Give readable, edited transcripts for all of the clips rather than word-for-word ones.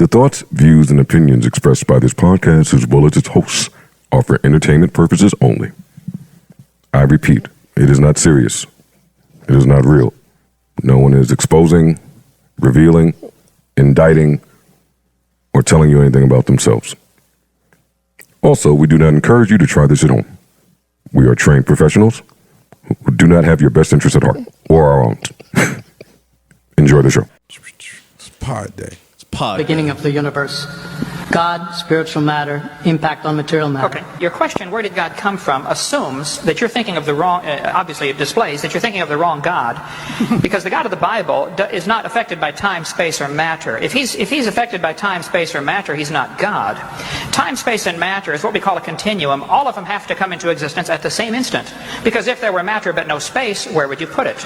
The thoughts, views, and opinions expressed by this podcast, as well as its hosts, are for entertainment purposes only. I repeat, it is not serious. It is not real. No one is exposing, revealing, indicting, or telling you anything about themselves. Also, we do not encourage you to try this at home. We are trained professionals who do not have your best interests at heart, or our own. Enjoy the show. It's Pod Day. Beginning of the universe. God, spiritual matter, impact on material matter. Okay, your question, where did God come from, assumes that you're thinking of the wrong, obviously it displays that you're thinking of the wrong God, because the God of the Bible is not affected by time, space, or matter. If he's affected by time, space, or matter, he's not God. Time, space, and matter is what we call a continuum. All of them have to come into existence at the same instant, because if there were matter but no space, where would you put it?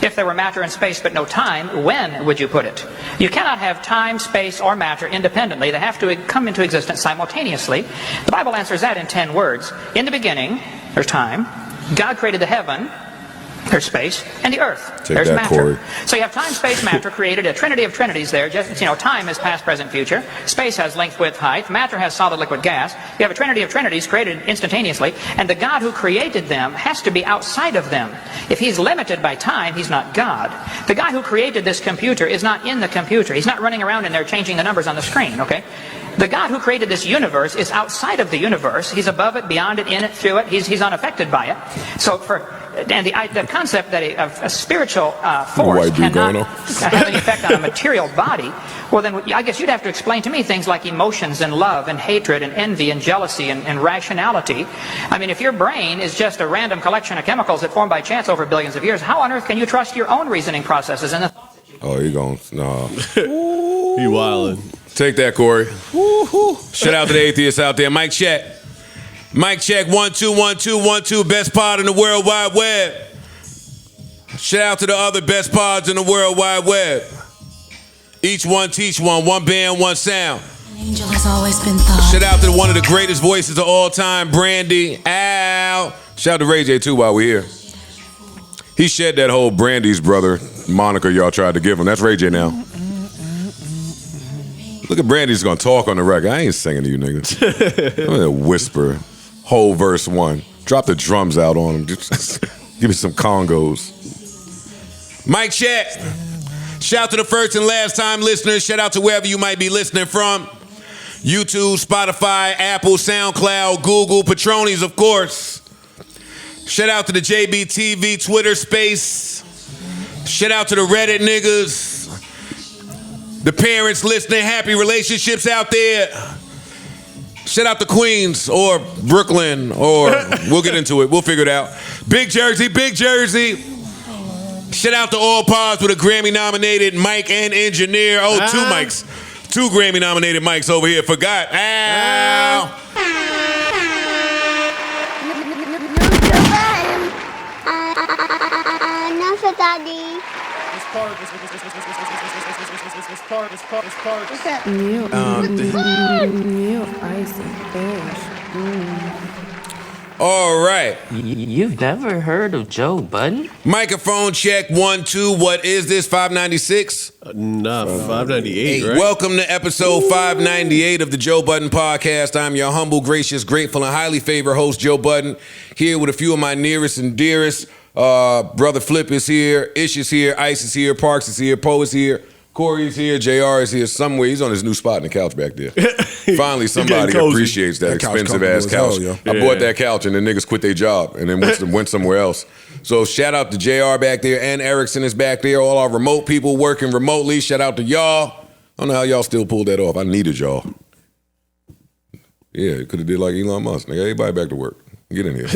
If there were matter and space but no time, when would you put it? You cannot have time, space, or matter independently. They have to come into existence simultaneously. The Bible answers that in 10 words. In the beginning, there's time. God created the heaven. There's space, and the earth. There's that, matter. Corey. So you have time, space, matter created a trinity of trinities there. Just, time is past, present, future. Space has length, width, height. Matter has solid, liquid, gas. You have a trinity of trinities created instantaneously, and the God who created them has to be outside of them. If he's limited by time, he's not God. The guy who created this computer is not in the computer. He's not running around in there changing the numbers on the screen, okay? The God who created this universe is outside of the universe. He's above it, beyond it, in it, through it. He's unaffected by it. So the concept that a spiritual force cannot have any effect on a material body, well then I guess you'd have to explain to me things like emotions and love and hatred and envy and jealousy and rationality. I mean, if your brain is just a random collection of chemicals that form by chance over billions of years, how on earth can you trust your own reasoning processes and the thoughts that you... Oh, he gone. Nah. He wildin'. Take that, Corey. Shout out to the atheists out there. Mic check. Mic check. 1 2 1 2 1 2. Best pod in the World Wide Web. Shout out to the other best pods in the World Wide Web. Each one teach one. One band, one sound. An angel has always been thought. Shout out to one of the greatest voices of all time, Brandy. Ow. Shout out to Ray J too while we're here. He shed that whole Brandy's brother moniker y'all tried to give him. That's Ray J now. Look at Brandy's gonna talk on the record. I ain't singing to you niggas. I'm gonna whisper. Whole verse 1. Drop the drums out on him. Just give me some congos. Mic check. Shout out to the first and last time listeners. Shout out to wherever you might be listening from. YouTube, Spotify, Apple, SoundCloud, Google, Patronies, of course. Shout out to the JBTV Twitter space. Shout out to the Reddit niggas. The parents listening, happy relationships out there. Shout out to Queens or Brooklyn, or we'll get into it. We'll figure it out. Big Jersey, Big Jersey. Shout out to all pods with a Grammy-nominated mic and engineer. Oh, 2 mics. 2 Grammy-nominated mics over here. Forgot. Ow. No, for Daddy. All right. You've never heard of Joe Budden? Microphone check 1 2. What is this? 596? Nah, 598, right? Welcome to episode 598 of the Joe Budden Podcast. I'm your humble, gracious, grateful, and highly favored host, Joe Budden, here with a few of my nearest and dearest. Brother Flip is here, Ish is here, Ice is here, Parks is here, Poe is here, Corey's here, JR is here somewhere. He's on his new spot in the couch back there. Finally, somebody appreciates that expensive-ass couch. I bought that couch and the niggas quit their job and then went somewhere else. So shout out to JR back there, and Erickson is back there. All our remote people working remotely. Shout out to y'all. I don't know how y'all still pulled that off. I needed y'all. Yeah, could have did like Elon Musk. Nigga, everybody back to work. Get in here.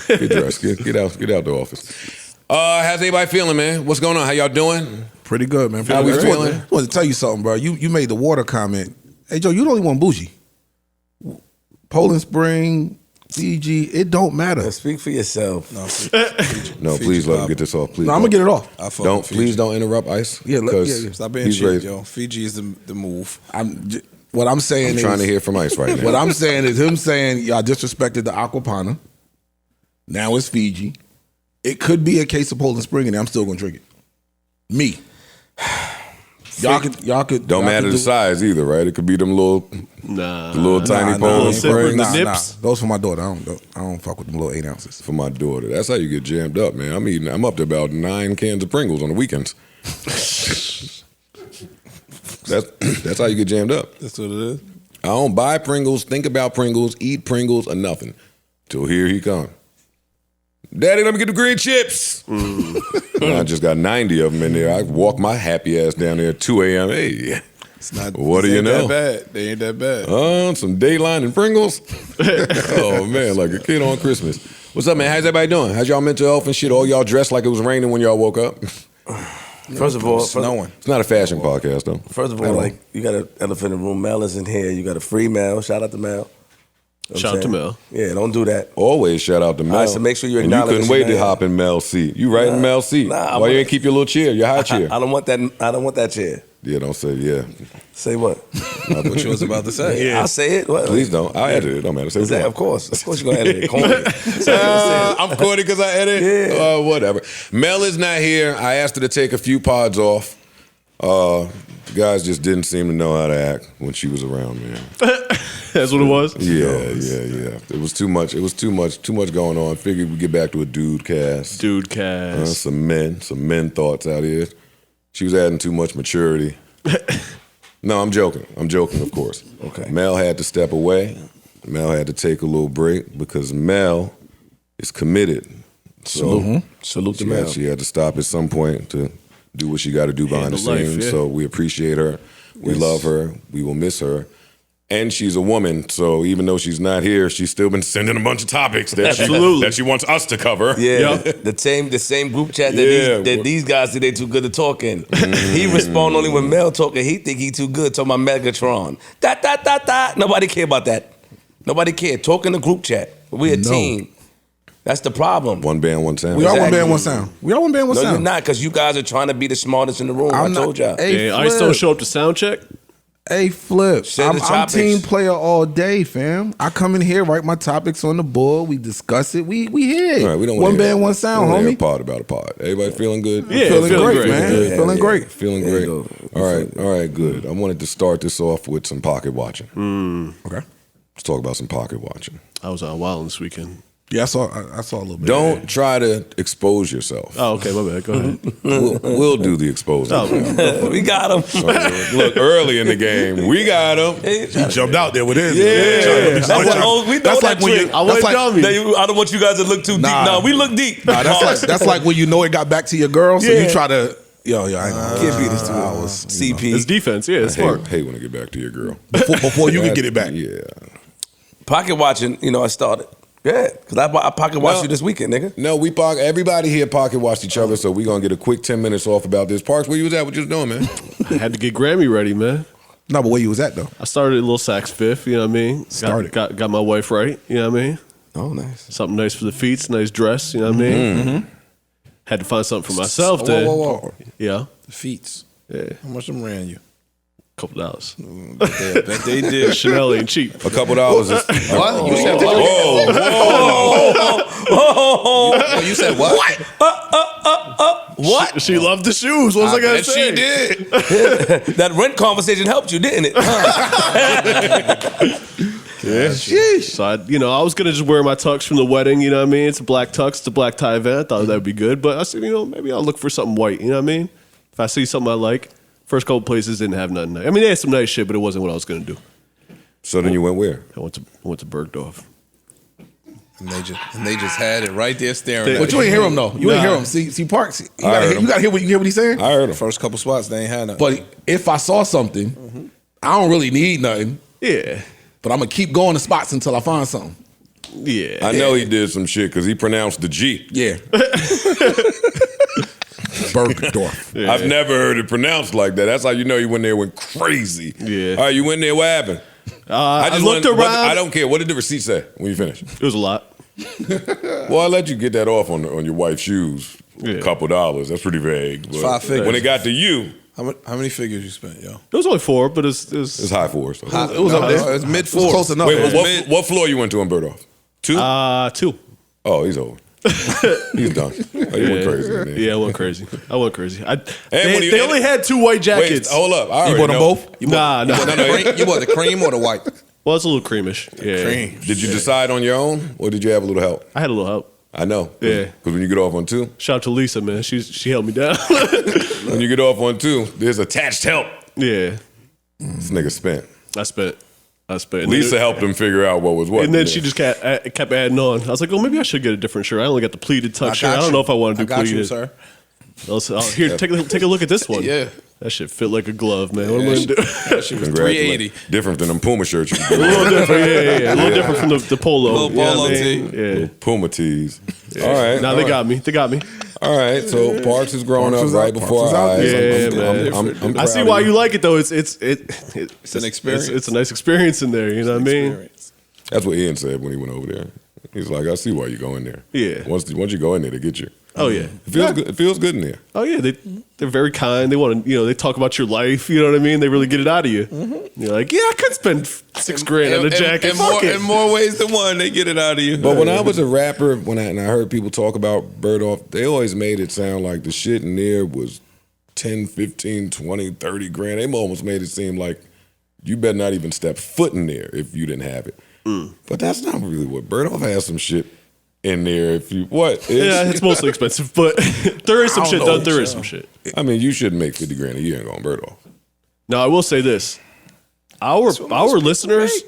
Get dressed. Get out the office. How's everybody feeling, man? What's going on? How y'all doing? Pretty good, man. How we feeling? I wanted to tell you something, bro. You made the water comment. Hey, Joe, you the only one bougie. Poland Spring, Fiji, it don't matter. Speak for yourself. No, please let him get this off. Please. No, I'm gonna get it off. Please don't interrupt Ice. Yeah, stop being shit, yo. Fiji is the move. What I'm saying is trying to hear from Ice right now. What I'm saying is him saying y'all disrespected the Aquapana. Now it's Fiji. It could be a case of Poland Spring, and I'm still gonna drink it. Me. Y'all could. Don't matter the size either, right? It could be them little tiny Poland Springs. nips. Those for my daughter. I don't fuck with them little 8 ounces. For my daughter. That's how you get jammed up, man. I'm up to about 9 cans of Pringles on the weekends. That's how you get jammed up. That's what it is. I don't buy Pringles, think about Pringles, eat Pringles, or nothing. Till here he come. Daddy, let me get the green chips. I just got 90 of them in there. I walk my happy ass down there at 2 a.m. Hey, what do you know? They ain't that bad. Some Dayline and Pringles. Oh, man, like a kid on Christmas. What's up, man? How's everybody doing? How's y'all mental health and shit? All y'all dressed like it was raining when y'all woke up? First of all, snowing. It's not a fashion podcast, though. First of all, like, you got an elephant in the room. Mel is in here. You got a free Mel. Shout out to Mel. Shout out to Mel. Yeah, don't do that. Always shout out to Mel. All right, so make sure you and you acknowledge couldn't your wait to name. hop in Mel's seat. You right in Mel's seat. Why you ain't keep your little chair, your high chair? I don't want that. I don't want that chair. Yeah, don't say yeah. Say what? What you was about to say? Yeah. I'll say it. What? Please don't. I'll edit it. Don't matter. Say what you want. Of course you're gonna edit it. Corny. I'm corny because I edit. Yeah. Whatever. Mel is not here. I asked her to take a few pods off. The guys just didn't seem to know how to act when she was around, man. That's what it was? Yeah. It was too much. It was too much going on. Figured we'd get back to a dude cast. Some men thoughts out here. She was adding too much maturity. No, I'm joking, of course. Okay. Mel had to step away. Mel had to take a little break because Mel is committed. So Salute to Mel. She had to stop at some point to do what she got to do behind the scenes. Yeah. So we appreciate her. We love her. We will miss her. And she's a woman, so even though she's not here, she's still been sending a bunch of topics that she wants us to cover. Yeah, the same group chat that these guys say they too good at talking. He respond only when Mel talking. He think he too good talking about Megatron. Nobody care about that. Nobody care. Talk in the group chat. We a team. That's the problem. One band, one sound. We all one band, one sound. No, you're not, because you guys are trying to be the smartest in the room. I told y'all. Hey, I still show up to sound check. Hey, Flip. Send the I'm topics. team player all day, fam. I come in here, write my topics on the board. We discuss it. We here. All right, we don't one wanna band, hear- one sound, we don't wanna hear homie. a pod about a pod. Everybody feeling good? Yeah, feeling feeling great, great. man. Yeah, feeling yeah. great. Feeling There great. you go. All right, good. I wanted to start this off with some pocket watching. Okay. Let's talk about some pocket watching. I was out wilding this weekend. Yeah, I saw a little bit. Don't try to expose yourself. Oh, okay, my bad. Go ahead. We'll do the exposing. We got him. Look, early in the game, we got him. He jumped out there with his. That's like when you. I wasn't dummy. I don't want you guys to look too deep. No, we look deep. Nah, that's like when you know it got back to your girl, so you try to. Yo, I can't be this 2 hours. CP. It's defense. Yeah, it's smart. Hate when I get back to your girl. Before you can get it back. Yeah. Pocket watching, I started. Yeah, because I pocket watched you this weekend, nigga. No, everybody here pocket watched each other, so we're going to get a quick 10 minutes off about this. Parks, where you was at? What you was doing, man? I had to get Grammy ready, man. No, but where you was at though? I started at Little Sax Fifth, you know what I mean? Got my wife right, you know what I mean? Oh, nice. Something nice for the feet, nice dress, you know what I mean? Mm-hmm. Had to find something for myself then. Whoa. Yeah, The feets. yeah, How much them ran you? $2. Bet they did. Chanel ain't cheap. A couple dollars. What? You said what? Whoa. You said what? What? She loved the shoes. What was I gonna Bet say? she did. That rent conversation helped you, didn't it? Yeah. So I was gonna just wear my tux from the wedding. You know what I mean? It's a black tux, it's a black tie event. I thought that would be good, but I said, maybe I'll look for something white. You know what I mean? If I see something I like. First couple places didn't have nothing. I mean, they had some nice shit, but it wasn't what I was gonna do. So then you went where? I went to Bergdorf. And they just had it right there staring at But you ain't hear him though. You ain't hear him. See Parks. You gotta hear what he's saying. I heard him. First couple spots, they ain't had nothing. But if I saw something, I don't really need nothing. Yeah. But I'm gonna keep going to spots until I find something. Yeah. I know he did some shit because he pronounced the G. Yeah. Bergdorf. Yeah. I've never heard it pronounced like that. That's how you know you went there went crazy. Yeah. All right, you went there, what happened? I looked around. I don't care. What did the receipt say when you finished? It was a lot. Well, I let you get that off on your wife's shoes. Yeah. A couple dollars. That's pretty vague. But 5 figures. when it got to you, How many figures you spent, yo? It was only 4, but it's it's high fours. So. It was up there. It's mid It was fours. close enough. Wait, what floor you went to in Bergdorf? 2? 2. Oh, he's over. He's done. Oh, you went crazy. Man. Yeah, I went crazy. They only had 2 white jackets. Wait, hold up. I You bought them both? Nah. You bought the cream or the white? Well, it's a little creamish. Yeah. Cream. Did you decide on your own, or did you have a little help? I had a little help. I know. Yeah. Because when you get off on 2. Shout out to Lisa, man. She held me down. When you get off on 2, there's attached help. Yeah. This nigga spent. I spent. Lisa helped him figure out what was what. And then she just kept adding on. I was like, oh, maybe I should get a different shirt. I only got the pleated tuck shirt. I don't know if I want to do pleated. you, sir. Here, take a look at this one. Yeah. That shit fit like a glove, man. What am I going to do? That shit was 380. Different than them Puma shirts. You A little different, yeah. A little different from the polo. Little polo tee. Yeah. Puma tees. All right. Now they got me. All right. So Parks is growing up right before our eyes. Yeah, man. I see why you like it though. It's an experience. It's a nice experience in there. You know what I mean? That's what Ian said when he went over there. He's like, I see why you go in there. Yeah. Once you go in there, they get you. Oh yeah. It feels good in there. Oh yeah. They're very kind. They want to, they talk about your life. You know what I mean? They really get it out of you. Mm-hmm. You're like, yeah, I could spend $6,000 on a jacket. In more ways than one, they get it out of you. But when I was a rapper, and I heard people talk about Bergdorf, they always made it sound like the shit in there was 10, 15, 20, 30 grand. They almost made it seem like you better not even step foot in there if you didn't have it. But that's not really what Bergdorf has some shit in there. Yeah, it's mostly expensive, but there is some shit. There is some shit. I mean, you shouldn't make 50 grand a year and go on Bergdorf. No, I will say this: our listeners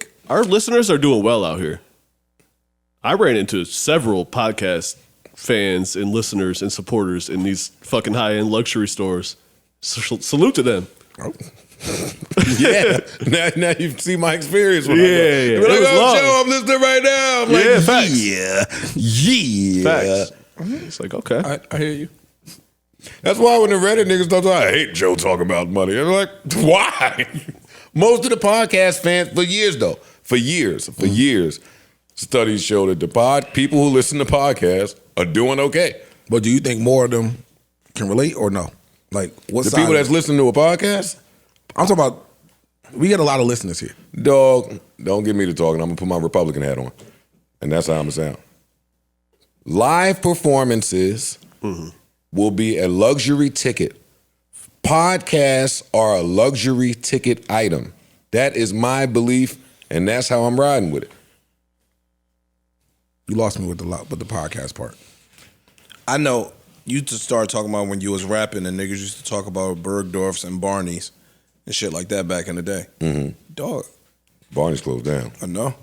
are doing well out here. I ran into several podcast fans and listeners and supporters in these fucking high end luxury stores. Salute to them. Yeah. Now you see my experience. Yeah. You're like, Joe, I'm listening right now. I'm like, facts. Yeah. Facts. It's like, okay. I hear you. That's why when the Reddit niggas talk, I hate Joe talking about money. I'm like, why? Most of the podcast fans, for years, studies show that the people who listen to podcasts are doing okay. But do you think more of them can relate or no? Like, what The side people that's listening to a podcast? I'm talking about, we get a lot of listeners here. Dog, don't get me to talking. I'm going to put my Republican hat on. And that's how I'm going to sound. Live performances will be a luxury ticket. Podcasts are a luxury ticket item. That is my belief, and that's how I'm riding with it. You lost me with the podcast part. I know you just started talking about when you was rapping and niggas used to talk about Bergdorf's and Barney's and shit like that back in the day. Mm-hmm. Dog. Barney's closed down. I know.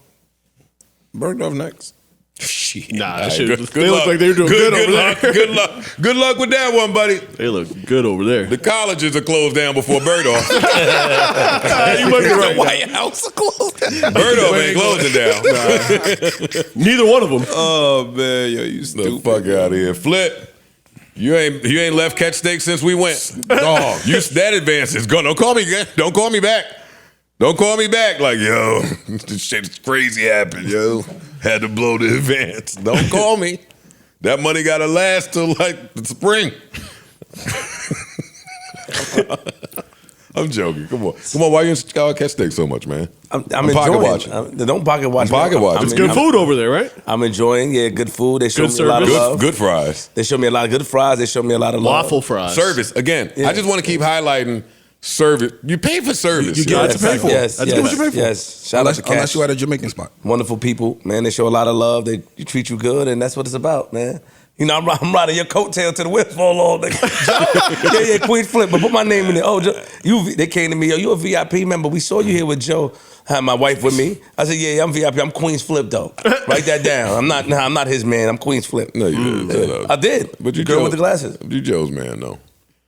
Bergdorf next. Shit. Nah, Right, they good look like they were doing good over luck, there. Good luck. Good luck with that one, buddy. They look good over there. The colleges are closed down before Bergdorf. You might be right. The White House closed down. Bergdorf ain't closing down. Neither one of them. Oh man, yo, you The stupid. fuck out of here. Flip. You ain't left catch steak since we went. Dog, that advance is gone. Don't call me again. Don't call me back. Don't call me back. Like, yo, this shit's crazy happened, yo. Had to blow the advance. Don't call me. That money gotta last till like the spring. I'm joking. Come on. Why you in catch steak so much, man? I'm pocket enjoying. watching. Don't pocket watch. Pocket watching. It's good food over there, right? I'm enjoying. Yeah, good food. They show Good me a lot of service. love. Good fries. They show me a lot of good fries. They show me a lot of love. Waffle fries. Service. Again, I just want to keep highlighting service. You pay for service. You get what you pay for. Yes, That's yes, what you pay for. yes. Shout out to Unless Cash. you at a Jamaican spot. Wonderful people, man. They show a lot of love. They treat you good, and that's what it's about, man. You know, I'm riding your coattail to the wheels fall on, nigga. yeah, Queen Flip, but put my name in there. Oh, Joe, they came to me, yo, you a VIP member. We saw you here with Joe. I had my wife with me. I said, yeah, I'm VIP. I'm Queen's Flip, though. Write that down. I'm not his man. I'm Queen's Flip. No, you didn't. I did. But you Girl Joe, with the glasses. You Joe's man, though.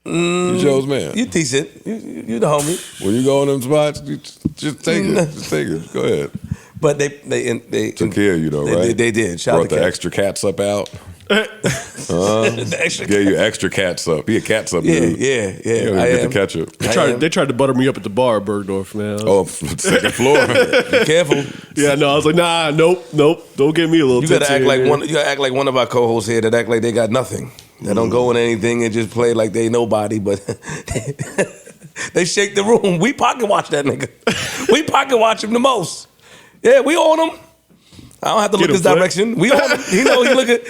You Joe's man. You decent. You the homie. When you go in them spots, you just take it. Just take it. Go ahead. But they Took care of you, though, right? They did. Shout out Brought to the Cash. extra catsup out. The extra Gave you extra catsup. Be a catsup dude. Yeah. You don't I get am. the ketchup. They tried to butter me up at the bar at Bergdorf, man. Oh, second floor. Be careful. Yeah, no, I was like, nah, nope. Don't give me a little. You gotta tipsy act like here. one. You gotta act like one of our co-hosts here that act like they got nothing. They don't go in anything and just play like they nobody. But they shake the room. We pocket watch that nigga. We pocket watch him the most. Yeah, we on him. I don't have to Get look him, his Flip. direction. We on him. He know he look at.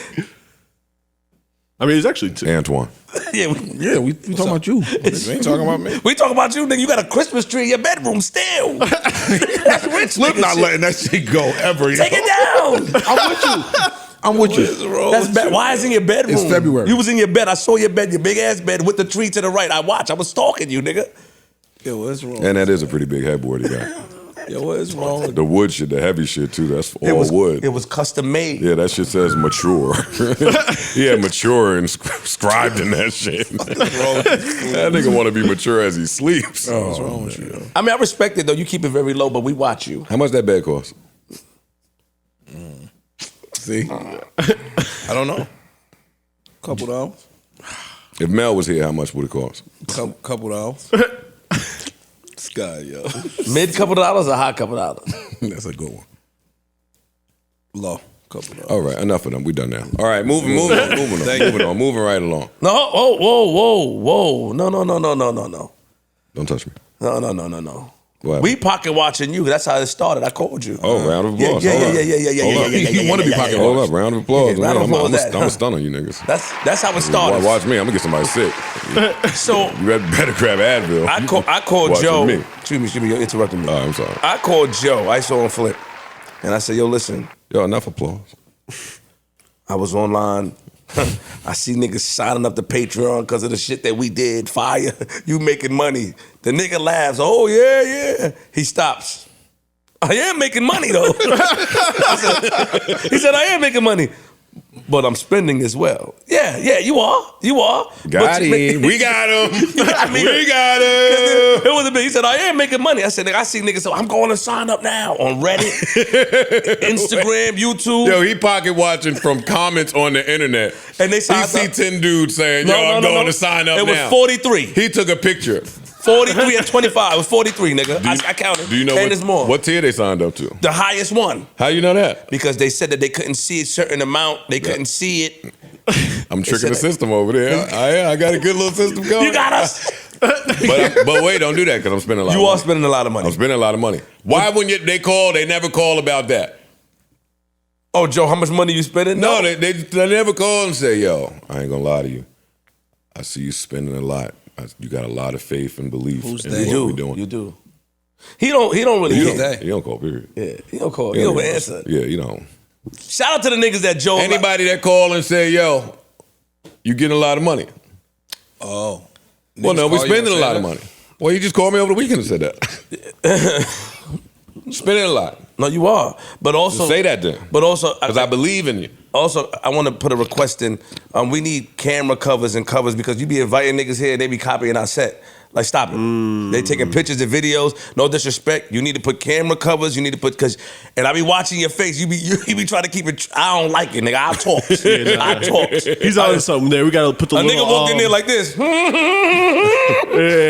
I mean, it's actually two. Antoine. We talking about you. We ain't talking about me. We talking about you, nigga. You got a Christmas tree in your bedroom still. That's rich Look, nigga not shit. letting that shit go ever. Take it down. I'm with you. That's bad. Why is it in your bedroom? It's February. You was in your bed. I saw your bed, your big ass bed with the tree to the right. I watched. I was stalking you, nigga. Yo, what's wrong? And that is a pretty big headboard he got. Yo, what's wrong with The wood shit, the heavy shit too, that's all wood. It was custom made. Yeah, that shit says mature. Yeah, mature inscribed in that shit. That nigga want to be mature as he sleeps. What's wrong with you, yo? I mean, I respect it though. You keep it very low, but we watch you. How much that bed cost? See? I don't know. Couple dollars. If Mel was here, how much would it cost? Couple dollars. This guy, yo. Mid couple dollars or high couple dollars? That's a good one. Low. Couple dollars. All right, enough of them. We done now. All right, moving on, moving right along. No, whoa. No. Don't touch me. No. What? We pocket watching you. That's how it started. I called you. Oh, round of applause. Yeah. You want to be pocket? Hold up, round of applause. Yeah, round of applause. I'm a stun on you niggas. That's how it started. Watch me. I'm gonna get somebody sick. So You better grab Advil. I called Watching Joe. me. Excuse me, you're interrupting me. I'm sorry. I called Joe. I saw him flip, and I said, "Yo, listen." Yo, enough applause. I was online. I see niggas signing up to Patreon because of the shit that we did. Fire, you making money. The nigga laughs. Oh yeah. He stops. I am making money though. He said I am making money, but I'm spending as well. Yeah, you are. Got him. We got him. We got him. It was a bit. He said, I am making money. I said, nigga, I see niggas, so I'm going to sign up now on Reddit, Instagram, YouTube. Yo, he pocket watching from comments on the internet. And they He signed see up. 10 dudes saying, yo, I'm going to sign up now. It was 43. He took a picture. 43 and 25. It was 43, nigga. I counted. Do you know and there's more. what tier they signed up to? The highest one. How you know that? Because they said that they couldn't see a certain amount. They couldn't see it. I'm tricking the said- system over there. I got a good little system going. You got us. But wait, don't do that because I'm spending a lot of money. You are spending a lot of money. I'm spending a lot of money. Why wouldn't they call? They never call about that. Oh, Joe, how much money you spending? No, they never call and say, yo, I ain't going to lie to you. I see you spending a lot. You got a lot of faith and belief in what we're doing. You do. He don't really You care. don't call, period. Yeah, he don't call. He don't answer. Yeah, you don't. Shout out to the niggas that Joe. Anybody that call and say, yo, you getting a lot of money. Oh. Well, no, Niggas we call you spending and a say lot of that? money. Well, you just called me over the weekend and said that. Spending a lot. No, you are. But also Just say that then. But also, Because I believe in you. Also, I want to put a request in. We need camera covers and covers because you be inviting niggas here and they be copying our set. Like, stop it. They taking pictures and videos. No disrespect. You need to put camera covers. You need to put, and I be watching your face. You be trying to keep it. I don't like it, nigga. I'll talk. I talk. He's on something there. We got to put the A little, nigga walked in there like this. yeah,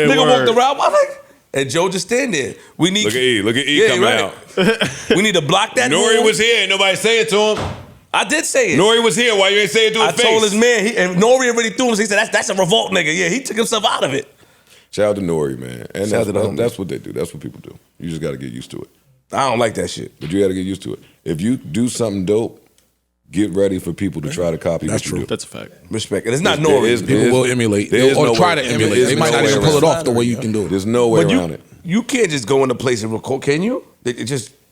Nigga word. walked around. I'm like, and Joe just stand there. We need. Look at E coming out. We need to block that. Nori room. was here. Ain't nobody say it to him. I did say it. Nori was here. Why you ain't say it to his I face? told his man, and Nori already threw him. So he said, that's a revolt nigga. Yeah, he took himself out of it. Shout out to Nori, man. And Shout out to the homie. that's what they do. That's what people do. You just got to get used to it. I don't like that shit. But you got to get used to it. If you do something dope, get ready for people to try to copy what you do. That's a fact. Respect. And it's not There Nori. is- People will emulate. There's Or no try way- to emulate. there's They might no not way even pull it around off the way you can do it. There's no way But around it. you can't just go into place and record, can you?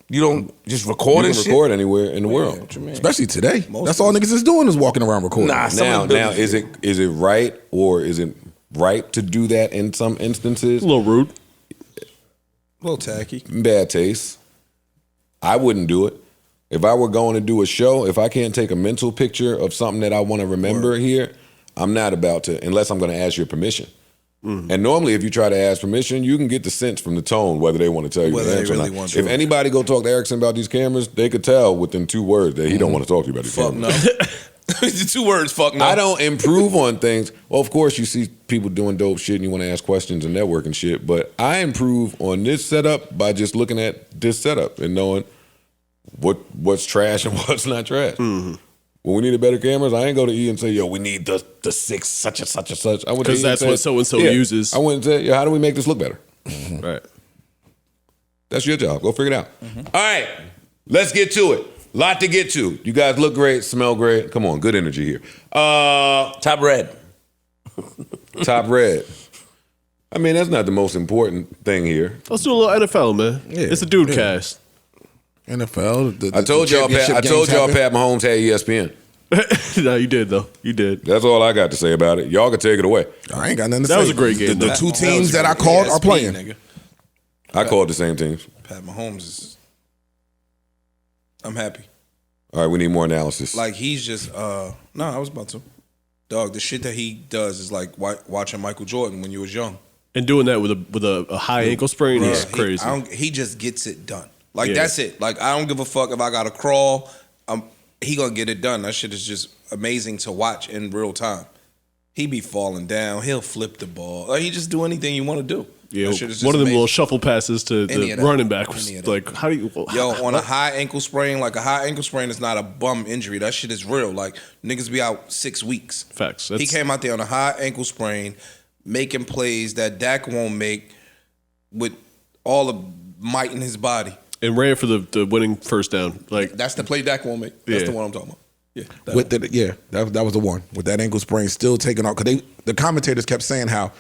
You don't just record You and can shit? record anywhere in the world. Especially today. That's all niggas is doing is walking around recording. Nah, some Now, of the buildings- is it right or is it right to do that in some instances? A little rude. A little tacky. Bad taste. I wouldn't do it. If I were going to do a show, if I can't take a mental picture of something that I want to remember here, I'm not about to, unless I'm going to ask your permission. And normally, if you try to ask permission, you can get the sense from the tone whether they want to tell you Whether the they answer really or not. want to. If anybody go talk to Erickson about these cameras, they could tell within 2 words that he don't want to talk to you about these Fuck cameras. no. 2 words, fuck no. I don't improve on things. Well, of course, you see people doing dope shit and you want to ask questions and networking shit, but I improve on this setup by just looking at this setup and knowing what's trash and what's not trash. When we needed better cameras, I ain't go to E and say, yo, we need the 6 such and such and such. Because that's what so-and-so uses. I went and said, yo, how do we make this look better? Right. That's your job. Go figure it out. All right, let's get to it. Lot to get to. You guys look great, smell great. Come on, good energy here. Top red. Top red. I mean, that's not the most important thing here. Let's do a little NFL, man. Yeah. It's a dude cast. NFL. I told y'all Pat Mahomes had ESPN. No, you did though. You did. That's all I got to say about it. Y'all can take it away. I ain't got nothing to say. That was a great game. The two teams that I called are playing. Nigga. I called the same teams. Pat Mahomes is. I'm happy. All right, we need more analysis. Like he's just. No, I was about to. Dog, the shit that he does is like watching Michael Jordan when you was young. And doing that with a high ankle sprain is crazy. He just gets it done. Like that's it. Like I don't give a fuck if I gotta crawl. He gonna get it done. That shit is just amazing to watch in real time. He be falling down. He'll flip the ball. Like, he just do anything you want to do. Yeah, that shit is just one of them amazing. little shuffle passes to the running back was like, how do you? On a high ankle sprain, like a high ankle sprain is not a bum injury. That shit is real. Like niggas be out 6 weeks. Facts. He came out there on a high ankle sprain, making plays that Dak won't make with all the might in his body. And ran for the winning first down. Like that's the play Dak won't make. That's the one I'm talking about. Yeah, that was the one with that ankle sprain still taking off. Because the commentators kept saying how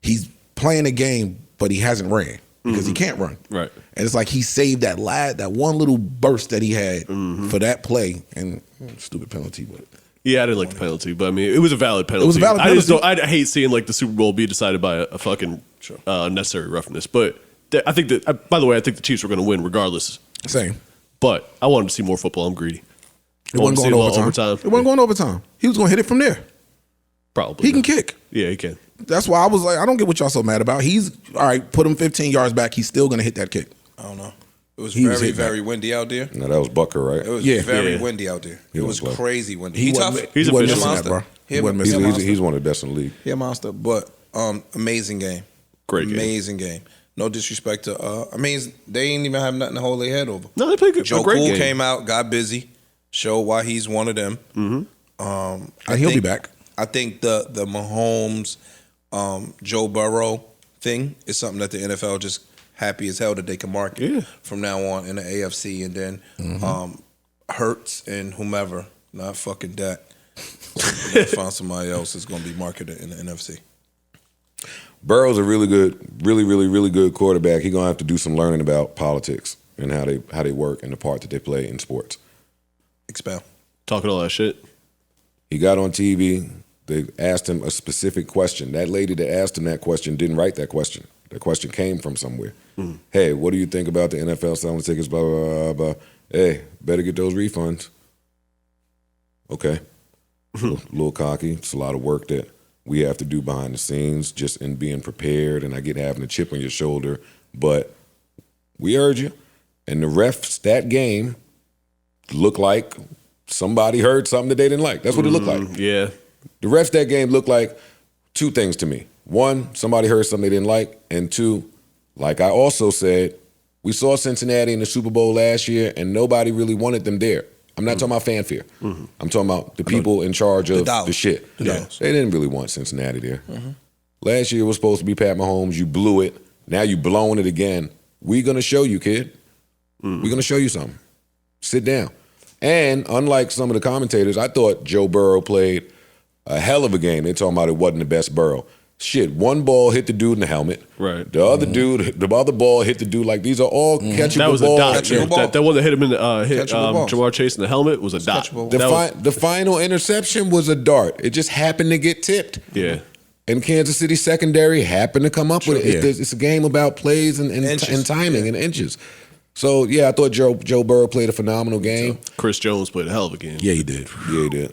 he's playing a game, but he hasn't ran because he can't run. Right, and it's like he saved that one little burst that he had for that play, and stupid penalty, but. Yeah, I didn't like the penalty, but I mean, it was a valid penalty. It was a valid penalty. I hate seeing like the Super Bowl be decided by a fucking unnecessary roughness. But I think that, by the way, I think the Chiefs were going to win regardless. Same. But I wanted to see more football. I'm greedy. It wasn't going overtime. It wasn't going overtime. He was going to hit it from there. Probably. He can kick. Yeah, he can. That's why I was like, I don't get what y'all so mad about. He's, all right, put him 15 yards back. He's still going to hit that kick. I don't know. It was very windy out there. No, that was Bucker, right? It was very windy out there. It was crazy windy. He's tough. He's a monster, that, bro. He's one of the best in the league. He a monster, but amazing game. Great game. Amazing game. No disrespect to, they ain't even have nothing to hold their head over. No, they played good. Joe great Cool game. came out, got busy, showed why he's one of them. And he'll be back. I think the Mahomes, Joe Burrow thing is something that the NFL just happy as hell that they can market from now on in the AFC, and then Hurts and whomever, not fucking Dak. Find somebody else that's going to be marketed in the NFC. Burrow's a really good quarterback. He's gonna have to do some learning about politics and how they work and the part that they play in sports. Expound. Talking all that shit. He got on TV. They asked him a specific question. That lady that asked him that question didn't write that question. The question came from somewhere. Hey, what do you think about the NFL selling tickets? Blah, blah, blah, blah. Hey, better get those refunds. Okay. A little cocky. It's a lot of work that we have to do behind the scenes just in being prepared, and I get having a chip on your shoulder. But we heard you. And the refs that game looked like somebody heard something that they didn't like. That's what it looked like. Yeah. The refs that game looked like two things to me. One, somebody heard something they didn't like. And two, like I also said, we saw Cincinnati in the Super Bowl last year, and nobody really wanted them there. I'm not talking about fanfare. I'm talking about the people in charge of the shit. They didn't really want Cincinnati there. Last year was supposed to be Pat Mahomes. You blew it. Now you blowing it again. We're going to show you, kid. We're going to show you something. Sit down. And unlike some of the commentators, I thought Joe Burrow played a hell of a game. They're talking about it wasn't the best Burrow. Shit, one ball hit the dude in the helmet. Right. The other dude, the other ball hit the dude. Like, these are all catchable balls. That was a dot. That one that hit him in the hit Jamar Chase in the helmet was a dot. The final interception was a dart. It just happened to get tipped. Yeah. And Kansas City secondary happened to come up with it. It's a game about plays and timing and inches. So, yeah, I thought Joe Burrow played a phenomenal game. Chris Jones played a hell of a game. Yeah, he did. Yeah,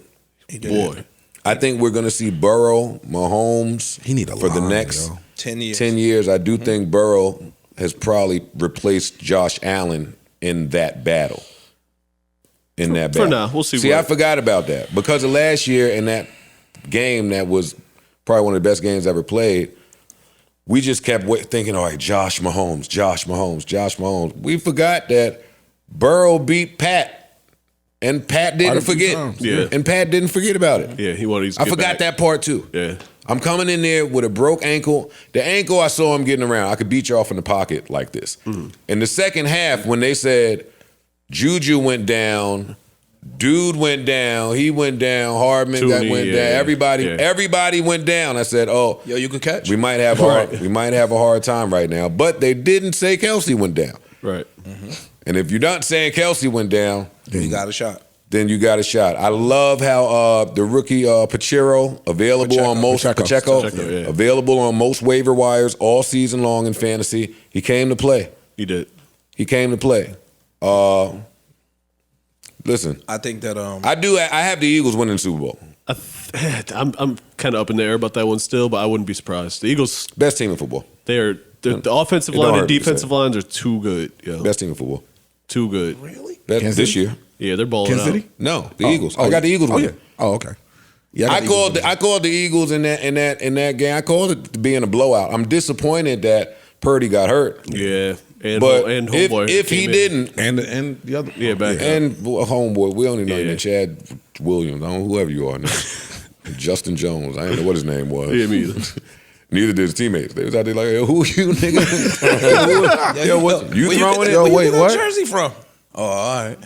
he did. Boy. I think we're going to see Burrow, Mahomes for the next 10 years. 10 years. I do think Burrow has probably replaced Josh Allen in that battle. For now, we'll see. See, I forgot about that. Because of last year in that game that was probably one of the best games I ever played, we just kept thinking, all right, Josh Mahomes. We forgot that Burrow beat Pat. And Pat didn't forget. Yeah. And Pat didn't forget about it. Yeah, he wanted to I forgot that part too. Yeah. I'm coming in there with a broke ankle. The ankle I saw him getting around, I could beat you off in the pocket like this. In the second half, when they said, Juju went down. Dude went down. He went down. Hardman Tooney, went down. Everybody went down. I said, "Oh, Yo, you can catch. we might have a hard time right now." But they didn't say Kelsey went down. Right. And if you're not saying Kelsey went down, Then you got a shot. then you got a shot. I love how the rookie Pacheco available on most Pacheco, yeah. available on most waiver wires all season long in fantasy. He came to play. He did. He came to play. Listen, I think that I have the Eagles winning the Super Bowl. I'm kind of up in the air about that one still, but I wouldn't be surprised. The Eagles, best team in football. The offensive It don't line and hurt to defensive say. lines are too good. Yo. Best team in football. Too good. really. This year. Yeah, they're balling Kansas out. City? No, the Eagles. I got the Eagles winning. Yeah. Oh, okay. Yeah, I called the Eagles in that game. I called it being a blowout. I'm disappointed that Purdy got hurt. Yeah, and But and if homeboy he came in. didn't, and the other. back and homeboy, we only know Yeah. him, Chad Williams, I don't know whoever you are now. Justin Jones. I didn't know what his name was. Yeah, me either. Neither did his teammates. They was out there like, "Hey, who you nigga? Yo, what you Where throwing it? Where wait, you get what? that jersey from? Oh, all right.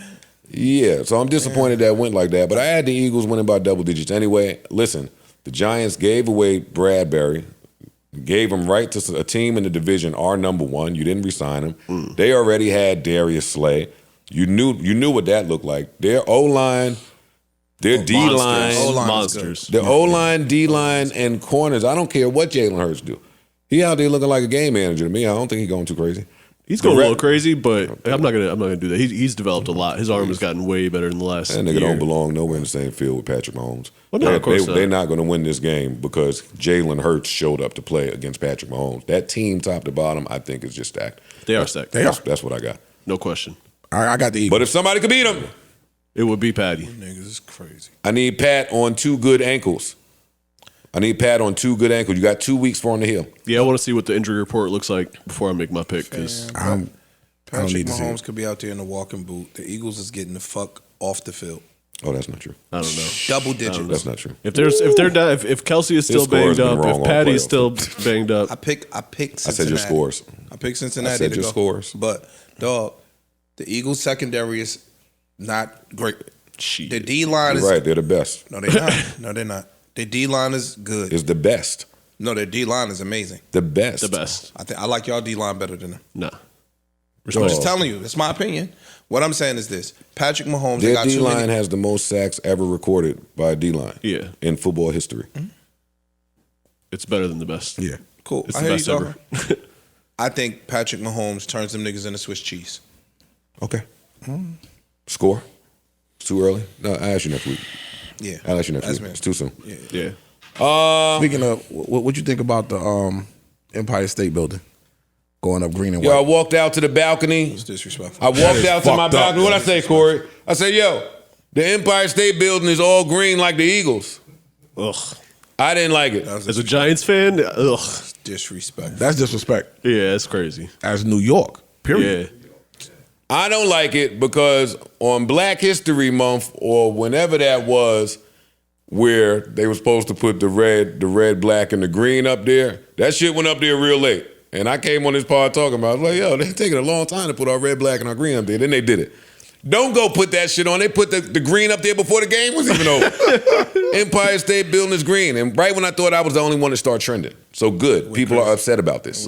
Yeah, so I'm disappointed that it went like that. But I had the Eagles winning by double digits. Anyway, listen, the Giants gave away Bradbury, gave him right to a team in the division, our number one. You didn't re-sign him. They already had Darius Slay. You knew what that looked like. Their O-line, their D-line, monsters. the O-line, D-line, and corners. I don't care what Jalen Hurts do. He out there looking like a game manager to me. I don't think he's going too crazy. He's going a little crazy, but I'm not gonna do that. He's developed a lot. His arm has gotten way better in the last That nigga year. don't belong nowhere in the same field with Patrick Mahomes. Well, no, of course not. They're not going to win this game because Jalen Hurts showed up to play against Patrick Mahomes. That team, top to bottom, I think is just stacked. They are stacked. That's what I got. No question. I got the Eagles. But if somebody could beat them, it would be Patty. Niggas is crazy. I need Pat on 2 good ankles. You got 2 weeks for him to heal. Yeah, I want to see what the injury report looks like before I make my pick. Because I don't Patrick need to see Mahomes it. could be out there in the walking boot. The Eagles is getting the fuck off the field. Oh, that's not true. I don't know. Double digits. That's not true. If Kelsey is still His score has banged been up, wrong if all Patty's playoffs. still banged up, I pick Cincinnati. I said your scores. I picked Cincinnati. I said to your go. scores. But dog, the Eagles secondary is not great. The D line is You're right. They're the best. No, they're not. No, they're not. The D line is good. It's the best. No, their D line is amazing. The best. the best. I like y'all D line better than them. Nah. I'm just telling you. That's my opinion. What I'm saying is this: Patrick Mahomes. They Their got too D-line many. has the most sacks ever recorded by a D-line Yeah. in football history. It's better than the best. Yeah. Cool. It's I the hear best you ever. talking. I think Patrick Mahomes turns them niggas into Swiss cheese. Okay. Score? It's too early? No, I'll ask you next week. Yeah. I'll ask you next That's week. me. It's too soon. Yeah. Speaking of, what you think about the Empire State Building going up green and Yo, I white? walked out to the balcony. It's disrespectful. I walked out to my fucked up. balcony. What I say, Corey? I said, yo, the Empire State Building is all green like the Eagles. Ugh. I didn't like it. As a Giants fan, ugh. Disrespect. That's disrespect. Yeah, it's crazy. As New York, period. Yeah. I don't like it because on Black History Month or whenever that was, where they were supposed to put the red, black, and the green up there, that shit went up there real late. And I came on this pod talking about it. I was like, yo, they're taking a long time to put our red, black, and our green up there. Then they did it. Don't go put that shit on. They put the green up there before the game was even over. Empire State Building is green. And right when I thought I was the only one to start trending. So good. People are upset about this.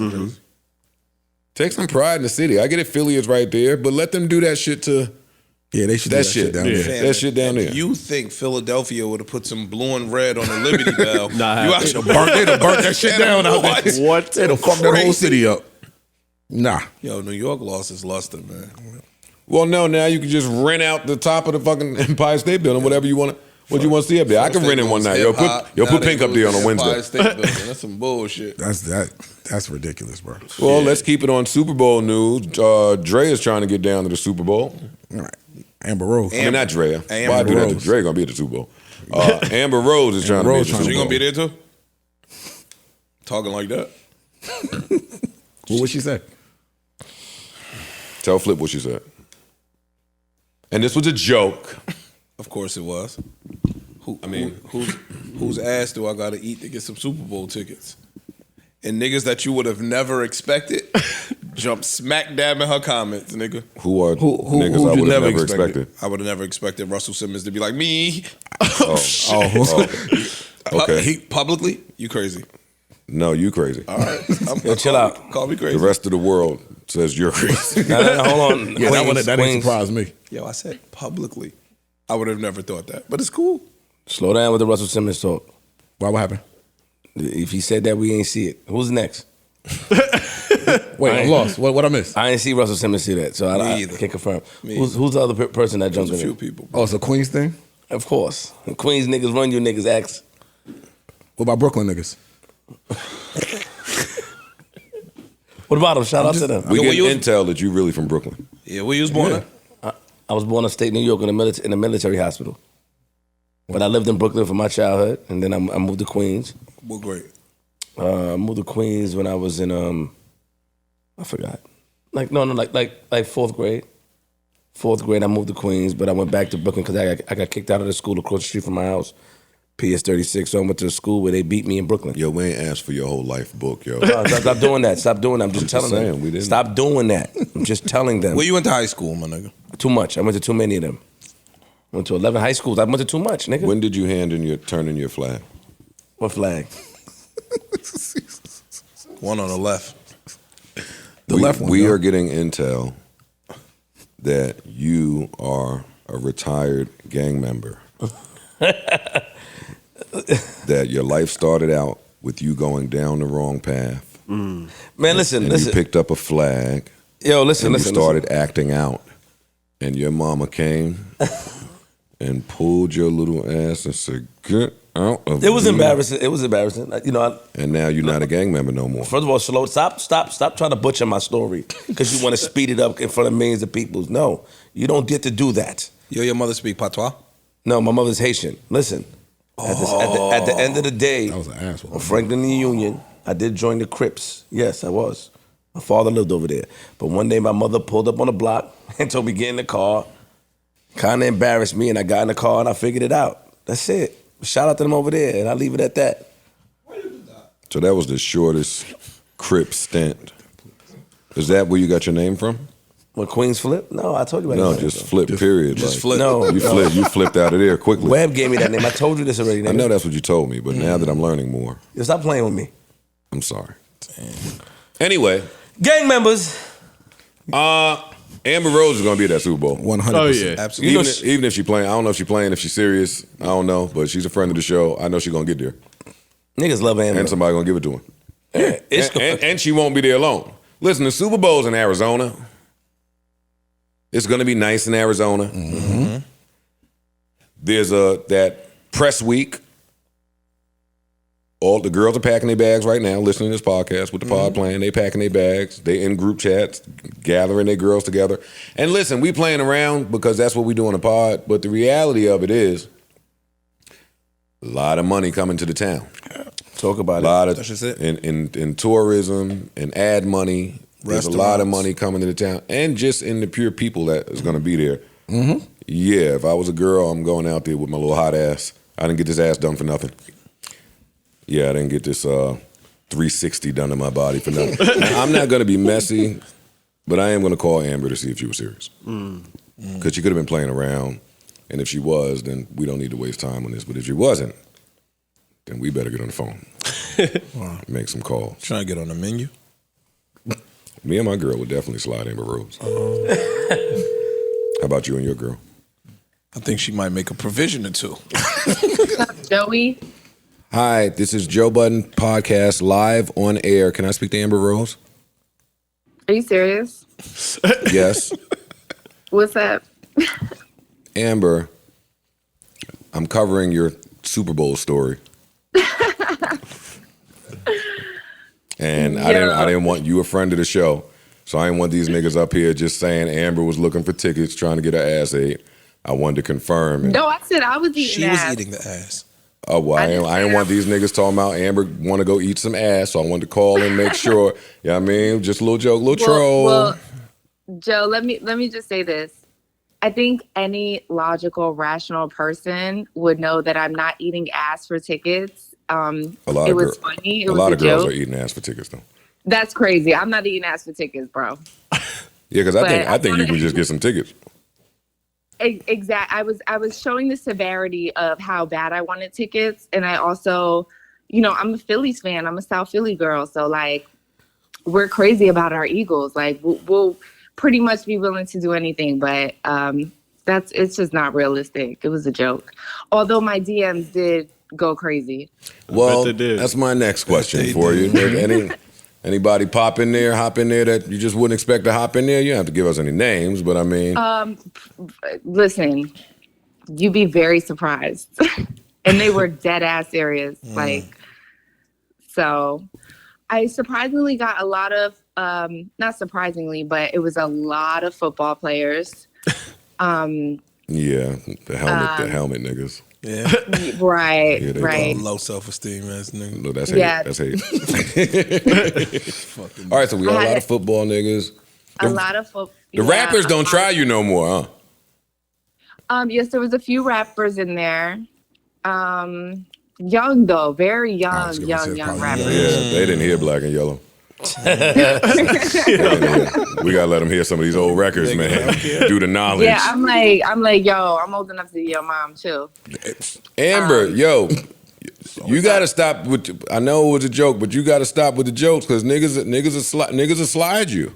Take some pride in the city. I get it, Philly is right there, but let them do that shit to Yeah, they should do that that shit shit down Yeah. there. that shit down there. You think Philadelphia would have put some blue and red on the Liberty Bell? Nah, you they'd out They'd have burnt that shit down out there. What? They'd have fucked that whole Crazy. city up. Nah. Yo, New York lost its luster, man. Well, no, now you can just rent out the top of the fucking Empire State Building, whatever you want to. What you want to see up there? I can rent it one night. Yo, put Pink up there on a Wednesday. State Building. That's some bullshit. That's ridiculous, bro. Well, let's keep it on Super Bowl news. Dre is trying to get down to the Super Bowl. All right. Amber Rose. I mean, not Dre. Why Amber do that to Rose. Dre? Gonna be at the Super Bowl. Amber Rose is trying to be at the Rose Super You Bowl. gonna be there too? Talking like that? What would she say? Tell Flip what she said. And this was a joke. Of course it was. Whose ass do I gotta eat to get some Super Bowl tickets? And niggas that you would have never expected Jump smack dab in her comments, nigga. Who are niggas I would have never expected? I would have never expected Russell Simmons to be like me. Okay. He publicly? You crazy. No, you crazy. All right. Yo, chill out. Call me crazy. The rest of the world says you're crazy. No, hold on. Yeah, that didn't surprise me. Yo, I said publicly. I would have never thought that. But it's cool. Slow down with the Russell Simmons talk. Why? What happened? If he said that, we ain't see it. Who's next? Wait, I'm lost. What I missed? I ain't see Russell Simmons see that, so I can't confirm. Who's the other person that jumped in? A few people. Oh, it's a Queens thing? Of course. Queens niggas run you niggas acts. What about Brooklyn niggas? What about them? Shout out to them. We get intel that you really from Brooklyn. Yeah, where you was born at? I was born in state New York in a military hospital. But I lived in Brooklyn for my childhood, and then I moved to Queens. What grade? I moved to Queens when I was in I forgot. Like fourth grade. Fourth grade, I moved to Queens, but I went back to Brooklyn because I got kicked out of the school across the street from my house. PS 36. So I went to a school where they beat me in Brooklyn. Yo, we ain't asked for your whole life book, yo. No, stop doing that. Stop doing that. I'm just telling them. We didn't. Stop doing that. I'm just telling them. Where you went to high school, my nigga? Too much. I went to too many of them. I went to 11 high schools. I went to too much, nigga. When did you turn in your flag? What flag? One on the left. The left one. We are getting intel that you are a retired gang member. That your life started out with you going down the wrong path. Man, listen. You picked up a flag. Yo, listen. You started acting out. And your mama came and pulled your little ass and said, "Get out of here." It was embarrassing. It was embarrassing. And now you're not a gang member no more. First of all, stop trying to butcher my story because you want to speed it up in front of millions of people. No, you don't get to do that. Yo, your mother speak patois? No, my mother's Haitian. Listen, at the end of the day, That was an asshole. on Franklin and Union, I did join the Crips. Yes, I was. My father lived over there. But one day my mother pulled up on the block and told me get in the car. Kind of embarrassed me, and I got in the car and I figured it out. That's it. Shout out to them over there, and I'll leave it at that. So that was the shortest Crip stint. Is that where you got your name from? What, Queens Flip? No, I told you about No, that. just flip, period. Just like, flip. No, You flipped out of there quickly. Webb gave me that name. I told you this already. Nigga. I know that's what you told me, but now that I'm learning more, Yo, stop playing with me. I'm sorry. Anyway, Gang members. Amber Rose is going to be at that Super Bowl. 100%. Oh, yeah. Absolutely. Even if she playing, I don't know if she's playing, if she's serious, I don't know, but she's a friend of the show. I know she's going to get there. Niggas love Amber. And somebody going to give it to her. Yeah, it's And she won't be there alone. Listen, the Super Bowl's in Arizona. It's going to be nice in Arizona. Mm-hmm. There's that press week. All the girls are packing their bags right now, listening to this podcast with the pod playing. They packing their bags. They in group chats, gathering their girls together. And listen, we playing around because that's what we do on the pod. But the reality of it is, a lot of money coming to the town. Talk about A lot of That's just it. in tourism and ad money. There's a lot of money coming to the town, and just in the pure people that is going to be there. Mm-hmm. Yeah, if I was a girl, I'm going out there with my little hot ass. I didn't get this ass done for nothing. Yeah, I didn't get this 360 done to my body for nothing. I'm not going to be messy, but I am going to call Amber to see if she was serious. Because she could have been playing around, and if she was, then we don't need to waste time on this. But if she wasn't, then we better get on the phone. Make some calls. Trying to get on the menu. Me and my girl would definitely slide Amber Rose. How about you and your girl? I think she might make a provision or two. Joey. Hi, this is Joe Budden podcast live on air. Can I speak to Amber Rose? Are you serious? Yes. What's up? Amber, I'm covering your Super Bowl story. And I didn't want you a friend of the show. So I didn't want these niggas up here just saying Amber was looking for tickets, trying to get her ass ate. I wanted to confirm. No, I said I was eating She ass. was eating the ass. Oh, well, I didn't want these niggas talking about Amber want to go eat some ass, so I wanted to call and make sure. You know what I mean? Just a little joke, little troll. Well, Joe, let me just say this. I think any logical, rational person would know that I'm not eating ass for tickets. A lot it of was funny. It a was lot a of girls joke. are eating ass for tickets, though. That's crazy. I'm not eating ass for tickets, bro. Yeah, because I think you can just get some tickets. Exactly. I was showing the severity of how bad I wanted tickets, and I also, I'm a Phillies fan. I'm a South Philly girl, so like, we're crazy about our Eagles. Like, we'll pretty much be willing to do anything, but it's just not realistic. It was a joke. Although my DMs did go crazy. Well, that's my next question for you. Anybody hop in there that you just wouldn't expect to hop in there? You don't have to give us any names, but I mean. Listen, you'd be very surprised. And they were dead ass serious. So I surprisingly got a lot of, not surprisingly, but it was a lot of football players. Yeah, the helmet niggas. Yeah. Right, Yeah, right. Low self-esteem ass nigga. Look, that's hate. Yeah. That's hate. All right, so we got a lot of football niggas. A lot of football. The rappers don't try you no more, huh? Yes, there was a few rappers in there. Young though, very young rappers. Yeah, they didn't hear Black and Yellow. We gotta let them hear some of these old records, man. Do the knowledge. Yeah, I'm like, yo, I'm old enough to be your mom too. Amber, yo, you gotta stop with. I know it was a joke, but you gotta stop with the jokes because niggas will slide you.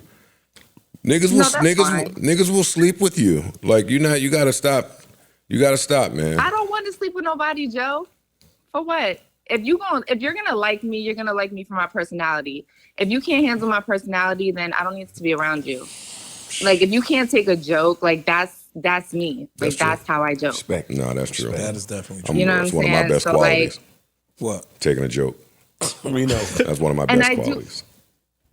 Niggas will sleep with you. Like you gotta stop. You gotta stop, man. I don't want to sleep with nobody, Joe. For what? If you're gonna like me, you're gonna like me for my personality. If you can't handle my personality, then I don't need to be around you. Like if you can't take a joke, like that's me. Like that's how I joke. Respect. No, that's true. That is definitely true. You know what I'm one saying? of my best So, qualities. What? Taking a joke. We know. That's one of my And best I do- qualities.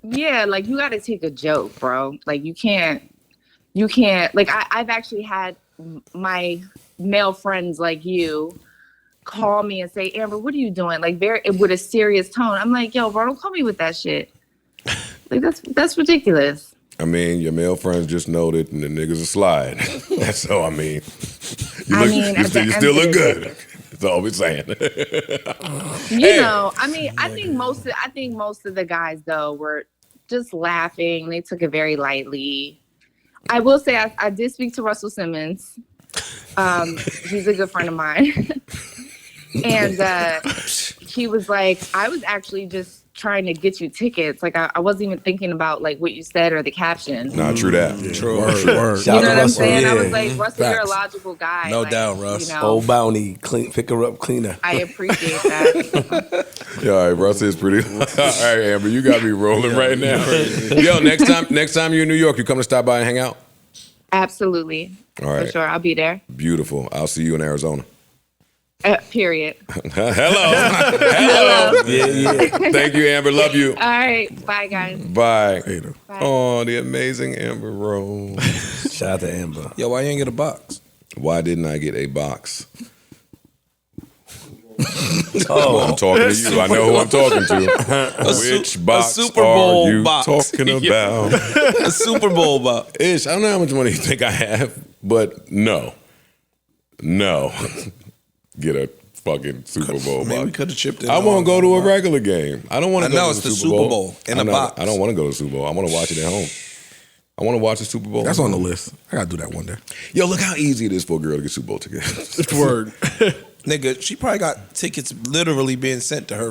Yeah, like you got to take a joke, bro. Like you can't. Like I've actually had my male friends like you call me and say, Amber, what are you doing? Like with a serious tone. I'm like, yo, bro, don't call me with that shit. Like that's ridiculous. I mean, your male friends just know that the niggas are slide. That's all I mean. You still look good. That's all we're saying. I think most of the guys though were just laughing. They took it very lightly. I will say I did speak to Russell Simmons. He's a good friend of mine. And he was like, I was actually just trying to get you tickets. Like I wasn't even thinking about like what you said or the caption. Nah, true that. Yeah. True. Word. You know what I'm saying? Yeah. I was like, Russell, you're a Facts. logical guy. No like, doubt, Russ. Old bounty, pick her up, cleaner. I appreciate that. Yeah, all right, Russ is pretty. All right, Amber, you got me rolling right now. Yo, next time you're in New York, you come to stop by and hang out? Absolutely. All right. For sure. I'll be there. Beautiful. I'll see you in Arizona. Period. Hello. Yeah. Thank you, Amber. Love you. All right. Bye, guys. Bye. Later. Oh, the amazing Amber Rose. Shout out to Amber. Yo, why you ain't get a box? Why didn't I get a box? Oh, I'm talking to you. I know who I'm talking to. Which box Super Bowl are you box. talking about? A Super Bowl box. Ish, I don't know how much money you think I have, but no. Get a fucking Super Bowl Maybe we box. could have chipped in. I want to go to a regular game. I don't want I to go know, to it's the the Super Bowl in a box. I don't want to go to the Super Bowl. I want to watch it at home. I want to watch the Super Bowl. That's on the list. I gotta do that one day. Yo, look how easy it is for a girl to get Super Bowl tickets. Word. Nigga, she probably got tickets literally being sent to her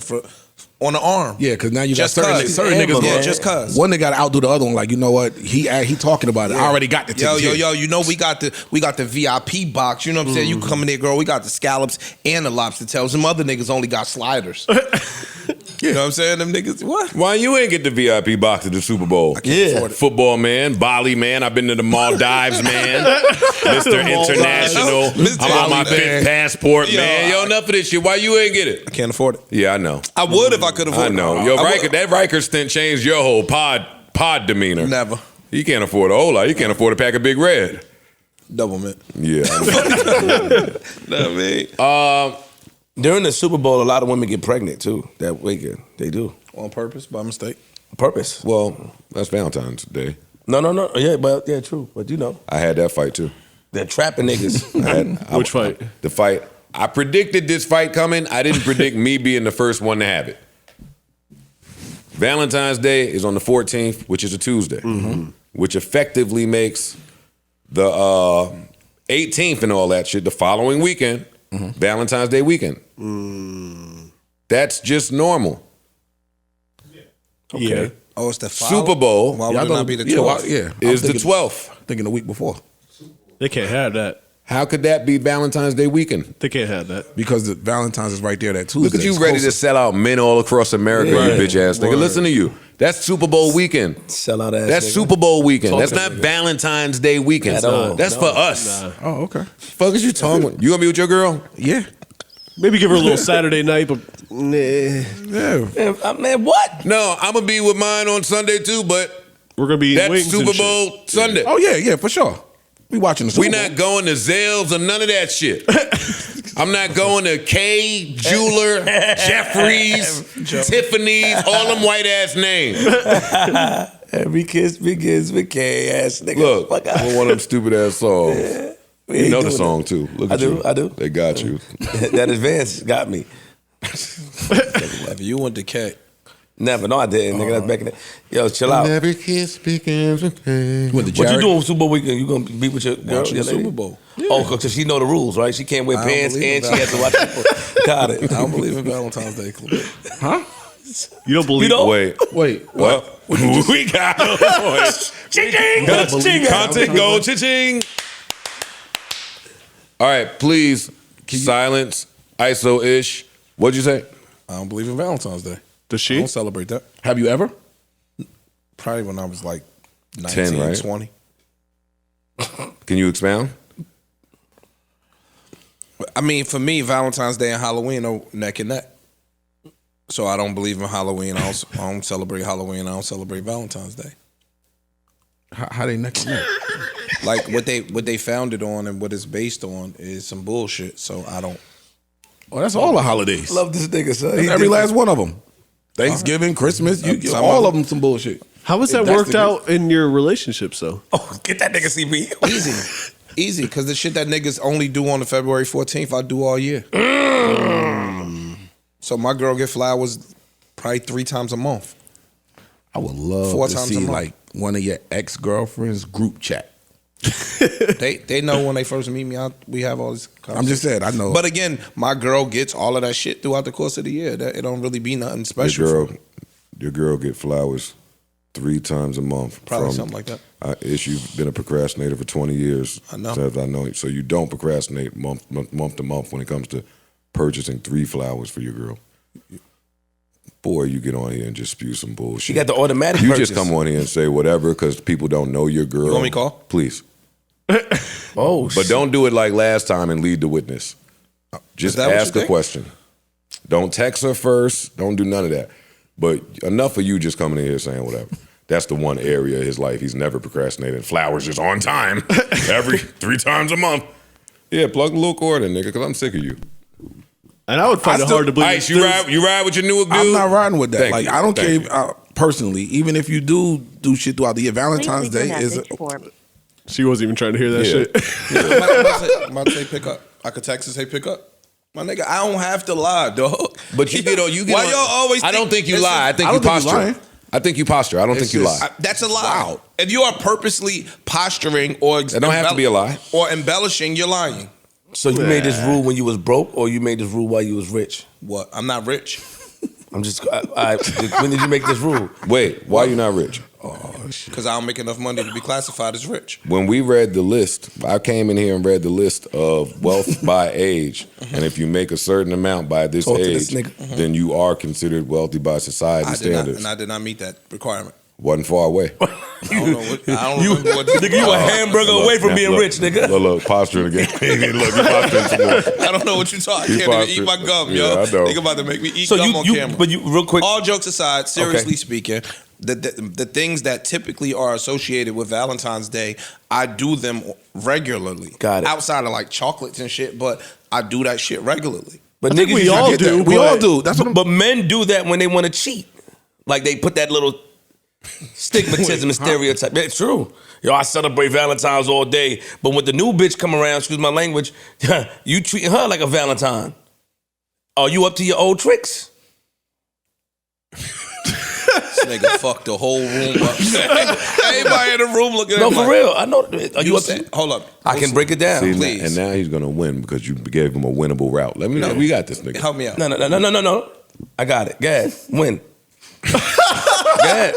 on the arm. Yeah, because now you got Just certain cuz. niggas. Yeah, look, just cuz. One nigga got to outdo the other one. Like, you know what? He talking about it. I already got the tickets. Yo, you know we got the VIP box. You know what I'm saying? You come in there, girl. We got the scallops and the lobster tails. Some other niggas only got sliders. You know what I'm saying? Them niggas, what? Why you ain't get the VIP box at the Super Bowl? afford it. Football man, Bali man. I've been to the Maldives man. Mr. International. I'm on my fifth passport man. Yo, enough of this shit. Why you ain't get it? I can't afford it. Yeah, I know. I would if I could afford I it. know. Yo, that Riker stint changed your whole pod demeanor. Never. You can't afford a whole lot. You can't afford a pack of Big Red. Double mint. Yeah. I know. During the Super Bowl, a lot of women get pregnant too. That weekend, they do On purpose, by mistake. purpose. Well, that's Valentine's Day. No. Yeah, true. But you know, I had that fight too. they're trapping niggas. Which fight? The fight. I predicted this fight coming. I didn't predict me being the first one to have it. Valentine's Day is on the 14th, which is a Tuesday, which effectively makes the 18th and all that shit the following weekend, Valentine's Day weekend. That's just normal. Okay. Yeah. Oh, it's the Super Bowl. Why would it not be the 12th? Is the 12th. Thinking the week before. They can't have that. How could that be Valentine's Day weekend? They can't have that. Because the Valentine's is right there that Tuesday. Look at you ready to sell out men all across America, you bitch ass nigga. Listen to you. That's Super Bowl weekend. Sell out ass. That's nigga. Super Bowl weekend. Talk That's to not nigga. Valentine's Day weekend. At all. That's for us. Oh, okay. Fuck is you talking about? You gonna be with your girl? Yeah. Maybe give her a little Saturday night, but nah. Yeah. Man, what? No, I'm gonna be with mine on Sunday too, but We're gonna be eating that's wings Super and Bowl shit. Sunday. Oh, yeah, for sure. We watching the Super We Bowl. not going to Zales or none of that shit. I'm not going to K, Jeweler, Jeffries, Tiffany's, all them white ass names. Every kiss begins with K ass nigga. Look, Fuck out. one of them stupid ass songs. We You ain't know the doing song it. too. Look I at do, you. I do. They got you. That advance got me. If you went to K. Never. No, I didn't. Nigga, that's back in the... Yo, chill out. Every kiss begins with pain. With the What you Jared? doing Super Bowl weekend? You gonna be with your girl? Watching your the lady? Super Bowl. Oh, because she know the rules, right? She can't wear I don't pants believe and in she has to watch the Got it. I don't believe in Valentine's Day. Huh? You don't believe? You don't? Wait. What? We got Ching-ching! Ching-ching! Content go ching. All right, please silence ISO-ish. What'd you say? I don't believe in Valentine's Day. Does I she? don't celebrate that. Have you ever? Probably when I was like 19, 10, right? 20. Can you expound? I mean, for me, Valentine's Day and Halloween are neck and neck. So I don't believe in Halloween. I don't celebrate Halloween. I don't celebrate Valentine's Day. How they neck and neck? Like what they founded on and what it's based on is some bullshit. So I don't. Oh, that's all the holidays. Love this nigga, son. That's every last one of them. Thanksgiving, Christmas, all of them some bullshit. How has that That's worked the- out in your relationships, though? Oh, get that nigga CB. Easy, because the shit that niggas only do on the February 14th, I do all year. So my girl get flowers probably 3 times a month. I would love 4 to times a see month. like one of your ex-girlfriends group chat. They know when they first meet me. We have all this. I'm just saying, I know. But again, my girl gets all of that shit throughout the course of the year. That it don't really be nothing special. Your girl get flowers 3 times a month. Probably something like that. You've been a procrastinator for 20 years. I know. Since I know you. So you don't procrastinate month to month when it comes to purchasing 3 flowers for your girl. Boy, you get on here and just spew some bullshit. She got the automatic You purchase. just come on here and say whatever because people don't know your girl. You want me to call? Please. Oh, But don't do it like last time and lead the witness. Just that what ask you a think? question. Don't text her first. Don't do none of that. But enough of you just coming in here saying whatever. That's the one area of his life he's never procrastinated. Flowers just on time. Every 3 times a month. Yeah, plug the little cord in, nigga, because I'm sick of you. And I would find it hard to believe. Ice, you ride with your new dude? I'm not riding with that. Thank like you. I don't Thank care personally. Even if you do shit throughout the year, Valentine's Day is. She wasn't even trying to hear that shit. I'm about to say pick up. I could text and say pick up. My nigga, I don't have to lie, dog. But you get on. Why y'all always? I don't think you this lie. I is- think I you don't think you posture. lying. I think you posture. I don't think you lie. That's a lie. If you are purposely posturing or That don't have to be a lie. or embellishing, you're lying. So you made this rule when you was broke, or you made this rule while you was rich? What? I'm not rich. I'm just. When did you make this rule? Wait, why are you not rich? Because I don't make enough money to be classified as rich. When we read the list, I came in here and read the list of wealth by age. And if you make a certain amount by this Talk to age, this nigga. then you are considered wealthy by society standards. I did not meet that requirement. Wasn't far away. I don't know what. I don't remember what. Nigga, you a hamburger away from being rich, nigga. Look, posturing again. Look, you posturing some more. I don't know what you're talking. I You can't even eat my postured. gum, Yeah, yo. I know. Nigga about to make me eat So gum on camera. but you real quick. All jokes aside, seriously speaking, the things that typically are associated with Valentine's Day, I do them regularly. Got it. Outside of like chocolates and shit, but I do that shit regularly. But I think niggas we just all get do. that. We all do. That's what I'm. But men do that when they want to cheat. Like they put that little stigmatism and stereotype. It's true. Yo, I celebrate Valentine's all day, but when the new bitch come around, excuse my language, you treating her like a Valentine. Are you up to your old tricks? Nigga fucked the whole room up. Everybody in the room looking at No, him for like, real. I know. Are you said, hold up. I can break it down. See, please. and now he's gonna win because you gave him a winnable route. Let me know. We got this nigga. Help me out. No. I got it. Go ahead. Win. Go ahead.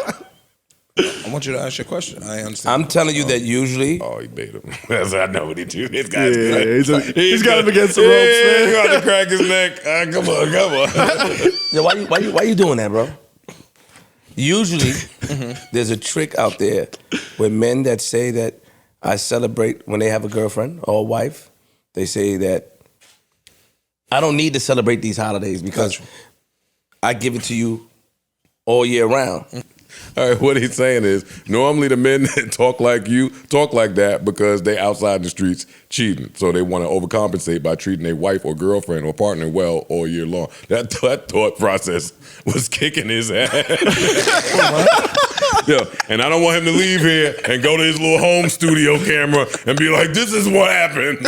I want you to ask your question. I understand. I'm telling you that usually. Oh, he made him. I know what he do. This guy's he's got him against the ropes, man. He's got to crack his neck. Come on. Yeah, why you doing that, bro? Usually, there's a trick out there where men that say that I celebrate when they have a girlfriend or a wife. They say that I don't need to celebrate these holidays because I give it to you all year round. All right, what he's saying is normally the men that talk like you talk like that because they outside the streets cheating. So they want to overcompensate by treating their wife or girlfriend or partner well all year long. That thought process was kicking his ass. Yeah, and I don't want him to leave here and go to his little home studio camera and be like, this is what happened.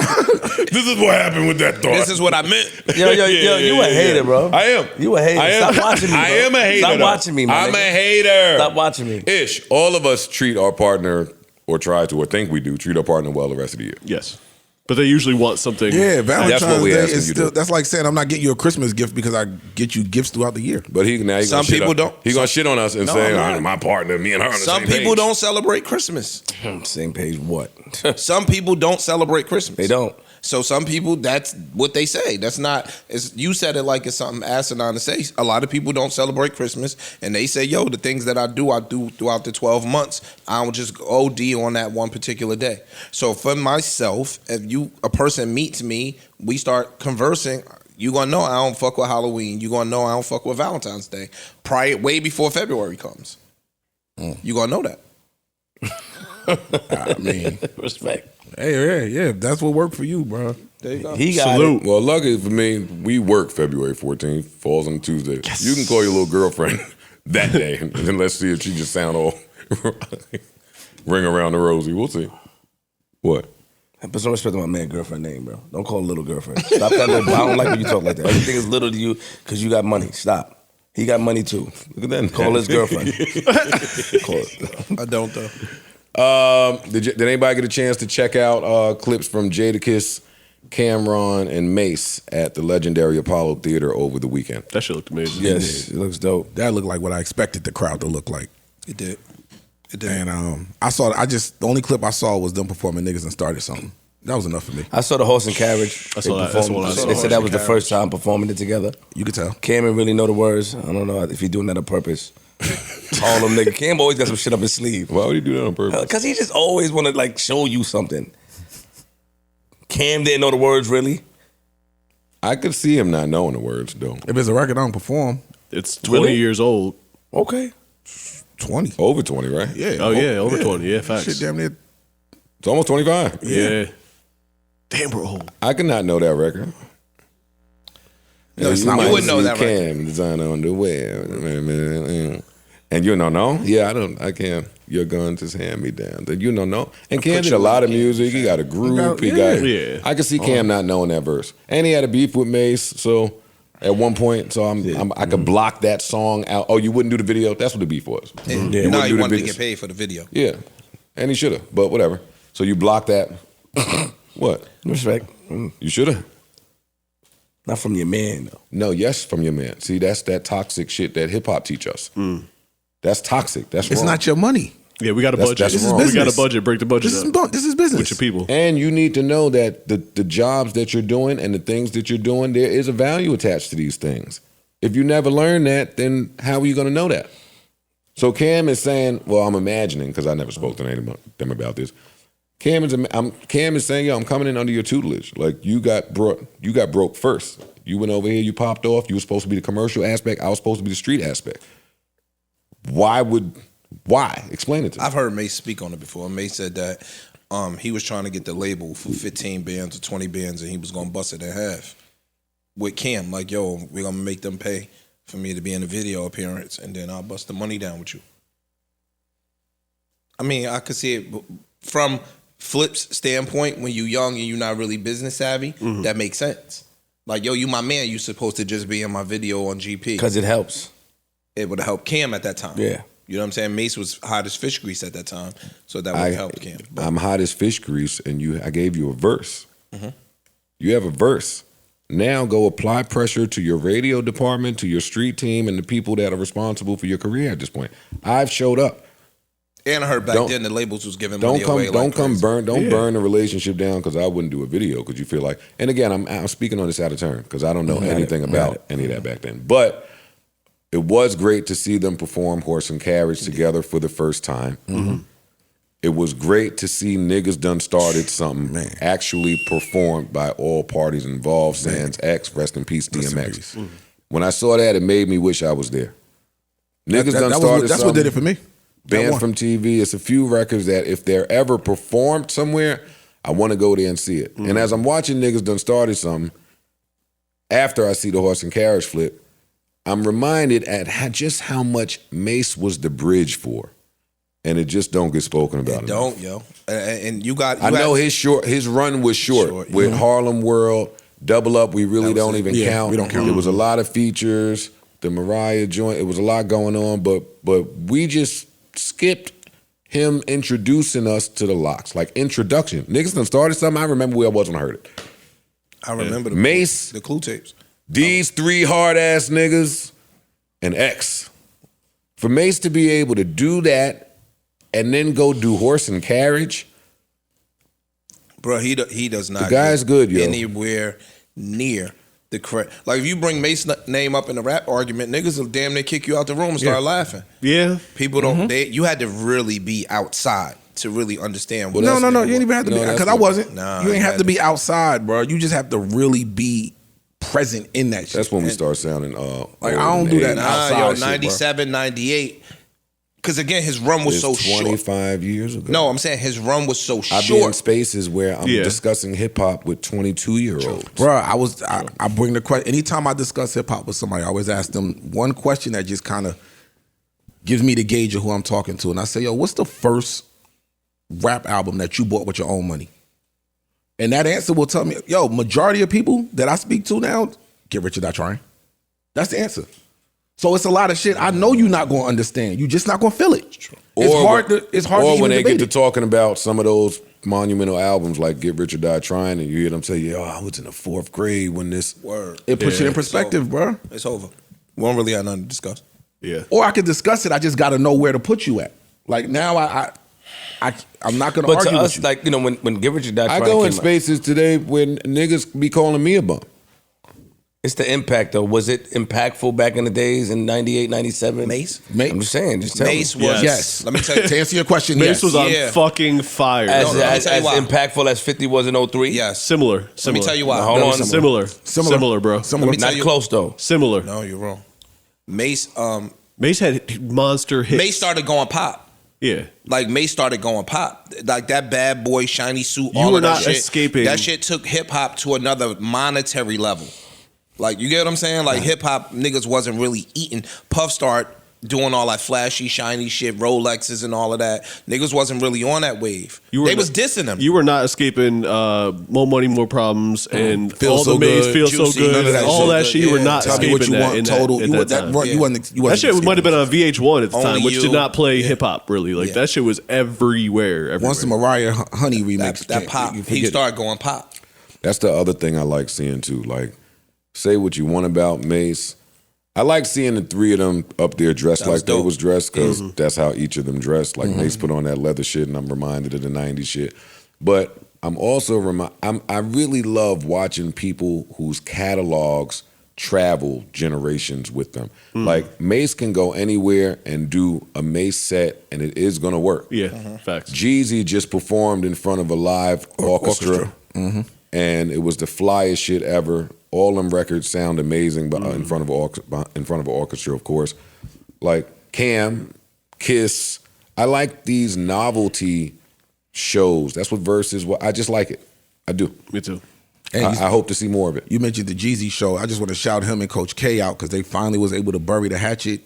This is what happened with that thought. This is what I meant. Yo, you a hater, bro. I am. You a hater. I am. Stop watching me, bro. I am a hater. Stop watching me, man. I'm a hater. Stop watching me. Ish, all of us treat our partner, or try to, or think we do, treat our partner well the rest of the year. Yes. But they usually want something. Yeah, Valentine's That's what we Day asking is you still. to. That's like saying I'm not getting you a Christmas gift because I get you gifts throughout the year. But he's Some gonna people don't. He's gonna shit on us and No, say, I'm not. my partner, me and her on the Some same people page. don't celebrate Christmas. Same page what? Some people don't celebrate Christmas. They don't. So some people, that's what they say. That's not, you said it like it's something asinine to say. A lot of people don't celebrate Christmas, and they say, yo, the things that I do throughout the 12 months. I don't just OD on that one particular day. So for myself, if a person meets me, we start conversing, you gonna know I don't fuck with Halloween. You gonna know I don't fuck with Valentine's Day. Way before February comes. You gonna know that. I mean, Respect. hey, yeah, that's what worked for you, bro. There you go. He got Salute. Well, lucky for me, we work February 14th, falls on Tuesday. Yes. You can call your little girlfriend that day, and then let's see if she just sound all ring around the rosy. We'll see. What? Put some respect on my man girlfriend name, bro. Don't call her little girlfriend. Stop that little. I don't like when you talk like that. Everything is little to you because you got money. Stop. He got money too. Look at that. Call his girlfriend. I don't though. Did anybody get a chance to check out clips from Jadakiss, Cameron, and Mace at the legendary Apollo Theater over the weekend? That shit looked amazing. Yes, it looks dope. That looked like what I expected the crowd to look like. It did. It did. And the only clip I saw was them performing Niggas and Started Something. That was enough for me. I saw the horse and carriage. I saw that. That's what I saw. They said that was the first time performing it together. You could tell. Cameron really know the words. I don't know if he's doing that on purpose. All them niggas. Cam always got some shit up his sleeve. Why would he do that on purpose? Because he just always want to like show you something. Cam didn't know the words really. I could see him not knowing the words, though. If it's a record, I don't perform. It's 20 Really? years old. Okay. 20. Over 20, right? Yeah. Oh, yeah, over 20. Yeah, facts. Shit, damn near. It's almost 25. Yeah. Damn, we're old. I could not know that record. No, it's you not. might You wouldn't know see that record. Cam, designer underwear. And you don't know? Yeah, I can't. Your gun just hand me down. You don't know? And Cam did a lot of music. He got a group. Yeah. I could see Cam not knowing that verse. And he had a beef with Mace, so at one point, so I could block that song out. Oh, you wouldn't do the video? That's what the beef was. And You no, wouldn't he do the wanted to videos. get paid for the video. Yeah. And he should have, but whatever. So you blocked that. What? Respect. You should have. Not from your man though. No, yes, from your man. See, that's that toxic shit that hip hop teach us. That's toxic. That's It's wrong. not your money. Yeah, we got a budget. That's This is wrong. We got a business. budget. Break the budget up This is business. with your people. And you need to know that the jobs that you're doing and the things that you're doing, there is a value attached to these things. If you never learn that, then how are you going to know that? So Cam is saying, well, I'm imagining, because I never spoke to them about this. Cam is saying, yo, I'm coming in under your tutelage. Like you got broke first. You went over here, you popped off. You were supposed to be the commercial aspect. I was supposed to be the street aspect. Why? Explain it to me. I've heard Mace speak on it before. Mace said that he was trying to get the label for 15 bands or 20 bands, and he was gonna bust it in half with Cam. Like, yo, we're gonna make them pay for me to be in a video appearance, and then I'll bust the money down with you. I mean, I could see it from Flip's standpoint. When you're young and you're not really business savvy, that makes sense. Like, yo, you my man. You supposed to just be in my video on GP. Because it helps. it would have helped Cam at that time. Yeah. You know what I'm saying? Mace was hot as fish grease at that time, so that would have helped Cam. But I'm hot as fish grease, and I gave you a verse. Mhm. You have a verse. Now go apply pressure to your radio department, to your street team, and the people that are responsible for your career at this point. I've showed up. And I heard back then the labels was giving money away. Don't burn the relationship down because I wouldn't do a video because you feel like. And again, I'm speaking on this out of turn because I don't know anything about any of that back then. But it was great to see them perform Horse and Carriage together for the first time. Mm-hmm. It was great to see Niggas Done Started Something actually performed by all parties involved. Sans X, rest in peace, DMX. When I saw that, it made me wish I was there. Niggas Done Started That's what did it for me. Banned from TV. It's a few records that if they're ever performed somewhere, I want to go there and see it. And as I'm watching Niggas Done Started Something, after I see the Horse and Carriage flip, I'm reminded at just how much Mace was the bridge for. And it just don't get spoken about. Don't, yo. And you got. I know his run was short with Harlem World, Double Up. We really don't even count. We don't count. There was a lot of features. The Mariah joint. It was a lot going on, but we just skipped him introducing us to the Locks. Like introduction. Niggas done started something. I remember where I was when I heard it. I remember Mace, the Clue tapes. These three hard ass niggas, and X. For Mace to be able to do that. And then go do Horse and Carriage, bro. He does not. The guy's good, yo. Anywhere near the correct. Like if you bring Mace's name up in the rap argument, niggas will damn near kick you out the room and start laughing. Yeah, people don't. You had to really be outside to really understand. What No. You ain't even have to be because I wasn't. Nah, you ain't have to be outside, bro. You just have to really be present in that shit. That's when we start sounding like I don't do that outside. Yo, 97, 98. Because again, his run was so short. 25 years ago. No, I'm saying his run was so short. I've been in spaces where I'm discussing hip hop with 22-year-olds. Bro, I bring the question. Anytime I discuss hip hop with somebody, I always ask them one question that just kind of gives me the gauge of who I'm talking to. And I say, yo, what's the first rap album that you bought with your own money? And that answer will tell me, yo, majority of people that I speak to now, Get Rich or Die Trying. That's the answer. So it's a lot of shit I know you're not going to understand. You're just not going to feel it. It's hard or to when they debate get to talking about some of those monumental albums like Get Rich or Die Trying, and you hear them say, yo, I was in the 4th grade when this... Word. It puts it in perspective, bro. It's over. We don't really have nothing to discuss. Yeah. Or I could discuss it. I just got to know where to put you at. Like now I'm not going to argue to us, with you. like, you know, when Get Rich or Die Trying I go in came out, spaces today when niggas be calling me a bum. it's the impact, though. Was it impactful back in the days in 98, 97? Mace? I'm just saying. Just tell Mace me. was... Yes. Let me tell you. To answer your question, Mace yes. was on fucking fire. As, No, let me as, tell you as why. impactful as 50 was in 03? Yes. Similar. Let me tell you why. Hold on. Similar, bro. Let me tell Not you. close, though. Similar. No, you're wrong. Mace had monster hits. Mace started going pop. Yeah. Like Mace started going pop. Like that bad boy shiny suit. You all were of that not shit. escaping. That shit took hip hop to another monetary level. Like you get what I'm saying? Like hip hop niggas wasn't really eating. Puff start doing all that flashy, shiny shit, Rolexes and all of that. Niggas wasn't really on that wave. They was dissing them. You were not escaping More Money, More Problems, and Feel all So the Maze, Good, Feel Juicy, So Good, none of that all shit. that shit. You were not Tell me escaping what you that. want, in total. that, in that time. You wasn't That shit might have been on VH1 at the time, Only which You. did not play hip hop really. Like that shit was everywhere. Once the Mariah Honey remix, that pop, he started going pop. That's the other thing I like seeing too. Like, say what you want about Mace. I like seeing the three of them up there dressed like they was dressed because that's how each of them dressed. Like Mace put on that leather shit, and I'm reminded of the '90s shit. But I'm also I really love watching people whose catalogs travel generations with them. Like Mace can go anywhere and do a Mace set, and it is gonna work. Yeah, facts. Jeezy just performed in front of a live orchestra. And it was the flyest shit ever. All them records sound amazing, but in front of an orchestra, of course. Like Cam, Kiss. I like these novelty shows. That's what Verse is. I just like it. I do. Me too. And I hope to see more of it. You mentioned the Jeezy show. I just want to shout him and Coach K out because they finally was able to bury the hatchet.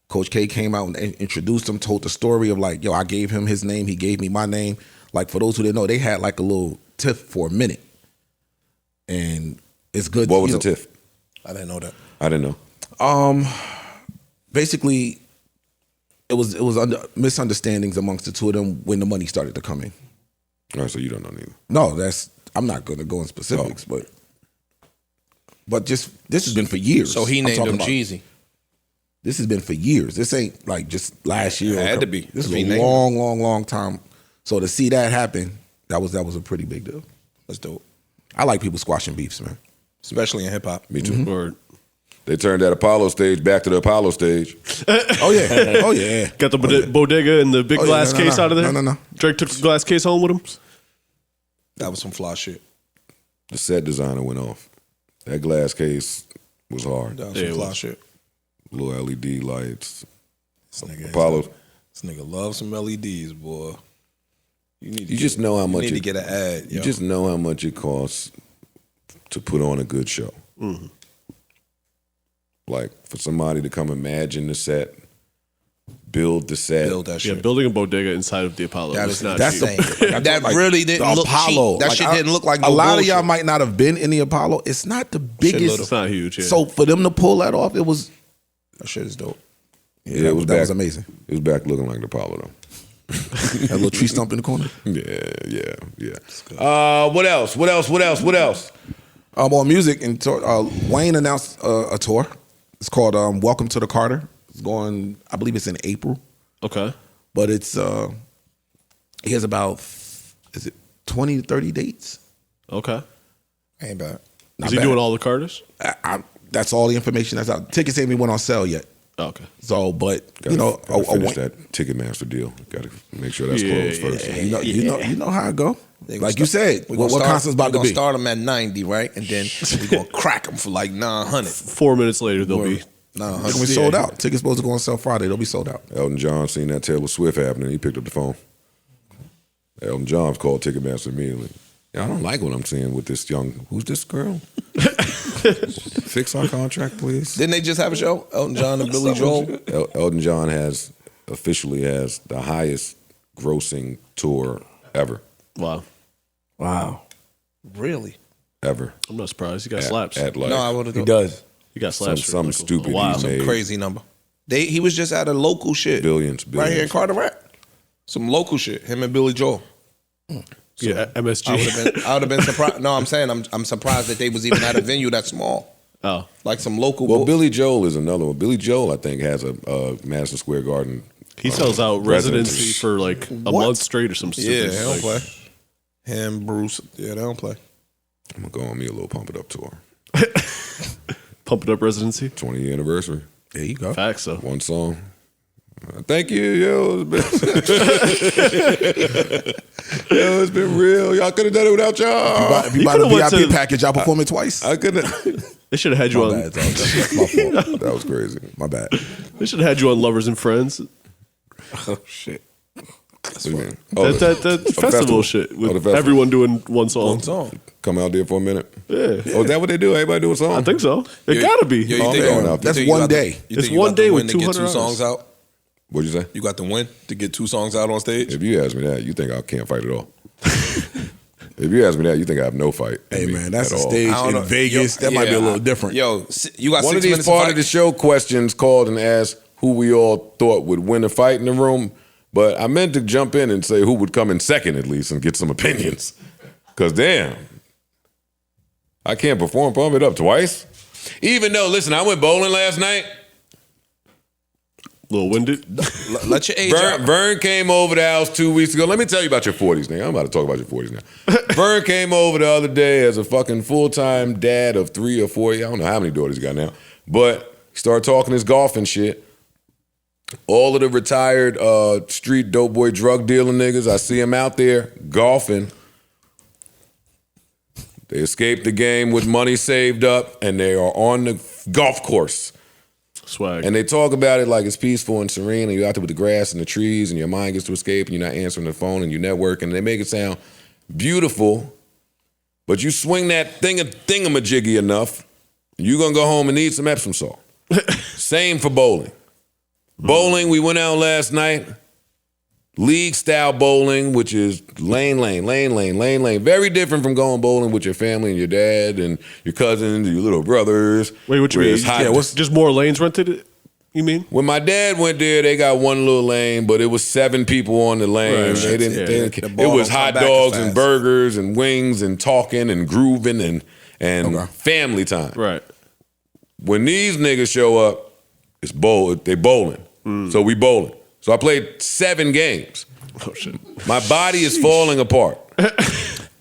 Coach K came out and introduced him, told the story of like, yo, I gave him his name, he gave me my name. Like for those who didn't know, they had like a little tiff for a minute. And it's good. What was the tiff? I didn't know that. I didn't know. basically, it was under misunderstandings amongst the two of them when the money started to come in. All right, so you don't know neither. No, I'm not going to go in specifics, but just this has been for years. So he named him Jeezy. This has been for years. This ain't like just last year. It had to be. This is a long time. So to see that happen, that was a pretty big deal. That's dope. I like people squashing beefs, man. Especially in hip hop. Me too. They turned that Apollo stage back to the Apollo stage. Oh yeah. Got the bodega and the big glass case out of there? No. Drake took the glass case home with him? That was some fly shit. The set designer went off. That glass case was hard. That was some fly shit. Little LED lights. This nigga Apollo. This nigga loves some LEDs, boy. You just know how much you need to get an ad. You just know how much it costs to put on a good show. Mm-hmm. Like for somebody to come imagine the set, build the set. Build that shit. Yeah, building a bodega inside of the Apollo. That's not that's cheap. that really didn't look cheap. That shit didn't look like no a lot bullshit. of y'all might not have been in the Apollo. It's not the biggest. It's not huge. Yeah. So for them to pull that off, it was. That shit is dope. Yeah, that was amazing. It was back looking like the Apollo though. That little tree stump in the corner. Yeah. What else? On music and Wayne announced a tour. It's called Welcome to the Carter. It's going. I believe it's in April. Okay. But it's he has about 20 to 30 dates. Okay. Ain't bad. Is he doing all the Carters? That's all the information that's out. Tickets ain't even went on sale yet. Okay. So, but Gotta finish that Ticketmaster deal. Got to make sure that's closed first. You know how it go. Like you said, what concert's about to be? We're going to start them at 90, right? And then we're going to crack them for like 900. 4 minutes later, they'll be 900. They'll be sold out. Tickets supposed to go on sale Friday. They'll be sold out. Elton John seen that Taylor Swift happening. He picked up the phone. Elton John's called Ticketmaster immediately. I don't like what I'm seeing with this who's this girl? Fix our contract, please. Didn't they just have a show? Elton John and Billy Joel? Elton John officially has the highest grossing tour ever. Wow. Really? Ever. I'm not surprised. He got slaps. No, I would have. He does. He got slaps. Some stupid. Some crazy number. He was just at a local shit. Billions. Right here in Carteret. Some local shit. Him and Billy Joel. So yeah, MSG. I would have been surprised. No, I'm saying I'm surprised that they was even at a venue that small. Oh, like some local. Well, Billy Joel is another one. Billy Joel, I think, has a Madison Square Garden. He sells out residency for like a month straight or some stupid. Yeah, they don't play. Him, Bruce. Yeah, they don't play. I'm gonna go on me a little Pump It Up tour. Pump It Up residency. 20th anniversary. There you go. Facts though. One song. Thank you, yo. It's been real. Y'all could have done it without y'all. If you buy the VIP package, y'all perform it twice. I couldn't. They should have had you on. Bad, that's my fault. That was crazy. My bad. They should have had you on Lovers and Friends. Oh shit. What do you mean? That festival shit with everyone doing one song. One song. Come out there for a minute. Yeah. Oh, is that what they do? Everybody do a song? I think so. It gotta be. That's one day. It's one day with 200 two songs out. What'd you say? You got the win to get 2 songs out on stage? If you ask me that, you think I can't fight at all. If you ask me that, you think I have no fight. Hey man, that's a stage in Vegas. That might be a little different. Yo, you got one 6 of these minutes part of the show questions called and asked who we all thought would win a fight in the room, but I meant to jump in and say who would come in second at least and get some opinions. Cause damn, I can't perform Pump It Up twice. Even though, listen, I went bowling last night. Little winded. Let your age out. Vern came over the house 2 weeks ago. Let me tell you about your 40s, nigga. I'm about to talk about your 40s now. Vern came over the other day as a fucking full-time dad of 3 or 4. I don't know how many daughters he got now. But he started talking his golf and shit. All of the retired street dope boy drug dealing niggas, I see them out there golfing. They escaped the game with money saved up, and they are on the golf course. Swag. And they talk about it like it's peaceful and serene, and you're out there with the grass and the trees, and your mind gets to escape, and you're not answering the phone, and you network, and they make it sound beautiful. But you swing that thingamajiggy enough, you're gonna go home and need some Epsom salt. Same for bowling. Bowling, we went out last night. League style bowling, which is lane. Very different from going bowling with your family and your dad and your cousins and your little brothers. Wait, what you mean? What's just more lanes rented? You mean? When my dad went there, they got one little lane, but it was 7 people on the lane. Right. They didn't it was hot dogs and burgers and wings and talking and grooving and family time. Right. When these niggas show up, it's they bowling. So we bowling. So I played 7 games. Oh shit. My body is falling apart.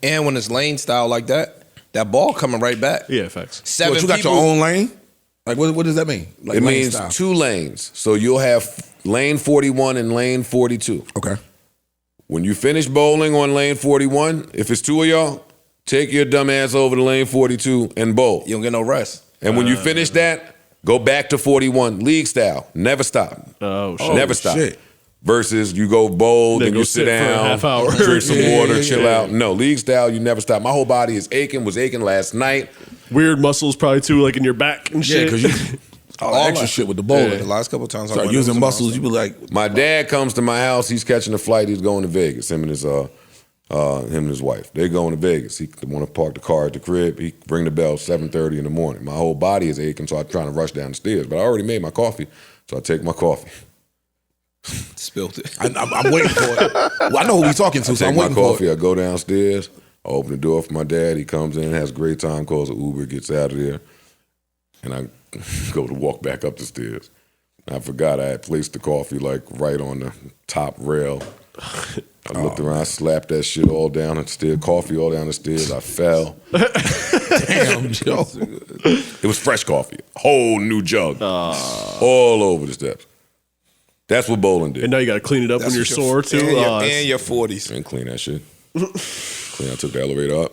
And when it's lane style like that ball coming right back. Yeah, facts. 7 you got your own lane? Like what does that mean? Like it lane means style. 2 lanes. So you'll have lane 41 and lane 42. Okay. When you finish bowling on lane 41, if it's 2 of y'all, take your dumb ass over to lane 42 and bowl. You don't get no rest. And when you finish that, go back to 41, league style. Never stop. Oh shit. Never stop. Shit. Versus you go bowl, then go you sit sit for a down, half hour. drink some water, Yeah. chill out. No, league style, you never stop. My whole body is aching, was aching last night. Weird muscles probably too, like in your back and Yeah, shit. because you all the extra shit with the bowling. The last couple of times I Start went using to muscles, you be like, My dad comes to my house. He's catching a flight. He's going to Vegas. Him and his wife. They going to Vegas. He want to park the car at the crib. He ring the bell 7:30 in the morning. My whole body is aching, so I'm trying to rush down the stairs. But I already made my coffee, so I take my coffee. Spilt it. I'm waiting for it. Well, I know who we talking to, I so take I'm my waiting for coffee. it. I go downstairs. I open the door for my dad. He comes in, has a great time, calls an Uber, gets out of there, and I go to walk back up the stairs. I forgot I had placed the coffee like right on the top rail. I looked around, I slapped that shit all down the stairs, coffee all down the stairs. I fell. Damn, Joe. It was fresh coffee, whole new jug, all over the steps. That's what bowling did. And now you got to clean it up when you're sore too. And your 40s. And clean that shit. I took the elevator up.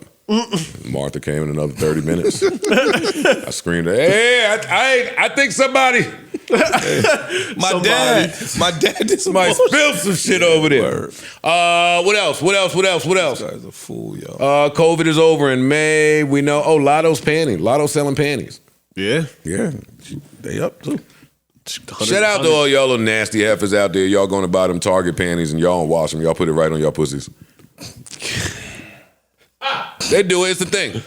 Martha came in another 30 minutes. I screamed, "Hey, I think somebody." My dad did Somebody spilled some shit over there. What else? This guy's a fool, yo. COVID is over in May. We know. Oh, Lotto's panties. Lotto's selling panties. Yeah. They up too. Shout out to all y'all little nasty heifers out there. Y'all going to buy them Target panties and y'all don't wash them. Y'all put it right on y'all pussies. They do it. It's a thing.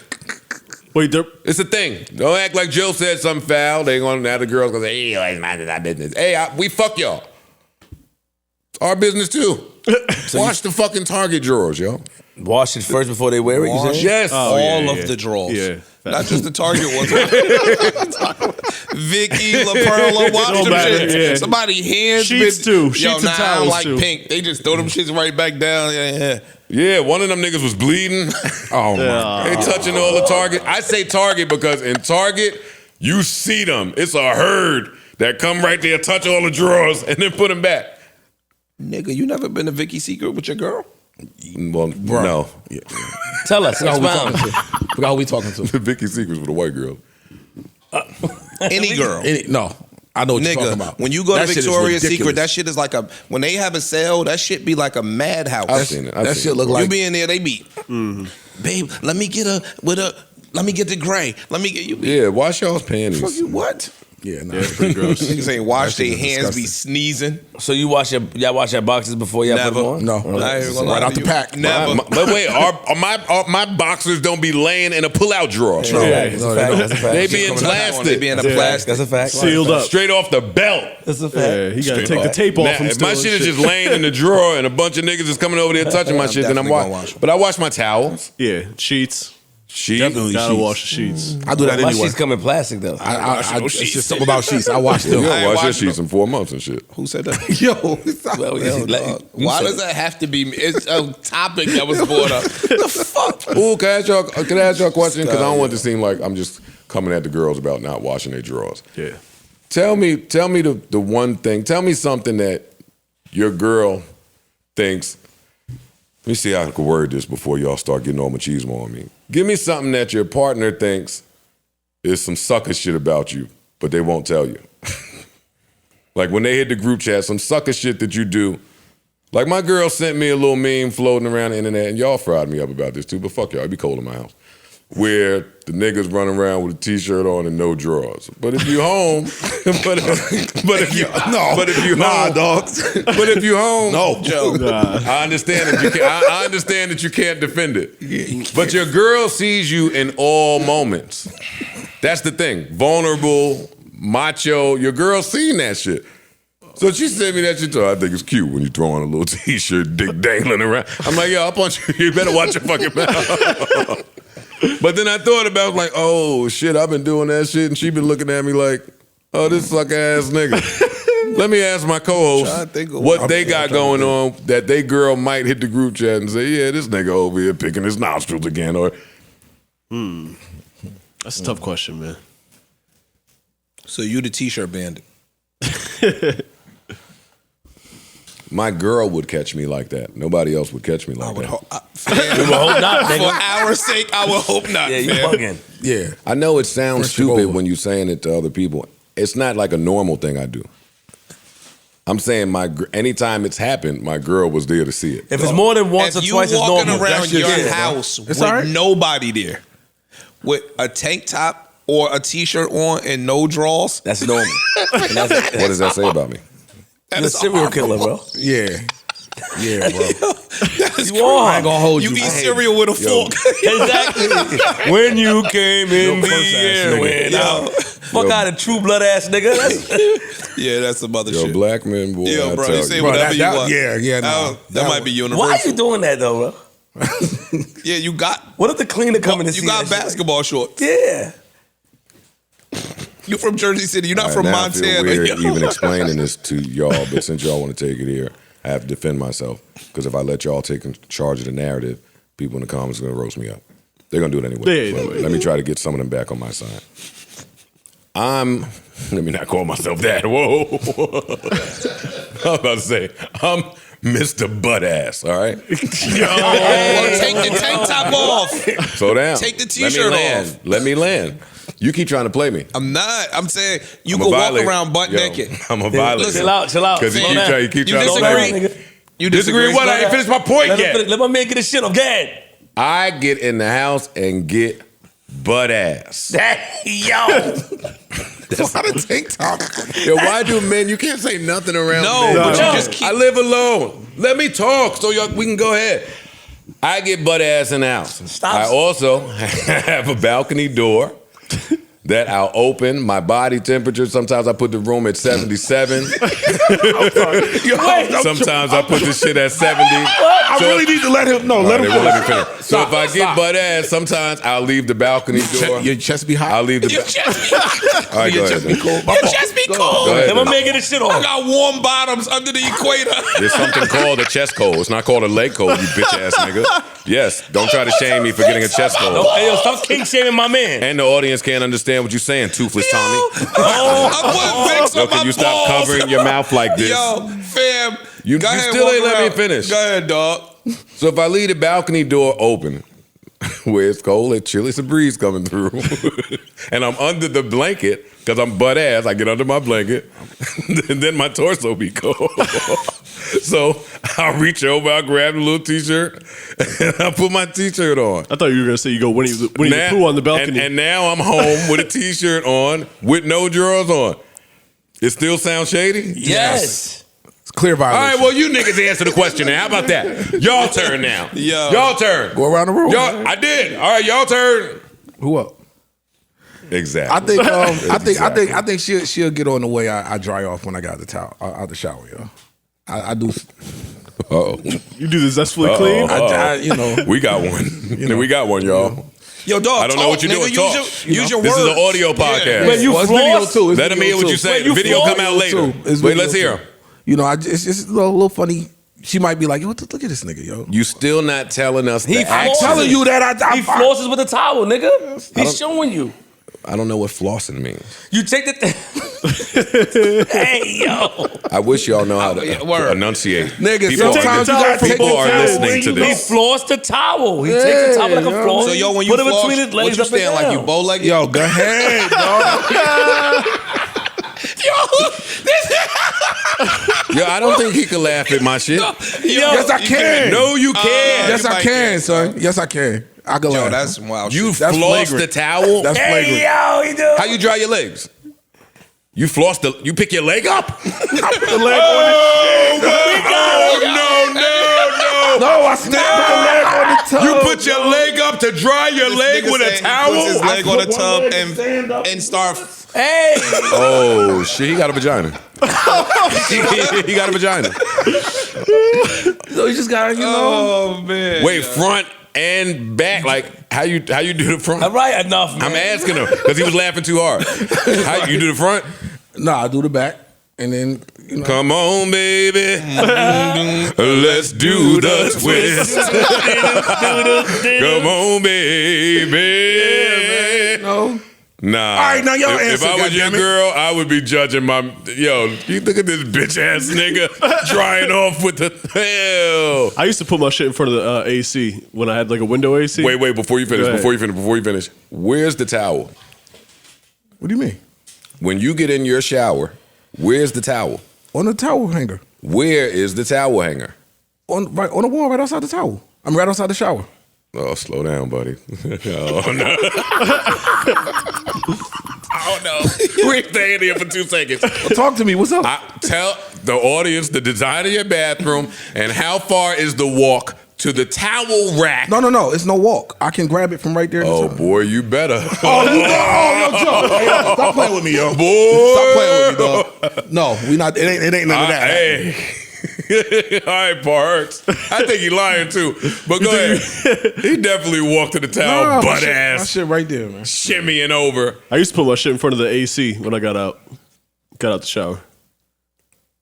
Wait, it's a thing. Don't act like Jill said something foul. They going now the girls gonna say, "Hey, it's my business." Hey, we fuck y'all. It's our business too. Wash the fucking Target drawers, yo. Wash it first before they wear it. You saying? Yes, all of the drawers. Yeah. Not just the Target ones. Vicky, La Perla, watch them shit. Yeah. Somebody hands sheets been, too. Yo, Sheets and nah, I don't towels like too. pink. They just throw them shits right back down. Yeah. Yeah, one of them niggas was bleeding. Oh my! They touching all the Target. I say Target because in Target you see them. It's a herd that come right there, touch all the drawers, and then put them back. Nigga, you never been to Vicky's Secret with your girl? Well, no. Yeah. Tell us. Forgot who we Expound. talking to. Forgot who we talking to. Vicky's Secrets with a white girl. Any girl. No, I know what you're talking Nigga, about. when you go That to shit is Victoria's ridiculous. Secret, that shit is like when they have a sale, that shit be like a madhouse. I've seen it. That shit look You like be in there, they be, babe, let me get the gray. Let me get you. Yeah, wash y'all's panties. Fuck you, what? yeah, nah, it's pretty gross. Niggas ain't wash That shit their is hands, be disgusting. sneezing. So y'all wash your boxes before y'all put Never. them on? No, I ain't gonna lie right to out the you. pack. Never. But wait, my boxers don't be laying in a pull-out drawer. That's a fact. That's a fact. They be in They plastic. be in a That's plastic. a fact. Sealed up. Straight off the belt. That's a fact. Yeah, he got to take the tape Now, off from if my stealing shit is just laying in the drawer and a bunch of niggas is coming over there touching my I'm shit, then I'm definitely gonna washing. wash. But I wash my towels. Yeah, sheets. Sheets. Definitely Gotta sheets. wash the sheets. I do that My anyway. sheets come in plastic though. It's just something about sheets. I watch You them. don't I ain't wash your watching sheets in 4 months and shit. Who said that? Yo, Well, yeah, Dog. you Why said does that have to be? It's a topic that was brought up. The fuck? Ooh, can I ask y'all a question? Because I don't want it to seem like I'm just coming at the girls about not washing their drawers. Yeah. Tell me the one thing. Tell me something that your girl thinks. Let me see how I can word this before y'all start getting all machismo on me. Give me something that your partner thinks is some sucker shit about you, but they won't tell you. Like when they hit the group chat, some sucker shit that you do. Like my girl sent me a little meme floating around the internet, and y'all fried me up about this too, but fuck y'all, it'd be cold in my house. Where the niggas run around with a t-shirt on and no drawers. But if you home, but if you home, dogs. But if you home, No, Joe. I understand that you can. I understand that you can't defend it. But your girl sees you in all moments. That's the thing. Vulnerable, macho. Your girl seen that shit. So she sent me that shit too. I think it's cute when you throw on a little t-shirt, dick dangling around. I'm like, yo, I'll punch you. You better watch your fucking mouth. But then I thought about it, like, oh shit, I've been doing that shit, and she been looking at me like, oh, this sucker ass nigga. Let me ask my co-host what they got going on that they girl might hit the group chat and say, yeah, this nigga over here picking his nostrils again, or. That's a tough question, man. So you the t-shirt bandit. My girl would catch me like that. Nobody else would catch me like that. We would hope not, nigga. For our sake, I would hope not. Yeah, you bugging. Yeah. I know it sounds stupid when you're saying it to other people. It's not like a normal thing I do. I'm saying anytime it's happened, my girl was there to see it. If it's more than once or twice, it's normal. If you walking around your house with nobody there, with a tank top or a t-shirt on and no drawers, that's normal. What does that say about me? You're a serial killer, bro. Yeah. Yeah, bro. That's you are. I ain't gonna hold you. You eat cereal with a fork. Exactly. When you came in the air, went out. Fuck out of true blood ass nigga. Yeah, that's some other shit. Black men, boy. Yo, bro, you say whatever you want. Yeah, no. That might be universal. Why are you doing that though, bro? Yeah, you got. What if the cleaner coming to see you got that basketball shorts? Yeah. You from Jersey City. You're not from now Montana. I feel weird even explaining this to y'all, but since y'all want to take it here, I have to defend myself. Because if I let y'all take charge of the narrative, people in the comments are going to roast me up. They're going to do it anyway. Let me try to get some of them back on my side. Let me not call myself that. Whoa. I was about to say, I'm Mr. Butt Ass, all right? Well, take the tank top off. Slow down. Take the t-shirt off. Let me land. You keep trying to play me. I'm not. I'm saying you can walk around butt naked. I'm a violator. Chill out. Because you keep trying to disagree. play me. You disagree? What? I ain't finished my point yet. Let my man get his shit off. Go ahead. I get in the house and get butt ass. Yo. That's not a tank top. Yo, why do men? You can't say nothing around. No, men. but you just keep. I live alone. Let me talk so we can go ahead. I get butt ass in the house. I also have a balcony door that I'll open. My body temperature, sometimes I put the room at 77. Sometimes I put the shit at 70. I really need to let him know. Let him finish. So if I get butt ass, sometimes I'll leave the balcony door. Your chest be hot? I'll leave the Your chest be All right, Your chest be cold. Your chest be cold. Let my man get his shit off. I got warm bottoms under the equator. There's something called a chest cold. It's not called a leg cold, you bitch ass nigga. Yes, don't try to shame me for getting a chest cold. No, hey, yo, stop king shaming my man. And the audience can't understand what you're saying, toothless Tommy. So can you stop covering your mouth like this? Yo, fam. You still ain't let me finish. Go ahead, dog. So if I leave the balcony door open, where it's cold, it's chilly, it's a breeze coming through, and I'm under the blanket, because I'm butt ass, I get under my blanket, and then my torso be cold. So I'll reach over, I'll grab the little t-shirt, and I'll put my t-shirt on. I thought you were going to say you go when you poo on the balcony. And now I'm home with a t-shirt on with no drawers on. It still sounds shady? Yes. It's clear violation. All right, well, you niggas answer the question now. How about that? Y'all turn now. Y'all turn. Go around the room. I did. All right, y'all turn. Who up? Exactly. I think she'll get on the way I dry off when I got the towel out the shower, yo. I do. Uh-oh. You do the zestfully clean? We got one. We got one, y'all. Yo, dog, I don't know what you're doing. Talk. Use your words. This is an audio podcast. Wait, you floss? Let him hear what you say. The video come out later. Wait, let's hear him. It's just a little funny. She might be like, yo, look at this nigga, yo. You still not telling us I'm telling you that he flosses with a towel, nigga. He's showing you. I don't know what flossing means. You take the... Hey, yo. I wish y'all know how to enunciate. Nigga, sometimes you gotta take people are listening to this. He flossed the towel. He takes the towel like a floss. So, yo, when you put it floss, between his legs, what you stand like you bow-legged? Yo, go ahead, dog. Yo, I don't think he can laugh at my shit. Yes, I can. No, you can. Yes, I can, son. Yes, I can. I can laugh. That's wild. You That's floss the towel? That's flagrant. Yo, he do. How you dry your legs? You floss you pick your leg up? I put the leg on the No, No, I snapped the leg on the You put your leg up to dry your leg with a towel? Puts his leg on the tub and start. Hey! Oh, shit, he got a vagina. he got a vagina. So you just gotta, Oh, man. Wait, front and back? Like, how you do the front? All right, enough, man. I'm asking him, because he was laughing too hard. How you do the front? Nah, I do the back. And then, you know. Come on, baby. Let's do the twist. Come on, baby. Yeah, man. No. Nah. All right, now your if answer, I was your goddammit. girl, I would be judging my. Yo, you look at this bitch ass nigga drying off with the hell. I used to put my shit in front of the AC when I had like a window AC. Wait, before you finish. Go ahead. Before you finish. Where's the towel? What do you mean? When you get in your shower, where's the towel? On the towel hanger. Where is the towel hanger? On the wall right outside the towel. I'm right outside the shower. Oh, slow down, buddy. Oh, no. Oh, no. We're staying here for 2 seconds. Well, talk to me. What's up? Tell the audience the design of your bathroom and how far is the walk to the towel rack. No. It's no walk. I can grab it from right there. Oh, boy, you better. Oh, yo, Joe. Hey, yo, stop playing with me, yo. Boy. Stop playing with me, dog. No, we not. It ain't none of that. Hey. All right, Parks. I think he lying too. But go ahead. He definitely walked to the towel, butt ass. My shit right there, man. Shimmying over. I used to put my shit in front of the AC when I got out the shower.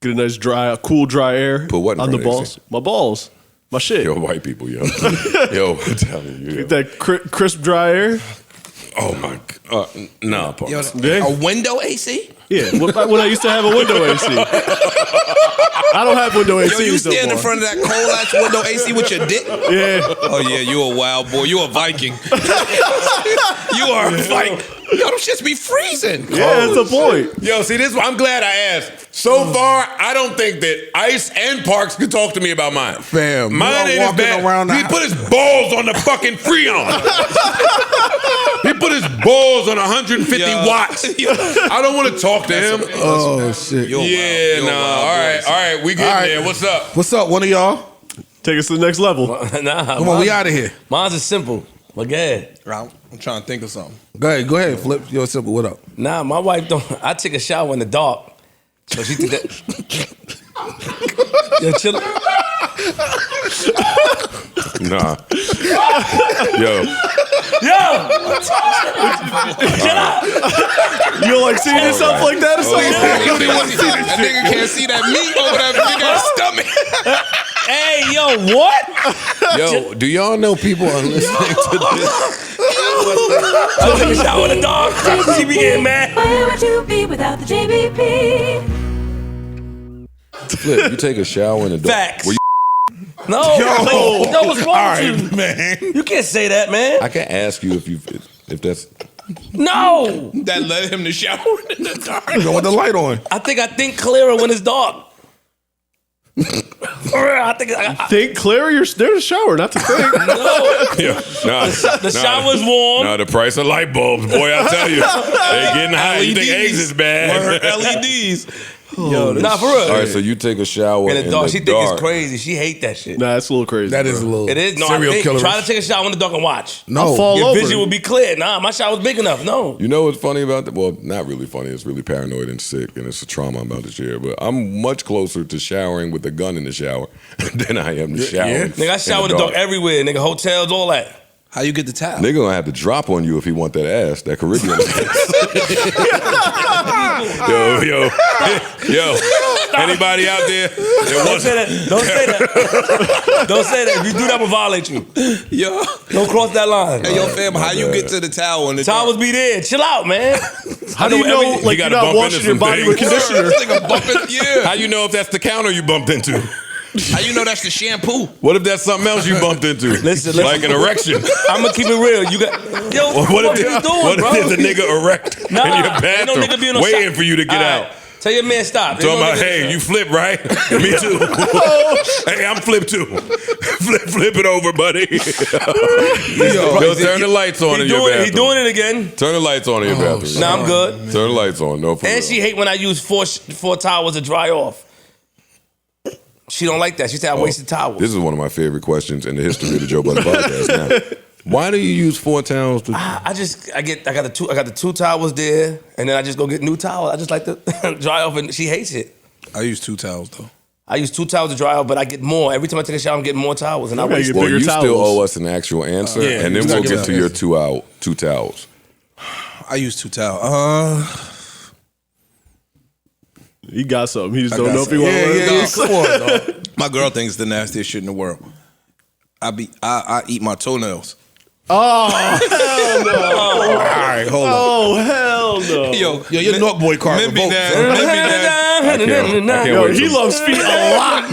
Get a nice cool dry air. Put what in on front the of the balls? My balls. My shit. Yo, white people, yo. Yo, I'm telling you. Get that crisp dry air. Oh my God. Nah, Parks. A window AC? Yeah, when I used to have a window AC. I don't have window AC. Yo, you stand in front of that cold ass window AC with your dick? Yeah. Oh yeah, you a wild boy. You a Viking. You are a Viking. Yo, them shits be freezing. Yeah, that's the point. Yo, see, I'm glad I asked. So far, I don't think that Ice and Parks could talk to me about mine. Fam, mine ain't as bad. around He put his balls on the fucking Freon. He put his balls on 150 watts. I don't want to talk to him. Oh shit. All right, we getting there. What's up? What's up, one of y'all? Take us to the next level. Nah, Come on, we out of here. Mine's is simple. But go ahead. I'm trying to think of something. Go ahead, Flip. Yo, simple. What up? Nah, my wife don't. I take a shower in the dark, so she did that. Yo, chill. Nah. Yo. Chill out. You don't like seeing yourself like that or something? That nigga can't see that meat over that nigga's stomach. Hey, yo, what? Yo, do y'all know people are listening to this? I take a shower in the dark. She be getting mad. Where would you be without the JBP? Flip, you take a shower in the dark. Facts. Were you No, what's wrong with you? man. You can't say that, man. I can ask you if that's. No. That led him to shower in the dark. Go with the light on. I think clearer when it's dark. I Think clear. There's a shower, not to think. The shower's warm. Nah, the price of light bulbs, boy, I tell you, they getting high. You think eggs is bad? LEDs. Yo, nah, for real. All right, so you take a shower in the dark. She think dark. it's crazy. She hate that shit. Nah, that's a little crazy. That is a little. It is. No, serial I think killer. try to take a shower in the dark and watch. No, fall Your over. vision will be clear. Nah, my shower's big enough. No. You know what's funny about that? Well, not really funny. It's really paranoid and sick, and it's a trauma I'm about to share. But I'm much closer to showering with a gun in the shower than I am to showering. Nigga, I shower in the dark everywhere. Nigga, hotels, all that. How you get the towel? Nigga gonna have to drop on you if he want that ass, that Caribbean ass. Yo. Anybody out there? Don't say that. Don't say that. Don't say that. If you do that, I'm gonna violate you. Yo. Don't cross that line. Hey, yo, fam, how you get to the towel in the Towels be there. Chill out, man. How do you know, like, you're not washing your body with conditioner? How you know if that's the counter you bumped into? How you know that's the shampoo? What if that's something else you bumped into? Listen. Like an erection. I'm gonna keep it real. You got what if you doing, what bro? if there's a nigga erect in your ain't no bathroom nigga be in no waiting shot. for you to get All out? right. Tell your man stop. Talking about, hey, you flip, right? Me too. Hey, I'm flip too. Flip it over, buddy. Yo, turn the lights on in your bathroom. He doing it again. Turn the lights on in your bathroom. Nah, I'm good. Turn the lights on. No, for And real. she hate when I use four towels to dry off. She don't like that. She said I wasted towels. This is one of my favorite questions in the history of the Joe Budden podcast. Now, why do you use 4 towels? I got the 2 towels there, and then I just go get new towels. I just like to dry off, and she hates it. I use 2 towels though. I use 2 towels to dry off, but I get more. Every time I take a shower, I'm getting more towels, and I waste. Well, you still owe us an actual answer, Yeah, and then we'll get to your 2 towels. I use 2 towels. He got something. He just don't know if he want to Yeah, learn. come on, dog. My girl thinks it's the nastiest shit in the world. I eat my toenails. Oh, hell no. All right, hold on. Oh, hell no. Yo, your North Boy card. Maybe revolt, that. son. Maybe that. Yo, he loves feet a lot.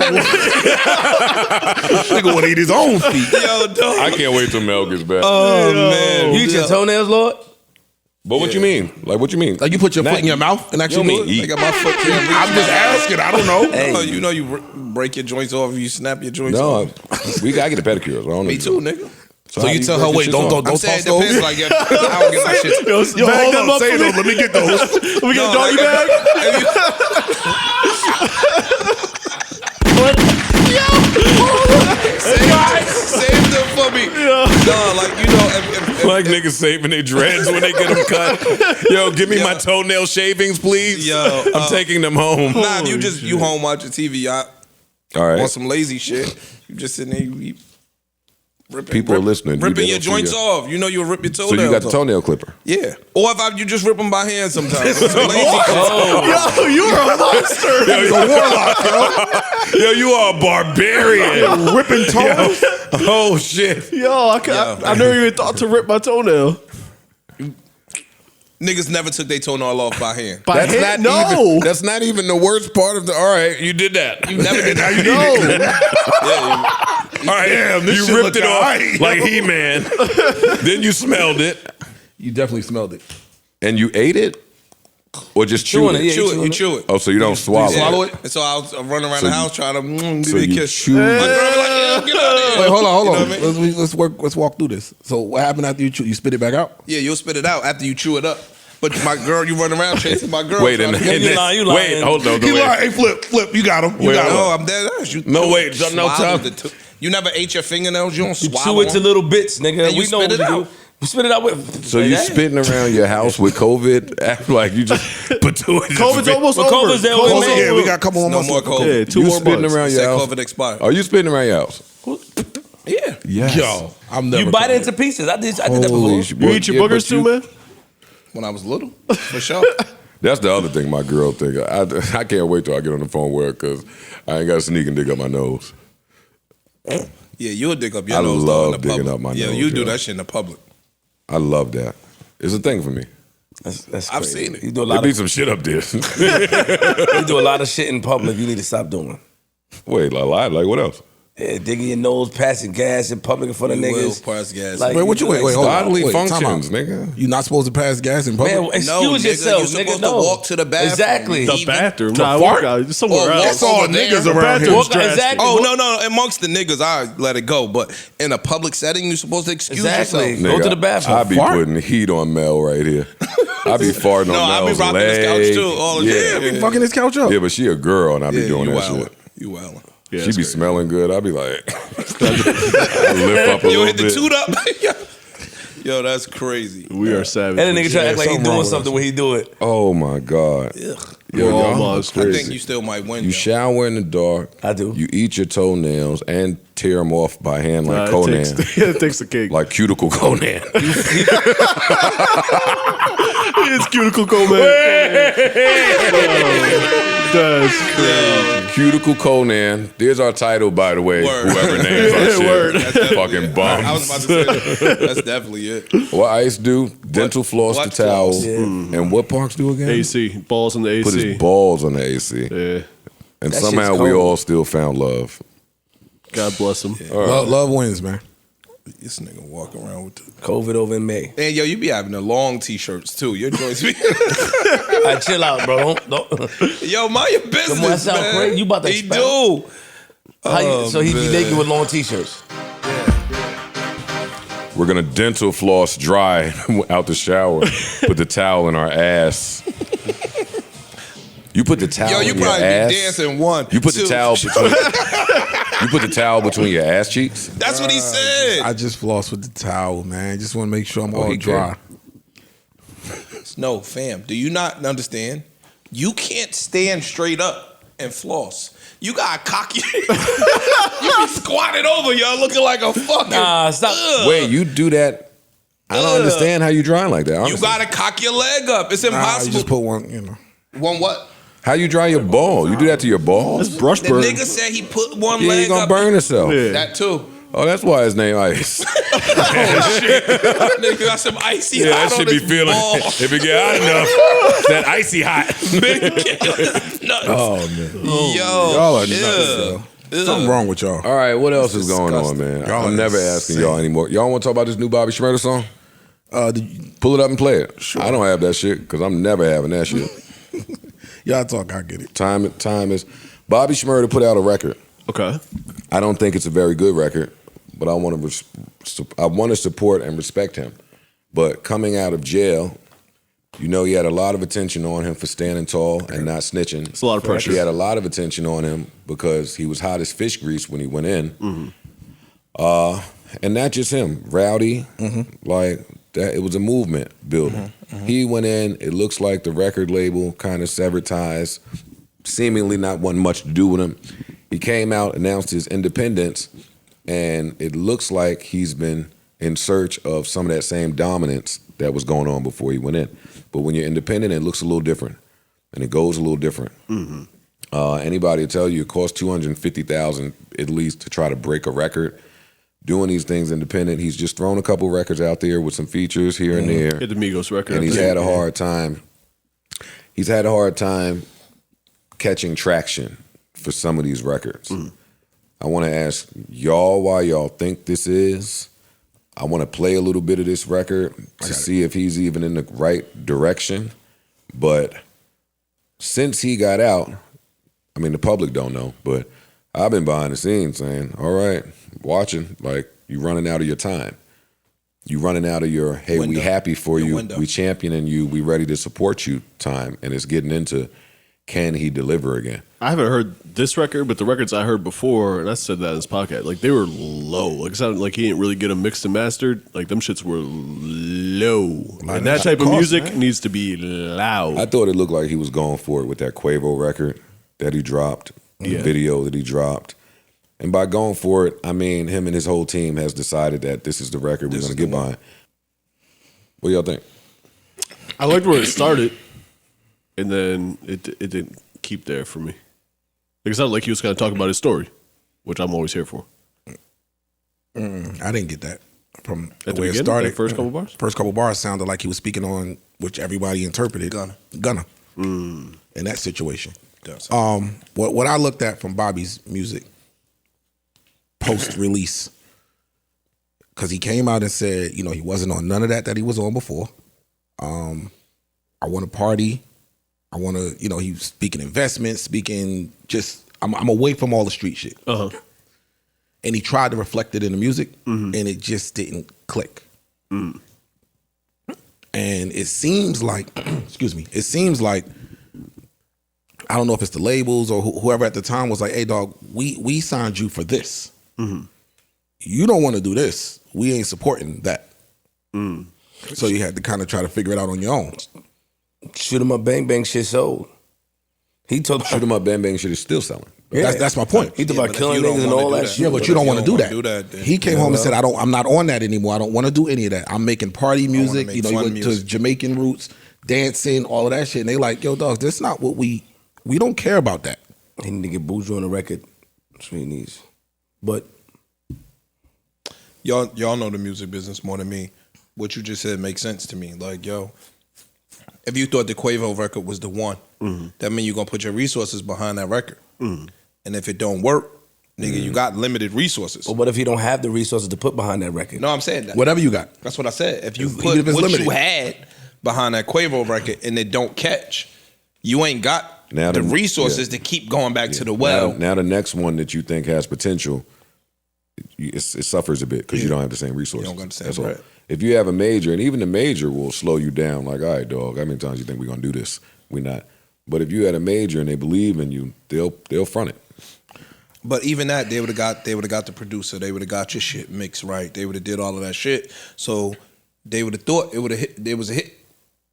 Nigga want to eat his own feet. Yo, dog. I can't wait till Mel gets back. Oh, man. You eat your toenails, Lord? But what you mean? Like, what you mean? Like you put your foot in your mouth and actually You don't mean do it? eat. I got my foot can't reach. I'm just asking. I don't know. Hey. Oh, you know you break your joints off, you snap your joints No, off. I get a pedicure. I don't know. Me too, nigga. So you tell her, wait, don't I'm toss saying it those? depends. Like, yeah, I don't get my shit. Yo, Yo, bag hold them on. up Say for those. me. Let me get those. We get a No, doggy like- bag? Save them for me. No, like, you know, if Like niggas saving their dreads when they get them cut. Yo, give me my toenail shavings, please. Yo, I'm taking them home. nah, if you home watching TV, All right. want some lazy shit. You just sitting there, you ripping, People are listening. You ripping did your it for joints you. off. You know you'll rip your So toenails you got the off. toenail clipper. Yeah. Or if you just rip them by hand sometimes. Some lazy Yo, you're a monster. Yo, you a warlock, yo. Yo, you are a barbarian. Ripping toes? Oh shit. Yo, I never even thought to rip my toenail. Niggas never took their toenail off by hand. By That's hand? not No. even. That's not even the worst part of the. All right, you did that. You never did that. All right, Damn, this you shit ripped look it off alright. like He-Man. Then you smelled it You definitely smelled it. and you ate it, or just chewed Chewing it. it, yeah. You chew it. Oh, so you don't swallow Yeah. swallow it? And so I was running around So the you- house trying to give So me a you kiss. chew. My girl be like, yeah, get out of here. Wait, hold on. You know what I mean? Let's walk through this. So what happened after you chew? You spit it back out? Yeah, you'll spit it out after you chew it up. But my girl, you run around chasing my girl. Wait, trying and to get- You lying, you lying. wait, hold on. You Wait. like, hey, flip, you got him. You Wait, got him. No, I'm dead ass. You No, wait, you no swallow time. You never ate your fingernails. You don't You swallow chew it to them. little bits, nigga. And you We know spit what it to do. out. We spit it out with. So you spitting around your house with COVID? Act like you just put two in. COVID's almost But over. COVID's there COVID's with me. Yeah, over. we got a couple more No months. more left. COVID. Yeah, 2 You more spitting months. around your Said house? COVID expired. Are you spitting around your house? Yeah. Yes. Yo, I'm never. You bite coming. it into pieces. I did that before. Holy shit. You eat your Yeah, boogers but too, man? When I was little, for sure. That's the other thing my girl think. I can't wait till I get on the phone with her because I ain't got to sneak and dig up my nose. Yeah, you'll dig up your I nose. love though, in the digging public. up my Yeah, nose, you do yo. that shit in the public. I love that. It's a thing for me. That's I've crazy. seen it. You do a There lot be of some shit up there. you do a lot of shit in public. You need to stop doing. Wait, a lot? Like what else? Yeah, digging your nose, passing gas in public in front of You will niggas. pass gas. Like, Wait, what you wait? Hold on. Bodily Wait, time functions, out. nigga. You not supposed to pass gas in public? Man, excuse nigga, yourself, you're nigga. supposed No. to walk to the bathroom. Exactly. The Even- bathroom. To Nah, fart? walk out somewhere Or else. That's all over there. niggas The around here. bathroom's Walk- drastic. exactly. Oh no, amongst the niggas, I let it go. But in a public setting, you're supposed to excuse Exactly. yourself. Go to the bathroom. I be Fart? putting heat on Mel right here. I be farting No, on I be Mel's rocking leg. this couch too. All the yeah. time. Be fucking his couch up. Yeah, but she a girl and I be Yeah, doing you that wildin'. shit. You wildin'. Yeah, She that's be crazy. smelling good. I be like, I lift up a You little hit the bit. toot up. Yo, that's crazy. We are savage. And the nigga try to act like he something wrong doing with something us. when he do it. Oh my God. Yo, We're y'all almost crazy. I think you still might win. You yo. shower in the dark. I do. You eat your toenails and tear them off by hand like Nah, Conan. it takes the cake. Like Cuticle Conan. It's Cuticle Conan. That's crazy. Cuticle Conan. There's our title, by the way. Word. Whoever names our shit. Word. That's definitely Fucking it. bums. I was about to say that. That's definitely it. What Ice do? Dental floss the butt towel. floss. And what Parks do again? AC. Balls in the AC. Put his balls on the AC. Yeah. And That somehow shit's we cold. all still found love. God bless him. Love wins, man. This nigga walk around with the... COVID over in May. And yo, you be having the long t-shirts too. Your joints be... I chill out, bro. Don't. Yo, mind your business, Come on, that sound man. crazy. You about to He expel. do. So he be man. naked with long t-shirts. We're gonna dental floss dry out the shower. Put the towel in our ass. You put the towel you in your probably ass. be dancing one. You put two. the towel between. You put the towel between your ass cheeks. That's what he said. I just floss with the towel, man. Just want to make sure I'm all he dry. No, fam. Do you not understand? You can't stand straight up and floss. You got cocky. You be squatted over, y'all, looking like a fucking. Nah, stop. Wait, you do that? I don't understand how you drying like that. Honestly. You gotta cock your leg up. It's impossible. You just put one, One what? How you dry your ball? You do that to your balls? That's brush The burn. nigga said he put one Yeah, leg he gonna up. burn himself. That too. Oh, that's why his name Ice. Oh shit! Nigga got some icy Yeah, hot that should on be his feeling. ball. If it get hot enough, that icy hot. Oh man, Yo, y'all are nuts. Yo. Something wrong with y'all. All right, what else is going on, man? Y'all I'm are never asking insane. y'all anymore. Y'all want to talk about this new Bobby Shmurda song? Pull it up and play it. Sure. I don't have that shit because I'm never having that shit. Y'all talk, I get it. Time is. Bobby Shmurda put out a record. Okay. I don't think it's a very good record, but I want to support and respect him. But coming out of jail, you know, he had a lot of attention on him for standing tall and not snitching. It's a lot of pressure. He had a lot of attention on him because he was hot as fish grease when he went in. Mm-hmm. And not just him, Rowdy, like that. It was a movement building. He went in. It looks like the record label kind of severed ties, seemingly not wanting much to do with him. He came out, announced his independence, and it looks like he's been in search of some of that same dominance that was going on before he went in. But when you're independent, it looks a little different, and it goes a little different. Anybody will tell you it costs $250,000 at least to try to break a record. Doing these things independent, he's just thrown a couple records out there with some features here and there. Hit the Migos record. And he's had a hard time. He's had a hard time catching traction for some of these records. I want to ask y'all why y'all think this is. I want to play a little bit of this record to see if he's even in the right direction. But since he got out, I mean, the public don't know, but I've been behind the scenes saying, all right, watching, like, you running out of your time. You running out of your, hey, we happy for you, we championing you, we ready to support you time. And it's getting into, can he deliver again? I haven't heard this record, but the records I heard before, and I said that in this podcast, like they were low. Like it sounded like he didn't really get them mixed and mastered. Like them shits were low. And that type of music needs to be loud. I thought it looked like he was going for it with that Quavo record that he dropped, the video that he dropped. And by going for it, I mean him and his whole team has decided that this is the record we're going to get behind. What y'all think? I liked where it started, and then it didn't keep there for me. Like it sounded like he was kind of talking about his story, which I'm always here for. I didn't get that from At the the way it beginning, started. like first couple bars? First couple bars sounded like he was speaking on, which everybody interpreted, Gunna. In that situation. What I looked at from Bobby's music post-release, because he came out and said, you know, he wasn't on none of that he was on before. I want to party. I want to, you know, he was speaking investment, speaking just, I'm away from all the street shit. And he tried to reflect it in the music, and it just didn't click. And it seems like, excuse me, it seems like, I don't know if it's the labels or whoever at the time was like, hey, dog, we signed you for this. You don't want to do this. We ain't supporting that. So you had to kind of try to figure it out on your own. Shoot 'em up, bang bang shit sold. He told Shoot 'em up, bang bang shit is still selling. Yeah. That's my point. He talked about killing niggas and all that shit. Yeah, but you don't want to do that. He came home and said, I'm not on that anymore. I don't want to do any of that. I'm making party music. make You know, he fun went to music. his Jamaican roots, dancing, all of that shit. And they like, yo, dog, that's not what we don't care about that. He need to get Buju on the record. That's what he needs. But y'all know the music business more than me. What you just said makes sense to me. Like, yo, if you thought the Quavo record was the one, that means you're gonna put your resources behind that record. And if it don't work, nigga, you got limited resources. But what if he don't have the resources to put behind that record? No, I'm saying that. Whatever you got. That's what I said. If you Even put if it's what limited. you had behind that Quavo record and it don't catch, you ain't got Now the the- resources yeah. to keep going back to the well. Now the next one that you think has potential, it suffers a bit because you don't have the same resources. You don't got the same That's all. bread. If you have a major, and even the major will slow you down, like, all right, dog, how many times you think we're going to do this? We're not. But if you had a major and they believe in you, they'll front it. But even that, they would have got the producer. They would have got your shit mixed right. They would have did all of that shit. So they would have thought it would have hit. There was a hit.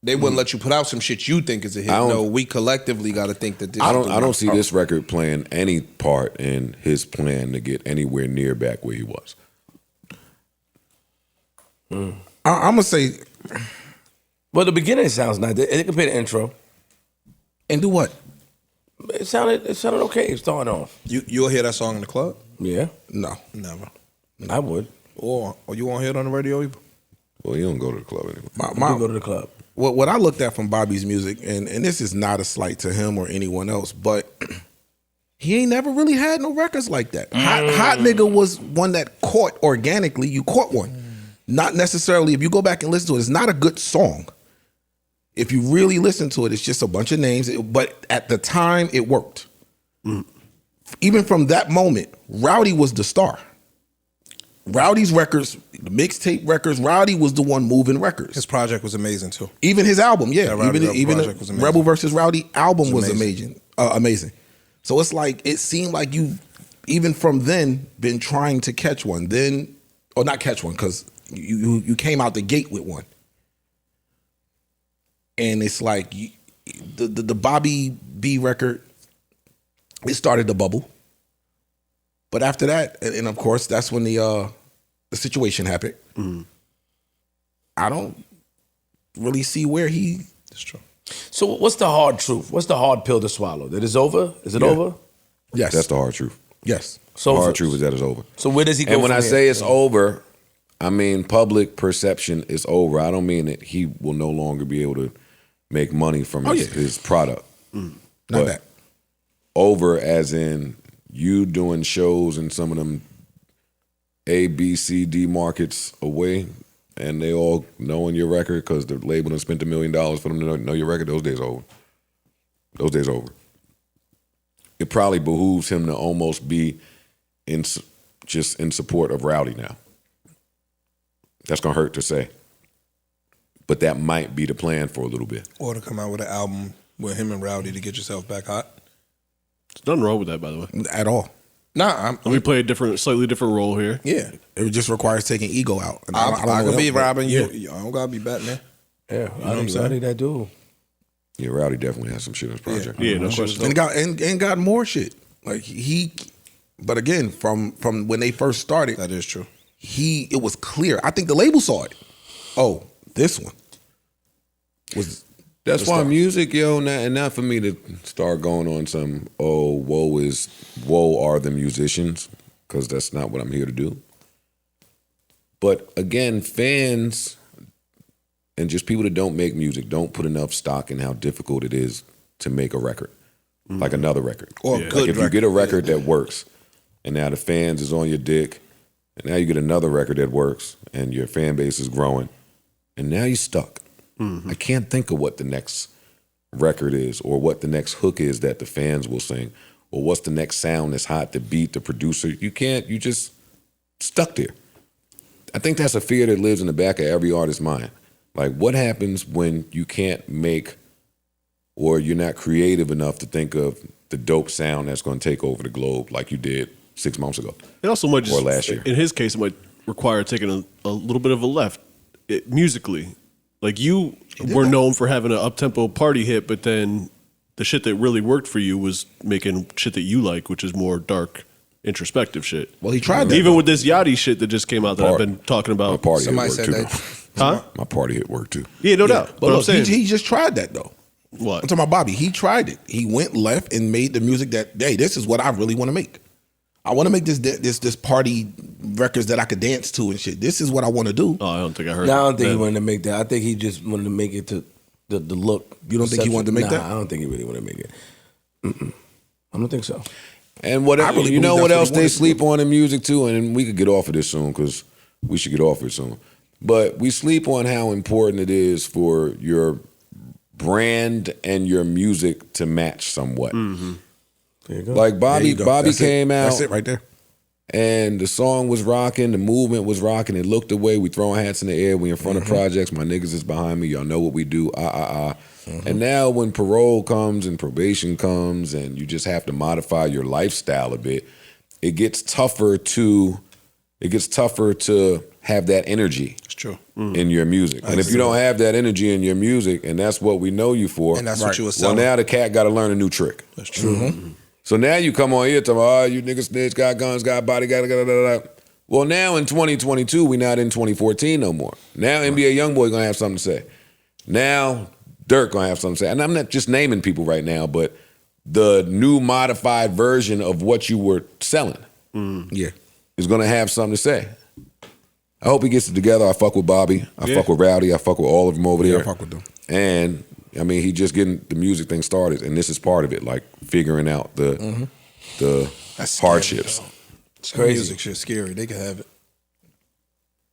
They wouldn't let you put out some shit you think is a hit. No, we collectively got to think that this. I don't see this record playing any part in his plan to get anywhere near back where he was. I'm gonna say, well, the beginning sounds nice. They can play the intro and do what? It sounded okay starting off. You'll hear that song in the club? Yeah. No, never. I would. Or you won't hear it on the radio either? Well, you don't go to the club anymore. I go to the club. What I looked at from Bobby's music, and this is not a slight to him or anyone else, but he ain't never really had no records like that. Hot Nigga was one that caught organically. You caught one. Not necessarily, if you go back and listen to it, it's not a good song. If you really listen to it, it's just a bunch of names. But at the time, it worked. Even from that moment, Rowdy was the star. Rowdy's records, the mixtape records, Rowdy was the one moving records. His project was amazing too. Even his album, yeah. Even project was amazing. Rebel versus Rowdy album was amazing. Amazing. So it's like, it seemed like you, even from then, been trying to catch one. Then, or not catch one, because you came out the gate with one. And it's like, the Bobby B record, it started the bubble. But after that, and of course, that's when the situation happened. I don't really see where he. That's true. So what's the hard truth? What's the hard pill to swallow? That it's over? Is it over? Yes. That's the hard truth. Yes. So the hard truth is that it's over. So where does he go? And when from I here? say it's over, I mean public perception is over. I don't mean that he will no longer be able to make money from his product. Not But that. Over as in you doing shows in some of them A, B, C, D markets away, and they all knowing your record because the label done spent $1 million for them to know your record. Those days are over. Those days are over. It probably behooves him to almost be just in support of Rowdy now. That's gonna hurt to say, but that might be the plan for a little bit. Or to come out with an album with him and Rowdy to get yourself back hot. There's nothing wrrong with that, by the way. At all. Nah, we play a slightly different role here. Yeah, it just requires taking ego out. And I can be Robin. Yeah. You don't gotta be Batman. Yeah, You know what I'm saying? Rowdy that dude. Yeah, Rowdy definitely has some shit on his project. Yeah, no question. And got more shit. Like but again, from when they first started, that is true. It was clear. I think the label saw it. Oh, this one was. That's why music, and not for me to start going on some, woe are the musicians, because that's not what I'm here to do. But again, fans and just people that don't make music don't put enough stock in how difficult it is to make a record, like another record. Or Like if you get a record that works, and now the fans is on your dick, and now you get another record that works, and your fan base is growing, and now you're stuck. I can't think of what the next record is or what the next hook is that the fans will sing or what's the next sound that's hot, the beat, the producer. You just stuck there. I think that's a fear that lives in the back of every artist's mind. Like, what happens when you can't make or you're not creative enough to think of the dope sound that's going to take over the globe like you did 6 months ago? It also might just, or last year. In his case, it might require taking a little bit of a left musically. Like, you were known for having an up-tempo party hit, but then the shit that really worked for you was making shit that you like, which is more dark, introspective shit. Well, he tried that. Even with this Yachty shit that just came out that I've been talking about. My party Somebody hit work said too. that. Huh? My party hit work too. Yeah, no doubt. But I'm look, saying, he just tried that though. What? I'm talking about Bobby. He tried it. He went left and made the music that, hey, this is what I really want to make. I want to make this party records that I could dance to and shit. This is what I want to do. Oh, I don't think I heard No, that. I don't think he wanted to make that. I think he just wanted to make it to the look. You don't think he wanted to make that? I don't think he really wanted to make it. I don't think so. And what I really you know believe what that's what else he they wanted sleep on in music too, and we could get off of this soon because we should get off of it soon. But we sleep on how important it is for your brand and your music to match somewhat. There you go. Like Bobby came out. That's it right there. And the song was rocking, the movement was rocking. It looked away. We throwing hats in the air. We in front of projects. My niggas is behind me. Y'all know what we do. And now when parole comes and probation comes and you just have to modify your lifestyle a bit, it gets tougher to have that energy. It's true. In your music. And if you don't have that energy in your music, and that's what we know you for, And that's what you were selling. well, now the cat got to learn a new trick. That's true. So now you come on here talking about, you niggas snitch, got guns, got body, got da. Well, now in 2022, we not in 2014 no more. Now NBA YoungBoy gonna have something to say. Now Dirk gonna have something to say. And I'm not just naming people right now, but the new modified version of what you were selling is gonna have something to say. I hope he gets it together. I fuck with Bobby. I fuck with Rowdy. I fuck with all of them over there. I fuck with them. And I mean, he just getting the music thing started, and this is part of it, like figuring out the That's hardships. Scary, it's crazy. Music shit's scary. They can have it.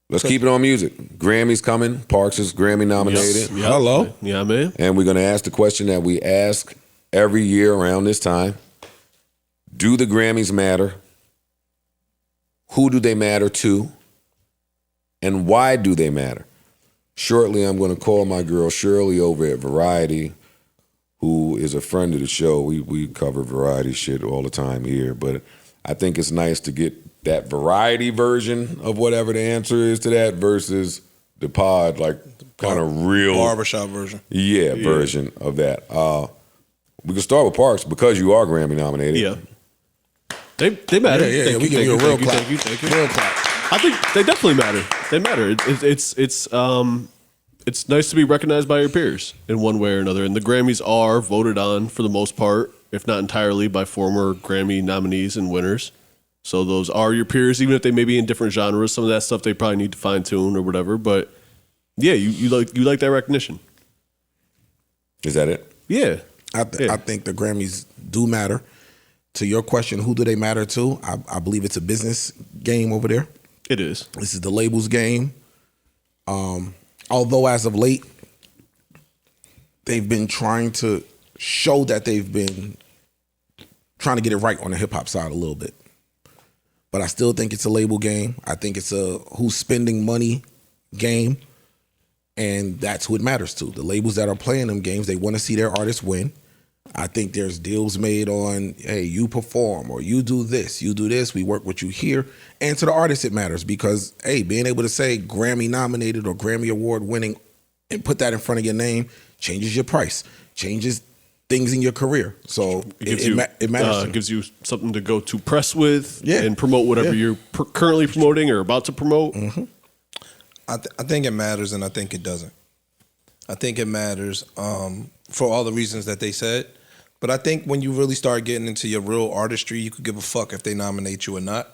Let's keep it on music. Grammy's coming. Parks is Grammy nominated. Yep. Hello. Yeah, man. And we're going to ask the question that we ask every year around this time. Do the Grammys matter? Who do they matter to? And why do they matter? Shortly, I'm going to call my girl Shirley over at Variety, who is a friend of the show. We cover Variety shit all the time here, but I think it's nice to get that Variety version of whatever the answer is to that versus the pod, like kind of real barbershop version. Yeah, version of that. We can start with Parks because you are Grammy nominated. Yeah. They matter. Yeah, we give you a real clap. Thank you. Real clap. I think they definitely matter. They matter. It's nice to be recognized by your peers in one way or another. And the Grammys are voted on for the most part, if not entirely, by former Grammy nominees and winners. So those are your peers, even if they may be in different genres. Some of that stuff they probably need to fine tune or whatever. But yeah, you like that recognition. Is that it? Yeah. I think the Grammys do matter. To your question, who do they matter to? I believe it's a business game over there. It is. This is the labels game. Although as of late, they've been trying to show that they've been trying to get it right on the hip hop side a little bit. But I still think it's a label game. I think it's a who's spending money game. And that's who it matters to. The labels that are playing them games, they want to see their artists win. I think there's deals made on, hey, you perform or you do this, we work with you here. And to the artist it matters because, hey, being able to say Grammy nominated or Grammy Award winning and put that in front of your name changes your price, changes things in your career. So it matters. It gives you something to go to press with and promote whatever you're currently promoting or about to promote. Mm-hmm. I think it matters and I think it doesn't. I think it matters for all the reasons that they said. But I think when you really start getting into your real artistry, you could give a fuck if they nominate you or not.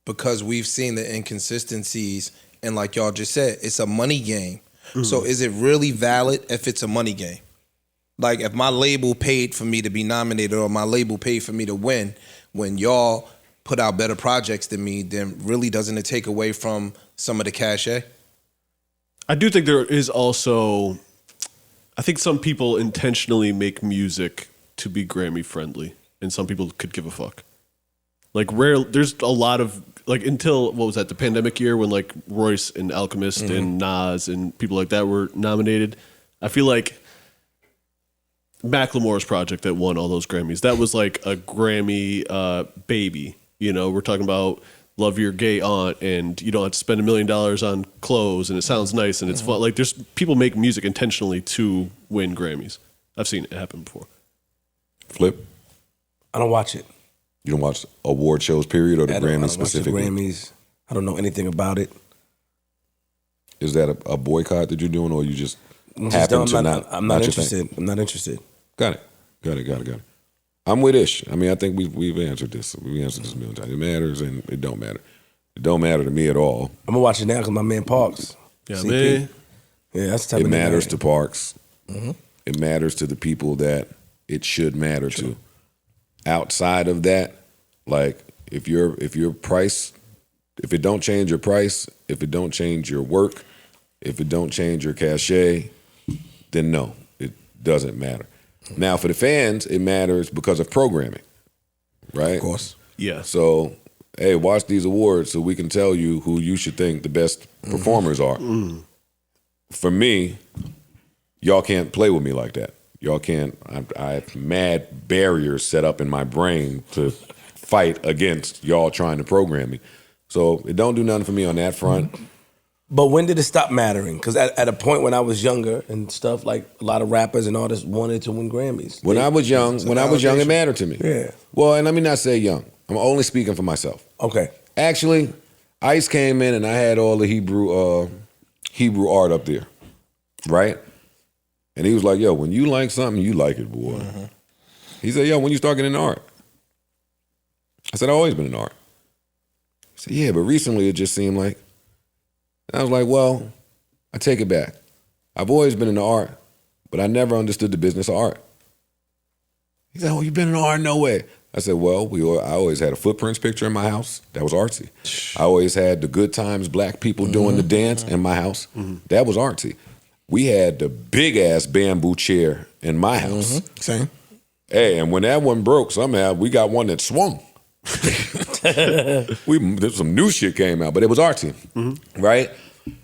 Because we've seen the inconsistencies, and like y'all just said, it's a money game. Mm-hmm. So is it really valid if it's a money game? Like if my label paid for me to be nominated or my label paid for me to win, when y'all put out better projects than me, then really doesn't it take away from some of the cachet? I do think there is also, I think some people intentionally make music to be Grammy friendly, and some people could give a fuck. Like there's a lot of, like until, what was that, the pandemic year when like Royce and Alchemist and Nas and people like that were nominated. I feel like Macklemore's project that won all those Grammys, that was like a Grammy baby. You know, we're talking about love your gay aunt and you don't have to spend $1 million on clothes and it sounds nice and it's fun. Like there's people make music intentionally to win Grammys. I've seen it happen before. Flip? I don't watch it. You don't watch award shows, period, or the Grammys specifically? I don't watch the Grammys. I don't know anything about it. Is that a boycott that you're doing, or you just happen to not? I'm not interested. I'm not interested. Got it. I'm with Ish. I mean, I think we've answered this. We've answered this a million times. It matters and it don't matter. It don't matter to me at all. I'm gonna watch it now because my man Parks. Yeah, man. Yeah, that's the type it of matters nigga. to Parks. Mm-hmm. It matters to the people that it should matter to. Outside of that, like if your price, if it don't change your price, if it don't change your work, if it don't change your cachet, then no, it doesn't matter. Now for the fans, it matters because of programming, right? Of course. Yeah. So, hey, watch these awards so we can tell you who you should think the best performers are. For me, y'all can't play with me like that. Y'all can't. I have mad barriers set up in my brain to fight against y'all trying to program me. So it don't do nothing for me on that front. But when did it stop mattering? Because at a point when I was younger and stuff, like a lot of rappers and artists wanted to win Grammys. When I was young, it mattered to me. Yeah. Well, and let me not say young. I'm only speaking for myself. Okay. Actually, Ice came in and I had all the Hebrew art up there, right? And he was like, "Yo, when you like something, you like it, boy." Mm-hmm. He said, "Yo, when you start getting into art?" I said, "I've always been in art." He said, "Yeah, but recently it just seemed like." And I was like, "Well, I take it back. I've always been into art, but I never understood the business of art." He said, "Oh, you've been in art? No way." I said, "Well, I always had a footprints picture in my house. That was artsy. I always had the Good Times black people doing the dance in my house. That was artsy. We had the big-ass bamboo chair in my house. Same. Hey, and when that one broke, somehow we got one that swung. There's some new shit came out, but it was artsy, right?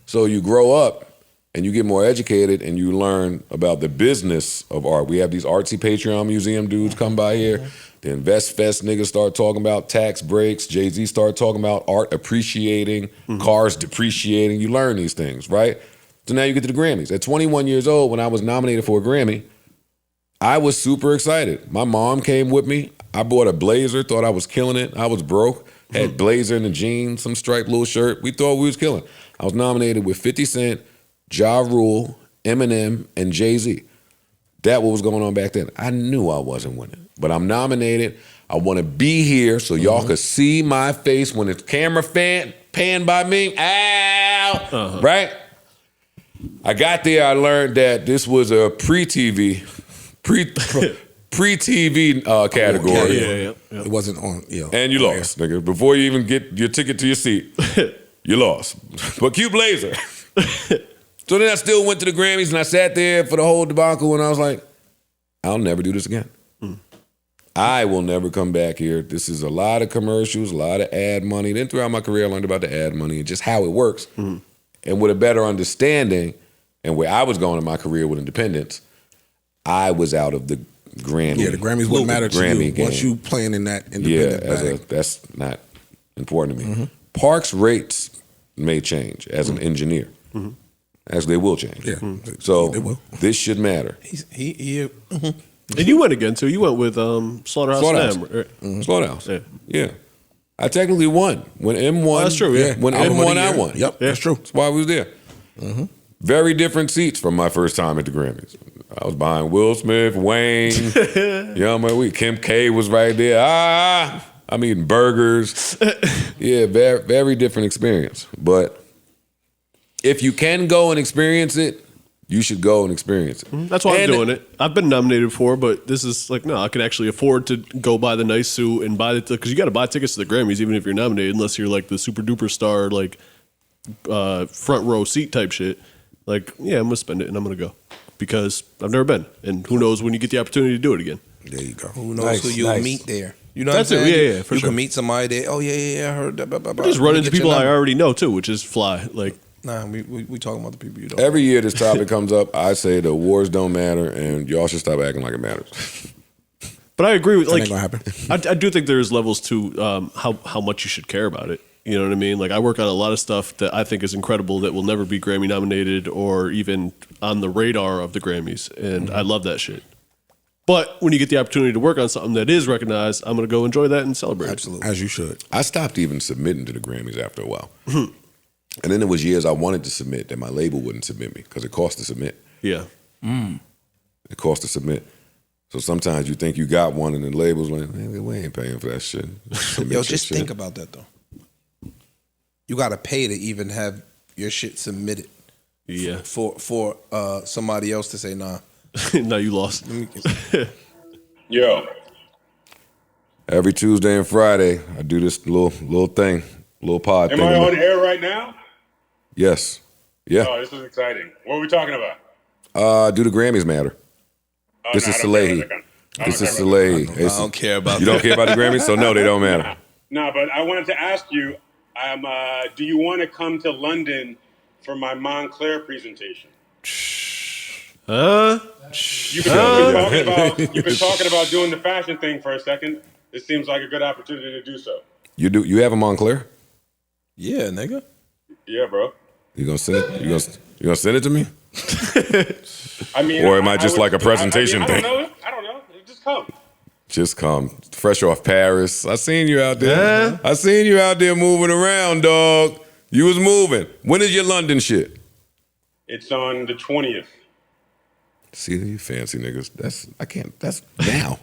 So you grow up and you get more educated and you learn about the business of art. We have these artsy Patreon museum dudes come by here. The Invest Fest niggas start talking about tax breaks. Jay-Z start talking about art appreciating, cars depreciating. You learn these things, right? So now you get to the Grammys. At 21 years old, when I was nominated for a Grammy, I was super excited. My mom came with me. I bought a blazer, thought I was killing it. I was broke, had blazer and a jeans, some striped little shirt. We thought we was killing. I was nominated with 50 Cent, Ja Rule, Eminem, and Jay-Z. That what was going on back then. I knew I wasn't winning, but I'm nominated. I want to be here so y'all could see my face when the camera panned by me. Ow! Right? I got there, I learned that this was a pre-TV category. Yeah. It wasn't on. And you lost, nigga. Before you even get your ticket to your seat, you lost. But cute blazer. So then I still went to the Grammys and I sat there for the whole debacle and I was like, I'll never do this again. I will never come back here. This is a lot of commercials, a lot of ad money. Then throughout my career, I learned about the ad money and just how it works. And with a better understanding and where I was going in my career with independence, I was out of the Grammy. Yeah, the Grammys wouldn't matter to Grammy you game. once you playing in that independent bag. That's not important to me. Parks rates may change as an engineer. Actually, they will change. Yeah. So They will. this should matter. And you went again too. You went with Slaughterhouse. Sam, Slaughterhouse. Yeah. Yeah. I technically won. When M won, that's true, yeah. When M won, I won. Yep, that's true. That's why I was there. Very different seats from my first time at the Grammys. I was behind Will Smith, Wayne, Kim K was right there. I'm eating burgers. Yeah, very, very different experience. But if you can go and experience it, you should go and experience it. That's why I'm doing it. I've been nominated before, but this is like, no, I can actually afford to go buy the nice suit and buy because you got to buy tickets to the Grammys even if you're nominated, unless you're like the super duper star, like front row seat type shit. Like, yeah, I'm gonna spend it and I'm gonna go because I've never been, and who knows when you get the opportunity to do it again. There you go. Who knows who you'll meet there? You know That's what I'm saying? it. Yeah, for you sure. can meet somebody there. Oh yeah, I heard that. Blah, blah, blah. Just run into people I already know too, which is fly. Like, nah, we talking about the people you don't. Every year this topic comes up, I say the awards don't matter, and y'all should stop acting like it matters. But I agree with That like ain't gonna happen. I do think there's levels to how much you should care about it. You know what I mean? Like I work on a lot of stuff that I think is incredible that will never be Grammy nominated or even on the radar of the Grammys, and I love that shit. But when you get the opportunity to work on something that is recognized, I'm going to go enjoy that and celebrate. Absolutely, as you should. I stopped even submitting to the Grammys after a while. And then there was years I wanted to submit that my label wouldn't submit me because it cost to submit. Yeah. It cost to submit. So sometimes you think you got one and the label's like, man, we ain't paying for that shit. Yo, just think about that though. You got to pay to even have your shit submitted. Yeah. For somebody else to say nah. No, you lost. Yo. Every Tuesday and Friday, I do this little thing, little pod Am thing. I on air right now? Yes. Yeah. Oh, this is exciting. What are we talking about? Do the Grammys matter? This is Salehi. This is Salehi. I don't care about You don't care about the Grammys? So no, they don't matter. No, but I wanted to ask you, do you want to come to London for my Montclair presentation? You've been talking about doing the fashion thing for a second. This seems like a good opportunity to do so. You have a Montclair? Yeah, nigga. Yeah, bro. You gonna send it? You gonna send it to me? I mean, or am I just like a presentation thing? I don't know. Just come. Just come. Fresh off Paris. I seen you out there. Yeah. I seen you out there moving around, dog. You was moving. When is your London shit? It's on the 20th. See, you fancy niggas. That's now.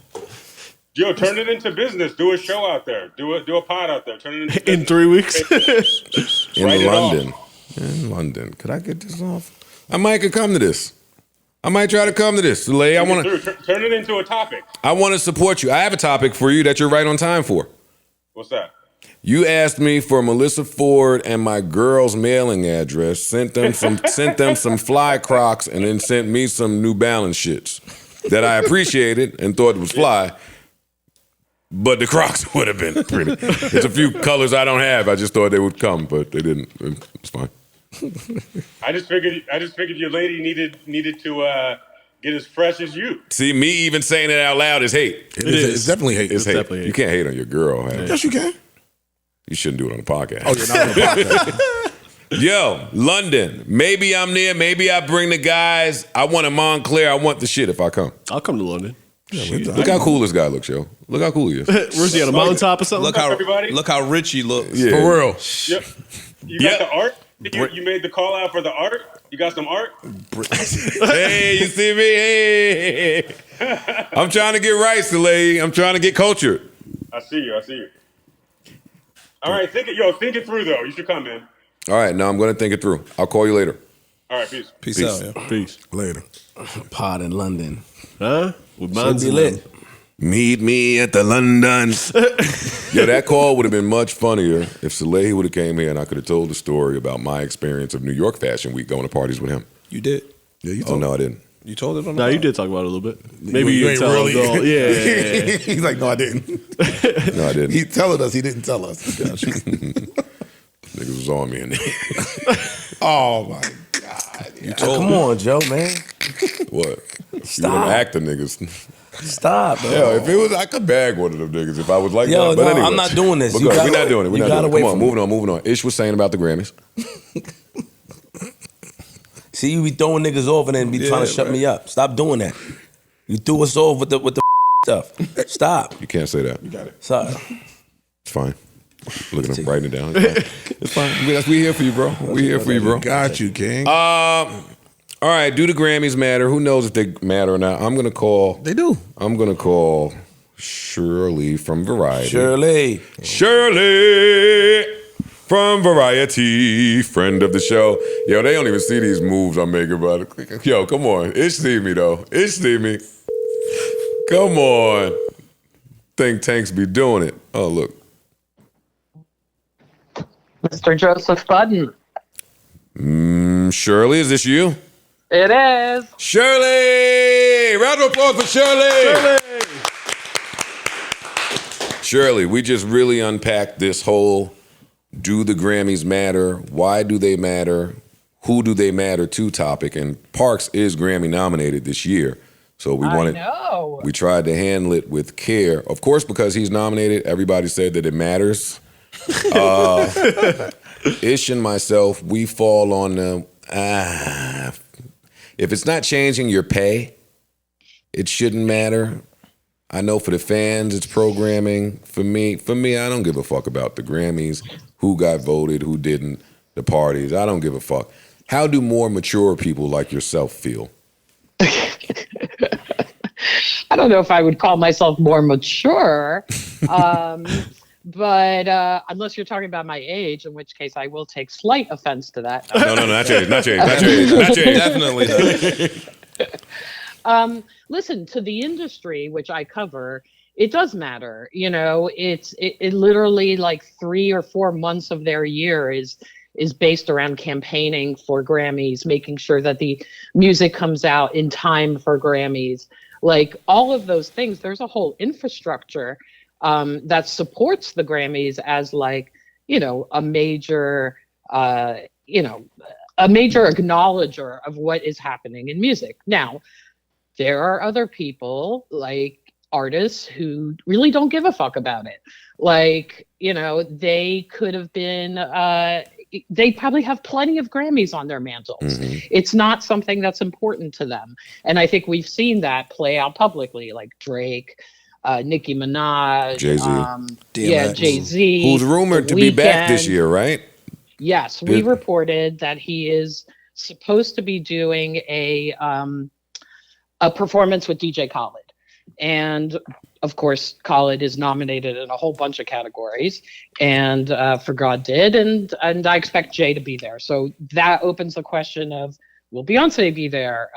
Yo, turn it into business. Do a show out there. Do a pod out there. Turn it into business. In 3 weeks. In London. In London. Could I get this off? I might could come to this. I might try to come to this. Lay, I want to turn it into a topic. I want to support you. I have a topic for you that you're right on time for. What's that? You asked me for Melissa Ford and my girl's mailing address, sent them some fly Crocs, and then sent me some New Balance shits that I appreciated and thought was fly. But the Crocs would have been pretty. There's a few colors I don't have. I just thought they would come, but they didn't. It's fine. I just figured your lady needed to get as fresh as you. See, me even saying it out loud is hate. It is. It's definitely hate. It's hate. Definitely hate. You can't hate on your girl. Hey. Yes, you can. You shouldn't do it on the podcast. Oh, you're not on the podcast. Yo, London. Maybe I'm there. Maybe I bring the guys. I want a Montclair. I want the shit if I come. I'll come to London. Yeah, look how cool this guy looks, yo. Look how cool he is. Where's he on a mountaintop or something? Look how rich he looks. Yeah. For real. Yep. You got the art? You made the call out for the art? You got some art? Hey, you see me? Hey. I'm trying to get right, Soleil. I'm trying to get cultured. I see you. All right, think it through, though. You should come, man. All right, now I'm going to think it through. I'll call you later. All right, peace. Peace out, yeah. Peace. Later. Pod in London. Huh? With Should be lit. Meet me at the London. Yeah, that call would have been much funnier if Soleil would have came here and I could have told the story about my experience of New York Fashion Week going to parties with him. You did? Yeah, you Oh, no, I didn't. You told it on No, the you did talk about it a little bit. Maybe you ain't didn't tell really. us all. Yeah. He's like, no, I didn't. No, I didn't. He telling us, he didn't tell us. Gotcha. Niggas was on me in there. Oh my God. You told Come me. on, Joe, man. What? Stop. You them acting niggas. Stop, bro. Yo, if it was, I could bag one of them niggas if I was like Yo, that. But no, anyway, I'm not doing this. We're You gotta- not doing it. We're you not gotta doing it. wait Come for on, moving on. Ish was saying about the Grammys. See, you be throwing niggas off and then be trying to shut me up. Stop doing that. You threw us off with the stuff. Stop. You can't say that. You got it. Sorry. It's fine. Look at him writing it down. It's fine. We here for you, bro. We here for you, bro. Got you, King. All right, do the Grammys matter? Who knows if they matter or not? I'm gonna call. They do. I'm gonna call Shirley from Variety. Shirley from Variety, friend of the show. Yo, they don't even see these moves I'm making, brother. Yo, come on. Ish see me though. Ish see me. Come on. Think tanks be doing it. Oh, look. Mr. Joseph Budden. Shirley, is this you? It is. Shirley! Round of applause for Shirley! Shirley, we just really unpacked this whole do the Grammys matter? Why do they matter? Who do they matter to topic? And Parks is Grammy nominated this year. So we tried to handle it with care. Of course, because he's nominated, everybody said that it matters. Ish and myself, we fall on the if it's not changing your pay, it shouldn't matter. I know for the fans, it's programming. For me, I don't give a fuck about the Grammys, who got voted, who didn't, the parties. I don't give a fuck. How do more mature people like yourself feel? I don't know if I would call myself more mature, but unless you're talking about my age, in which case I will take slight offense to that. No, not your age. Definitely not. Listen, to the industry, which I cover, it does matter. You know, it literally like 3 or 4 months of their year is based around campaigning for Grammys, making sure that the music comes out in time for Grammys. Like all of those things, there's a whole infrastructure that supports the Grammys as like, you know, a major, a major acknowledger of what is happening in music. Now, there are other people like artists who really don't give a fuck about it. Like, you know, they could have been, they probably have plenty of Grammys on their mantles. It's not something that's important to them. And I think we've seen that play out publicly, like Drake, Nicki Minaj, Jay-Z. Jay-Z. Who's rumored to be back this year, right? Yes, we reported that he is supposed to be doing a performance with DJ Khaled. And of course, Khaled is nominated in a whole bunch of categories, and For God Did, and I expect Jay to be there. So that opens the question of, will Beyonce be there?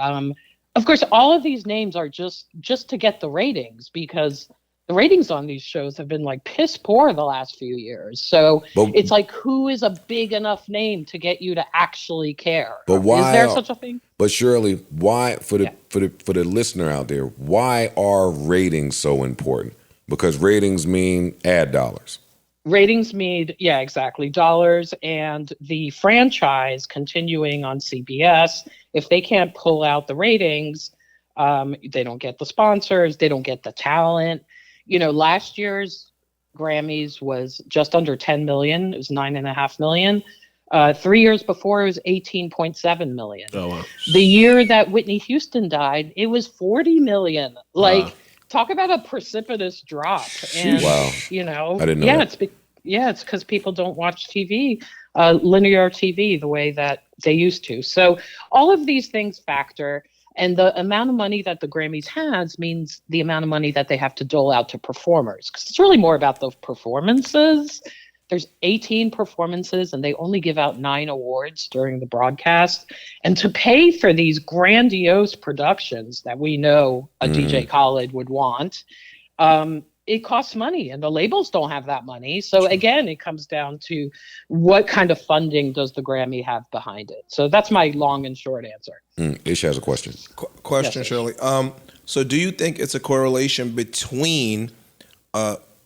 Of course, all of these names are just to get the ratings, because the ratings on these shows have been like piss poor the last few years. So it's like, who is a big enough name to get you to actually care? But why is there such a thing? But Shirley, why for the listener out there, why are ratings so important? Because ratings mean ad dollars. Ratings mean, yeah, exactly, dollars, and the franchise continuing on CBS, if they can't pull out the ratings, they don't get the sponsors, they don't get the talent. You know, last year's Grammys was just under 10 million. It was 9.5 million. 3 years before, it was 18.7 million. Oh, wow. The year that Whitney Houston died, it was 40 million. Like, talk about a precipitous drop. And, wow. You know, I didn't know that. It's because people don't watch TV, linear TV, the way that they used to. So all of these things factor. And the amount of money that the Grammys has means the amount of money that they have to dole out to performers. Because it's really more about the performances. There's 18 performances, and they only give out 9 awards during the broadcast. And to pay for these grandiose productions that we know a DJ Khaled would want, it costs money, and the labels don't have that money. So again, it comes down to what kind of funding does the Grammy have behind it? So that's my long and short answer. Ish has a question. Question, Yes, Shirley. So do you think it's a correlation between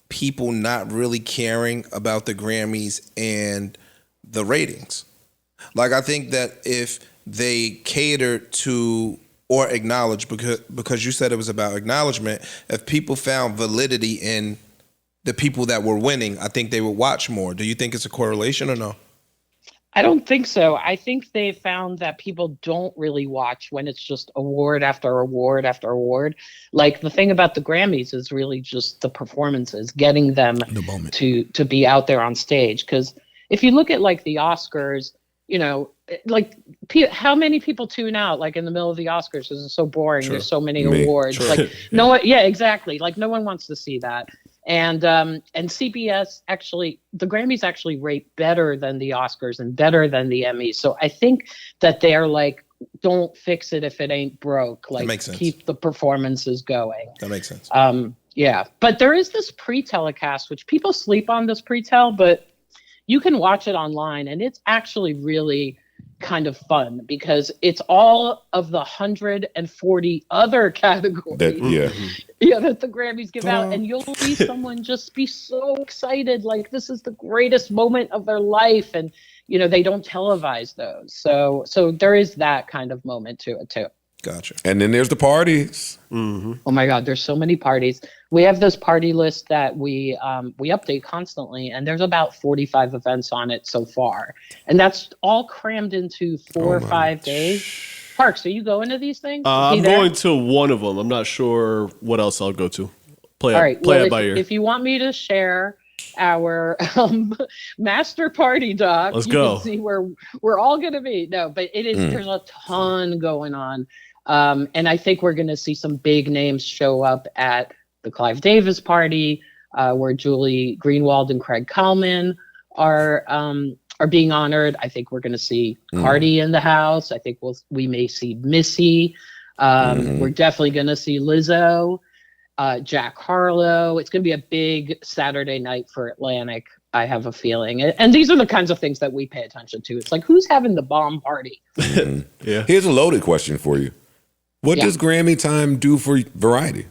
people not really caring about the Grammys and the ratings? Like, I think that if they catered to or acknowledge, because you said it was about acknowledgement, if people found validity in the people that were winning, I think they would watch more. Do you think it's a correlation or no? I don't think so. I think they found that people don't really watch when it's just award after award after award. Like, the thing about the Grammys is really just the performances, getting them to be out there on stage. Because if you look at like the Oscars, you know, like how many people tune out like in the middle of the Oscars? Because it's so boring. Sure. There's so many Me. awards. Sure. Like no one, yeah, exactly. Like no one wants to see that. And CBS actually, the Grammys actually rate better than the Oscars and better than the Emmys. So I think that they're like, don't fix it if it ain't broke. Like, makes sense. Keep the performances going. That makes sense. Yeah, but there is this pre-telecast, which people sleep on this pre-tel, but you can watch it online, and it's actually really kind of fun because it's all of the 140 other categories that the Grammys give out, and you'll see someone just be so excited, like this is the greatest moment of their life, and you know they don't televise those, so there is that kind of moment to it too. Gotcha. And then there's the parties. Oh my God, there's so many parties. We have this party list that we update constantly, and there's about 45 events on it so far, and that's all crammed into 4 or 5 days. Parks, are you going to these things? I'm going to one of them. I'm not sure what else I'll go to. Play it by ear. If you want me to share our master party doc, let's you go. can see where we're all going to be. No, but it is. There's a ton going on. And I think we're going to see some big names show up at the Clive Davis party, where Julie Greenwald and Craig Kallman are being honored. I think we're going to see Cardi in the house. I think we may see Missy. We're definitely going to see Lizzo, Jack Harlow. It's going to be a big Saturday night for Atlantic, I have a feeling. And these are the kinds of things that we pay attention to. It's like, who's having the bomb party? Yeah. Here's a loaded question for you. What does Grammy time do for variety?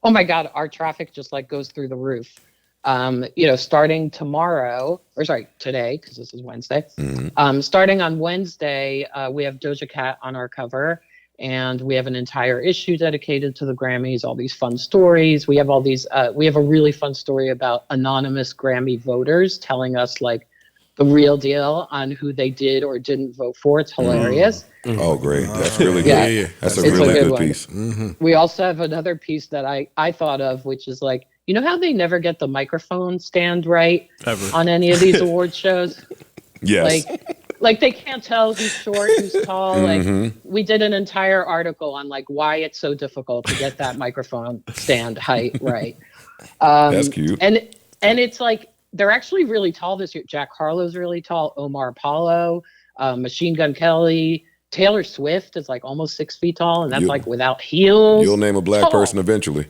Oh my God, our traffic just like goes through the roof. Starting tomorrow, or sorry, today, because this is Wednesday. Starting on Wednesday, we have Doja Cat on our cover, and we have an entire issue dedicated to the Grammys, all these fun stories. We have all these, we have a really fun story about anonymous Grammy voters telling us like the real deal on who they did or didn't vote for. It's hilarious. Oh, great. That's really good. Yeah. That's a It's really good one. piece. We also have another piece that I thought of, which is like, you know how they never get the microphone stand right Ever. on any of these award shows? Yes. Like they can't tell who's short, who's tall. Like we did an entire article on like why it's so difficult to get that microphone stand height right. That's cute. And it's like they're actually really tall this year. Jack Harlow's really tall. Omar Apollo, Machine Gun Kelly, Taylor Swift is like almost 6 feet tall, and that's like without heels. You'll name a black person eventually.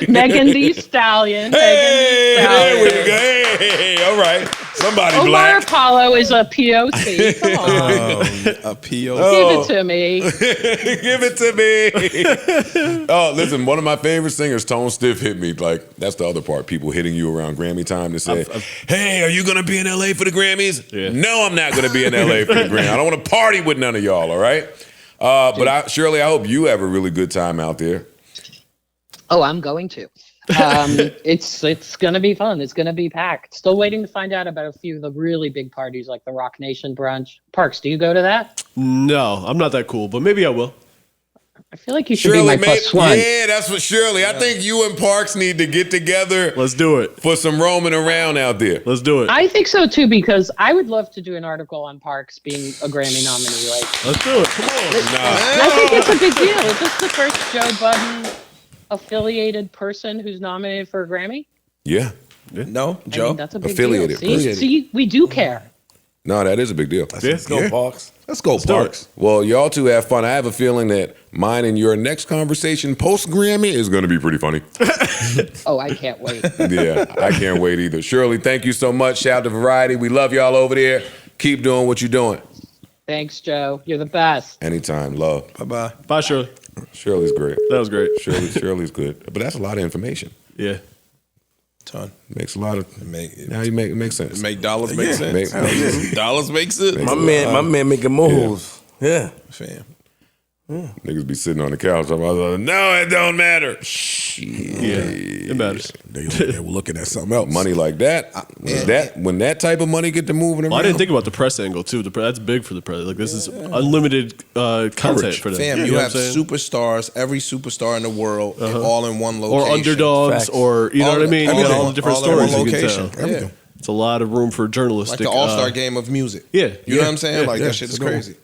Megan Thee Stallion. There we go. Hey, all right. Somebody Omar black. Apollo is a POC. Come on. A PO. Give it to me. Give it to me. Oh, listen, one of my favorite singers, Tone Stiff, hit me. Like, that's the other part. People hitting you around Grammy time to say, hey, are you going to be in LA for the Grammys? Yeah. No, I'm not going to be in LA for the Grammys. I don't want to party with none of y'all, all right? Shirley, I hope you have a really good time out there. Oh, I'm going to. It's going to be fun. It's going to be packed. Still waiting to find out about a few of the really big parties like the Rock Nation brunch. Parks, do you go to that? No, I'm not that cool, but maybe I will. I feel like you should be my plus one. Yeah, that's what Shirley. I think you and Parks need to get together. Let's do it. For some roaming around out there. Let's do it. I think so too, because I would love to do an article on Parks being a Grammy nominee. Like, let's do it. Come on. I think it's a big deal. Is this the first Joe Budden affiliated person who's nominated for a Grammy? Yeah. No, Joe. I mean, that's a big Affiliated. deal. See, we do care. No, that is a big deal. Let's go, Parks. Let's go, Parks. Well, y'all two have fun. I have a feeling that mine and your next conversation post-Grammy is going to be pretty funny. Oh, I can't wait. Yeah, I can't wait either. Shirley, thank you so much. Shout out to Variety. We love y'all over there. Keep doing what you're doing. Thanks, Joe. You're the best. Anytime. Love. Bye-bye. Bye, Shirley. Shirley's great. That was great. Shirley's good. But that's a lot of information. Yeah. Ton. Makes a lot of. Now it makes sense. Make dollars make sense. Dollars make sense. My man making moves. Yeah. Fam. Niggas be sitting on the couch. I'm like, no, it don't matter. Yeah, it matters. They were looking at something else. Money like that. When that type of money get to moving around. Well, I didn't think about the press angle too. That's big for the press. Like this is unlimited content for them. Fam, you have superstars, every superstar in the world, all in one location. Or underdogs, Facts. or you know what I mean. You got all the different stories you can tell. Everything. It's a lot of room for journalistic. Like the All-Star game of music. Yeah, you know what I'm saying? Like that shit is crazy.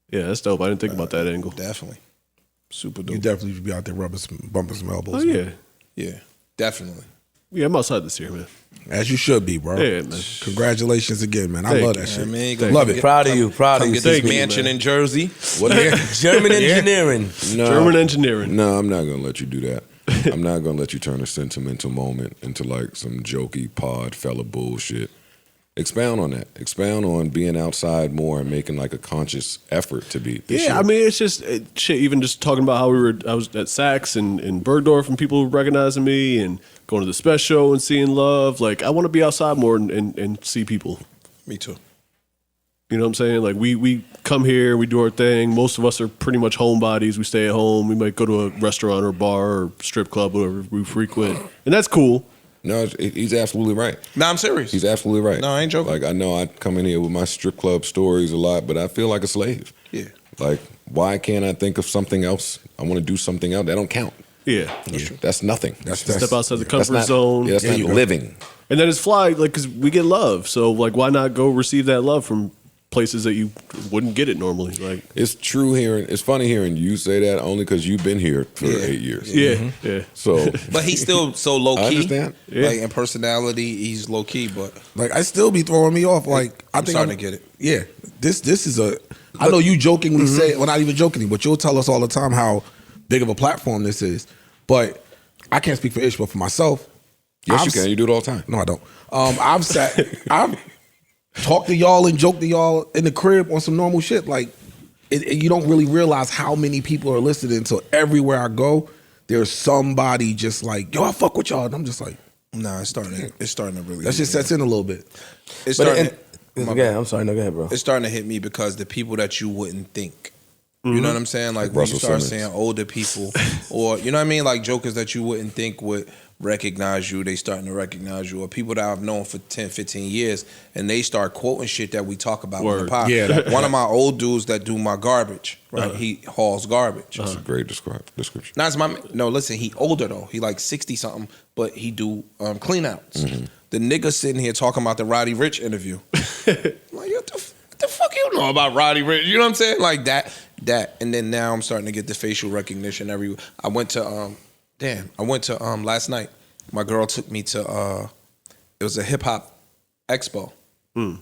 Yeah, that's dope. I didn't think about that angle. Definitely. Super dope. You definitely should be out there bumping some elbows. Oh yeah, yeah, definitely. Yeah, I'm outside this year, man. As you should be, bro. Yeah, man. Congratulations again, man. I love that shit. Man, love it. Proud of you. Come get this mansion in Jersey. What German engineering. No, German engineering. No, I'm not gonna let you do that. I'm not gonna let you turn a sentimental moment into like some jokey pod fella bullshit. Expound on that. Expound on being outside more and making like a conscious effort to be. This year. I mean, it's just shit. Even just talking about how I was at Saks and Bergdorf and people recognizing me and going to the special and seeing love. Like, I want to be outside more and see people. Me too. You know what I'm saying? Like, we come here, we do our thing. Most of us are pretty much homebodies. We stay at home. We might go to a restaurant or a bar or strip club, whatever we frequent. And that's cool. No, he's absolutely right. No, I'm serious. He's absolutely right. No, I ain't joking. Like, I know I come in here with my strip club stories a lot, but I feel like a slave. Yeah. Like, why can't I think of something else? I want to do something else. That don't count. Yeah. That's nothing. Step outside the comfort zone. Yeah, that's not living. And then it's fly, like, because we get love. So, like, why not go receive that love from places that you wouldn't get it normally? Like, it's true hearing. It's funny hearing you say that only because you've been here for 8 years. Yeah, yeah. So, but he's still so low key. I understand. Yeah. Like in personality, he's low key, but like I still be throwing me off. Like I'm starting to get it. Yeah, this is a. I know you jokingly say, well, not even jokingly, but you'll tell us all the time how big of a platform this is. But I can't speak for Ish, but for myself, yes, you can. You do it all the time. No, I don't. I've talked to y'all and joked to y'all in the crib on some normal shit. Like, you don't really realize how many people are listening. So everywhere I go, there's somebody just like, yo, I fuck with y'all. And I'm just like, nah, it's starting to really. That shit sets in a little bit. It's starting. I'm sorry. No, go ahead, bro. It's starting to hit me because the people that you wouldn't think. You know what I'm saying? Like when you start saying older people, or you know what I mean, like jokers that you wouldn't think would recognize you, they starting to recognize you, or people that I've known for 10, 15 years, and they start quoting shit that we talk about on the pod. Yeah, one of my old dudes that do my garbage, right? He hauls garbage. That's a great description. Listen, he older though. He like 60 something, but he do clean outs. The nigga sitting here talking about the Roddy Ricch interview. Like, what the fuck you know about Roddy Ricch? You know what I'm saying? Like that. And then now I'm starting to get the facial recognition everywhere. I went to last night. My girl took me to it was a hip hop expo in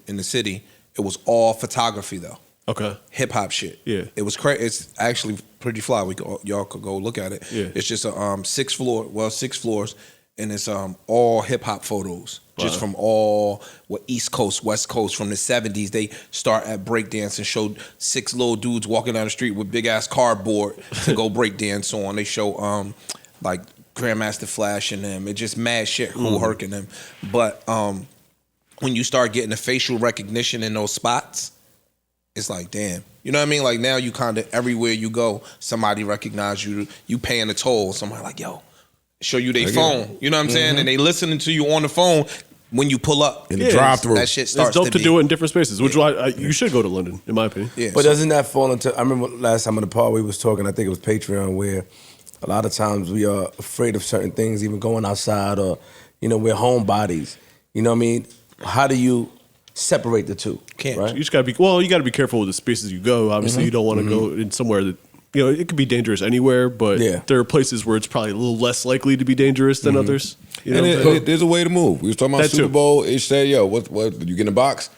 the city. It was all photography though. Okay. Hip hop shit. Yeah. It was crazy. It's actually pretty fly. Y'all could go look at it. Yeah. It's just a 6 floors, and it's all hip hop photos. Just from all East Coast, West Coast, from the 70s. They start at breakdance and showed 6 little dudes walking down the street with big ass cardboard to go breakdance on. They show like Grandmaster Flash and them. It's just mad shit, Kool Herc and them. But when you start getting the facial recognition in those spots, it's like, damn. You know what I mean? Like now you kind of, everywhere you go, somebody recognize you. You paying a toll. Somebody like, yo, show you their phone. You know what I'm saying? And they listening to you on the phone. When you pull up in the drive-thru, that shit starts it's dope to do it in different spaces, which you should go to London, in my opinion. Yeah, but doesn't that fall into? I remember last time on the pod we was talking. I think it was Patreon, where a lot of times we are afraid of certain things, even going outside, or we're homebodies. You know what I mean? How do you separate the two? Can't. Right? You just gotta be careful with the spaces you go. Obviously, you don't want to go in somewhere that. It could be dangerous anywhere, but there are places where it's probably a little less likely to be dangerous than others. There's a way to move. We was talking about That Super too. Bowl. It said, "Yo, what? You get in a box?"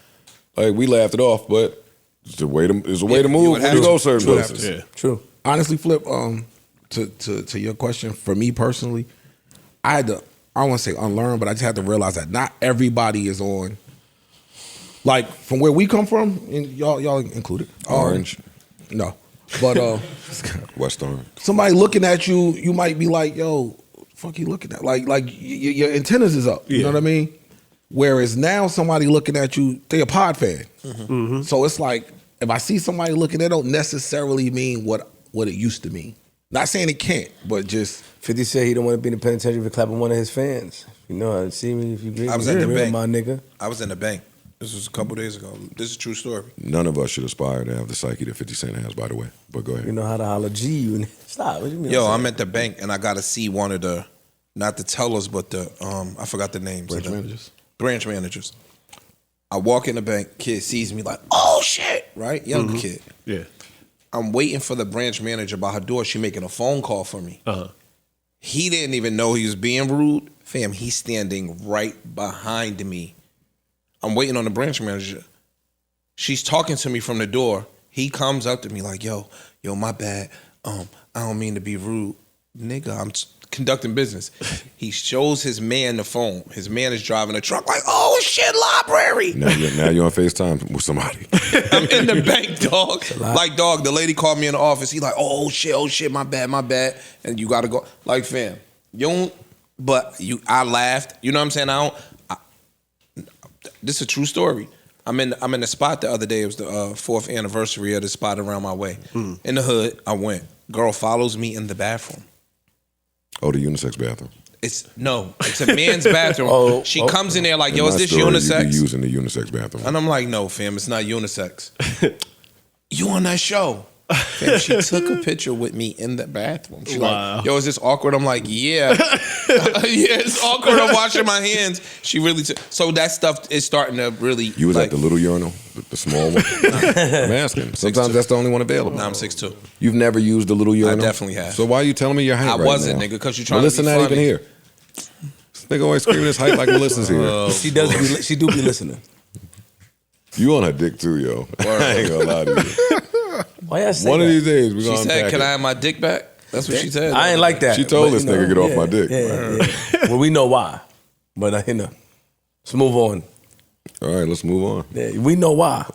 Like we laughed it off, but it's a way to move when you go certain places. Yeah, true. Honestly, Flip, to your question, for me personally, I had to, I don't want to say unlearn, but I just had to realize that not everybody is on. Like from where we come from, and y'all included, Orange. No, but West Orange. Somebody looking at you, you might be like, "Yo, fuck you looking at?" Like your antennas is up. You know what I mean? Whereas now somebody looking at you, they a pod fan. So it's like if I see somebody looking, that don't necessarily mean what it used to mean. Not saying it can't, but just 50 said he don't want to be in the penitentiary for clapping one of his fans. You know, see me if you agree. I was at the bank, my nigga. I was in the bank. This was a couple days ago. This is a true story. None of us should aspire to have the psyche that 50 Cent has, by the way. But go ahead. You know how to holler G you. Stop. What you mean? Yo, I'm at the bank and I got to see one of the, not the tellers, but the, I forgot the names. Branch managers. I walk in the bank, kid sees me like, oh shit, right? Younger kid. Yeah. I'm waiting for the branch manager by her door. She making a phone call for me. He didn't even know he was being rude. Fam, he's standing right behind me. I'm waiting on the branch manager. She's talking to me from the door. He comes up to me like, yo, my bad. I don't mean to be rude. Nigga, I'm conducting business. He shows his man the phone. His man is driving a truck like, oh shit, library. Now you're on FaceTime with somebody. I'm in the bank, dog. Like, dog, the lady called me in the office. He like, oh shit, my bad. And you gotta go. Like, fam, I laughed. You know what I'm saying? This is a true story. I'm in the spot the other day. It was the 4th anniversary of the spot around my way. In the hood, I went. Girl follows me in the bathroom. Oh, the unisex bathroom. It's a man's bathroom. She comes in there like, yo, is this unisex? You be using the unisex bathroom. And I'm like, no, fam, it's not unisex. You on that show? Fam, she took a picture with me in the bathroom. She like, yo, is this awkward? I'm like, yeah. Yeah, it's awkward. I'm washing my hands. She really so that stuff is starting to really. You was at the little urinal, the small one? I'm asking. Sometimes that's the only one available. No, I'm 6'2". You've never used the little urinal? I definitely have. So why are you telling me your height right wasn't, now? nigga, because you're trying to be funny. Melissa not even here. This nigga always screaming his height like Melissa's here. She do be listening. You on her dick too, yo. I ain't gonna lie to you. Why y'all say One that? of these days we She gonna said, unpack "Can it. I have my dick back?" That's what she said. I ain't like that. She told but, this nigga get off my dick. Yeah. Well, we know why. But let's move on. All right, let's move on. Yeah, we know why.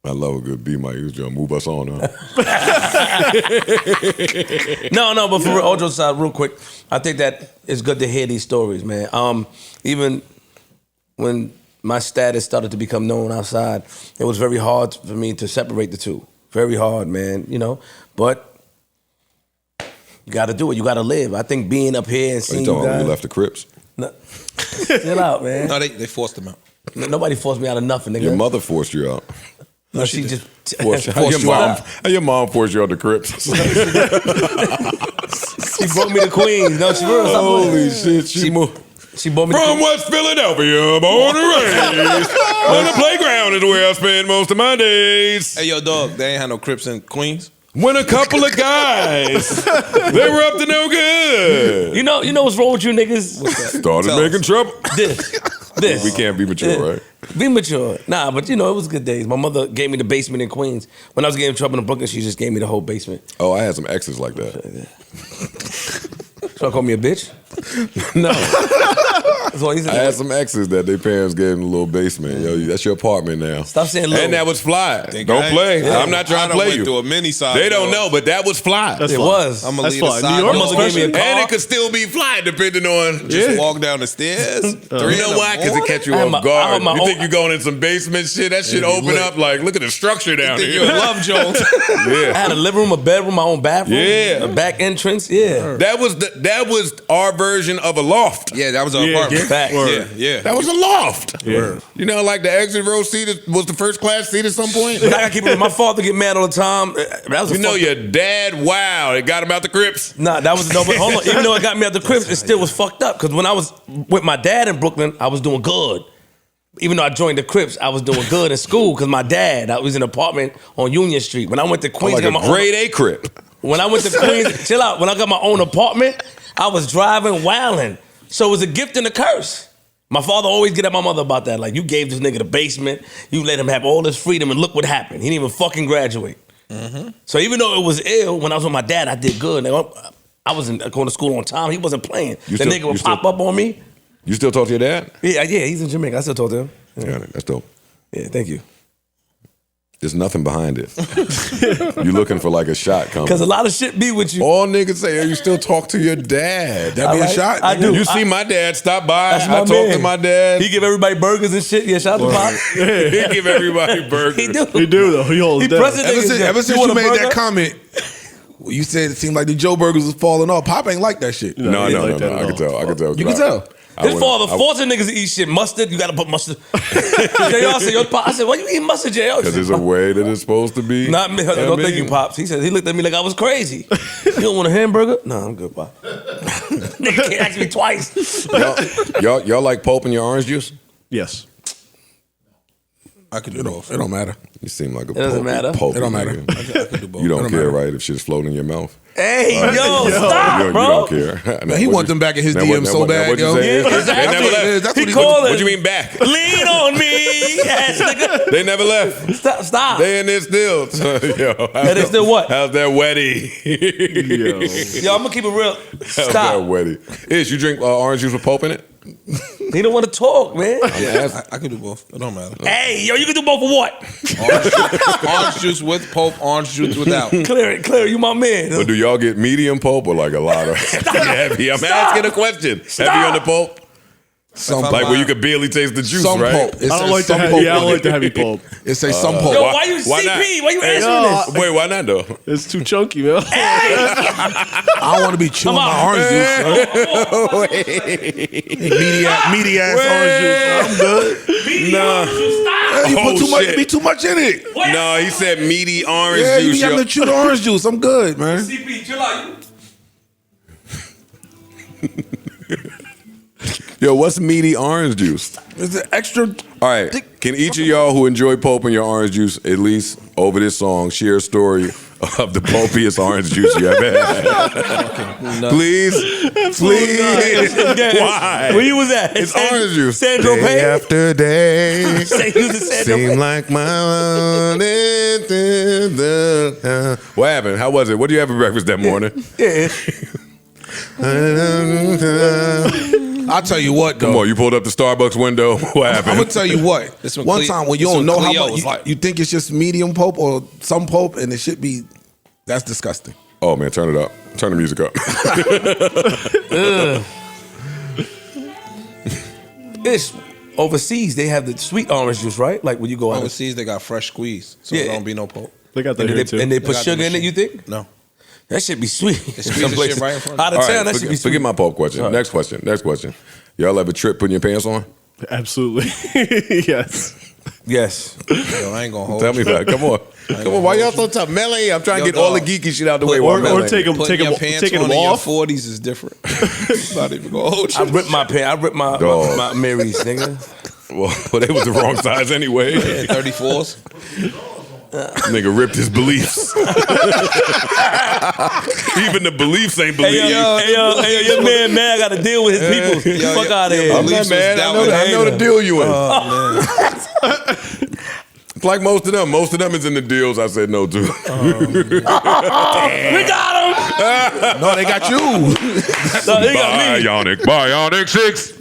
I love a good B, Mike. You was trying to move us on, huh? No, but for real, all jokes aside, real quick, I think that it's good to hear these stories, man. Even when my status started to become known outside, it was very hard for me to separate the two. Very hard, man, you know. But you got to do it. You got to live. I think being up here and seeing you talking about when guys. you left the Crips? No. Chill out, man. No, they forced him out. Nobody forced me out of nothing, nigga. Your mother forced you out. No, she just Forced you. How your mom forced you out the Crips? She brought me to Queens. No, she real. Holy shit. She moved. She brought me from West Philadelphia, born and raised. On the playground is where I spend most of my days. Hey, yo, dog, they ain't had no Crips in Queens? When a couple of guys, they were up to no good. You know what's wrong with you niggas? Started making trouble. This. We can't be mature, right? Be mature. Nah, but it was good days. My mother gave me the basement in Queens. When I was getting in trouble in Brooklyn, she just gave me the whole basement. Oh, I had some exes like that. So I call me a bitch? No. That's what he said. I had some exes that their parents gave them a little basement. Yo, that's your apartment now. Stop saying little. And that was fly. Don't play. Yeah. I'm not trying to play you. Through a mini size. They don't know, but that was fly. It was. I'm gonna That's leave fly. the New side. York, door. gave me a car. And it could still be fly depending on. Just walk down the stairs. You know why? Because it catch you off guard. You think you're going in some basement shit? That shit open up like, look at the structure down Think here. you're in Love Jones. I had a living room, a bedroom, my own bathroom, a back entrance. Yeah. That was our version of a loft. Yeah, that was our apartment. Facts. Yeah. That was a loft. Yeah. You know, like the exit row seat was the first class seat at some point. But I gotta keep it. My father get mad all the time. That was You know your dad, wow, it got him out the Crips. Nah, that was no. But hold on. Even though it got me out the Crips, it still was fucked up. Because when I was with my dad in Brooklyn, I was doing good. Even though I joined the Crips, I was doing good in school. Because my dad, I was in an apartment on Union Street. When I went to Queens, Like I a got my grade A Crip. When I went to Queens, chill out. When I got my own apartment, I was driving wilding. So it was a gift and a curse. My father always get at my mother about that. Like, you gave this nigga the basement, you let him have all this freedom, and look what happened. He didn't even fucking graduate. Mm-hmm. So even though it was ill, when I was with my dad, I did good. I wasn't going to school on time. He wasn't playing. Nigga would pop up on me. You still talk to your dad? Yeah, he's in Jamaica. I still talk to him. Yeah, that's dope. Yeah, thank you. There's nothing behind it. You looking for like a shot coming. Because a lot of shit be with you. All niggas say, you still talk to your dad. That be a shot? I do. You see my dad stop by. That's my I talk man. to my dad. He give everybody burgers and shit. Yeah, shout out to Pop. He give everybody burgers. He do. He do though. He holds down. Ever since you made that comment, you said it seemed like the Joe burgers was falling off. Pop ain't like that shit. No. I I can tell. You can tell. His father forcing niggas to eat shit. Mustard, you gotta put mustard. JR said, yo, Pop. I said, why you eat mustard, JR? Because there's a way that it's supposed to be. Not me. Don't thank you, Pops. He said, he looked at me like I was crazy. You don't want a hamburger? No, I'm good, Pop. Nigga can't ask me twice. Y'all like pulp in your orange juice? Yes. I could do both. It don't matter. You seem like a It doesn't matter. pulpy It don't matter. nigga. I could do both. You don't It don't care, matter. right? If shit's floating in your mouth. Hey, yo, stop, You bro. don't care. Man, he want them back in his Now DM so bad, What you yo. say? Yeah, They exactly. never left. That's He what he called What it. you mean back? Lean on me, ass nigga. They never left. Stop. They in there still. Yo, And they still what? How's that weddy? Yo, I'm gonna keep it real. How's that Stop. weddy? Ish, you drink orange juice with pulp in it? He don't want to talk, man. I could do both. It don't matter. Hey, yo, you can do both for what? Orange juice with pulp, orange juice without. Clear it, you my man. But do y'all get medium pulp or like a lot of heavy? I'm asking a question. Heavy on the pulp? Some Like where you could barely taste the juice, some right? pulp. It I don't says like the some heavy. pulp Yeah, I on don't like it. the heavy pulp. It say some pulp. Yo, why you why CP? not? Why you answering this? Wait, why not though? It's too chunky, man. I don't want to be chewing my orange juice. Meaty ass orange juice. I'm good. Nah. You put Oh, too much. shit. Be too much in it. No, he said meaty orange Yeah, juice. you got yo. to chew the orange juice. I'm good, man. CP, chill out. Yo, what's meaty orange juice? Is it extra? All right, can each of y'all who enjoy pulp in your orange juice at least over this song share a story of the pulpiest orange juice you ever had? Please? Why? Where you was at? It's orange juice. Sandro Day Payne? after day, Sandro seem like my What happened? How was it? What did you have for breakfast that morning? Yeah. I'll tell you what, though. Come on, you pulled up the Starbucks window. What happened? I'm gonna tell you what. This one One Cle- time when you this don't one know how Cleo much was like- you think it's just medium pulp or some pulp, and it should be. That's disgusting. Oh man, turn it up. Turn the music up. It's overseas. They have the sweet orange juice, right? Like when you go out. Overseas, they got fresh squeeze, so Yeah. there don't be no pulp. They got that And here they, too. and they put got sugar the in it. You think? No. That should be sweet. squeeze the Some shit places right in front. out of All town, right, that should be forget, sweet. forget my pulp question. All right. Next question. Next question. Y'all ever trip putting your pants on? Absolutely. Yes. Yes. Yo, I ain't gonna hold Tell me you. about it. Come on. Come on. Why y'all so tough? Melee. I'm trying to Yo, get all the dog. geeky shit out the way. Or- while or Melee. take 'em- Putting your pants taking on them in your off. 40s is different. Not even gonna hold you. I ripped my pants. I ripped my Dog. Mary's, nigga. Well, they was the wrong size anyway. Yeah, 34s. Nigga ripped his beliefs. Even the beliefs ain't beliefs. Hey, yo, your man, I got to deal with his people. Yo, Fuck out of here. I'm not mad. I know the deal you in. It's like most of them. Most of them is in the deals I said no to. We got him. No, they got you. No, they got me. Bionic 6.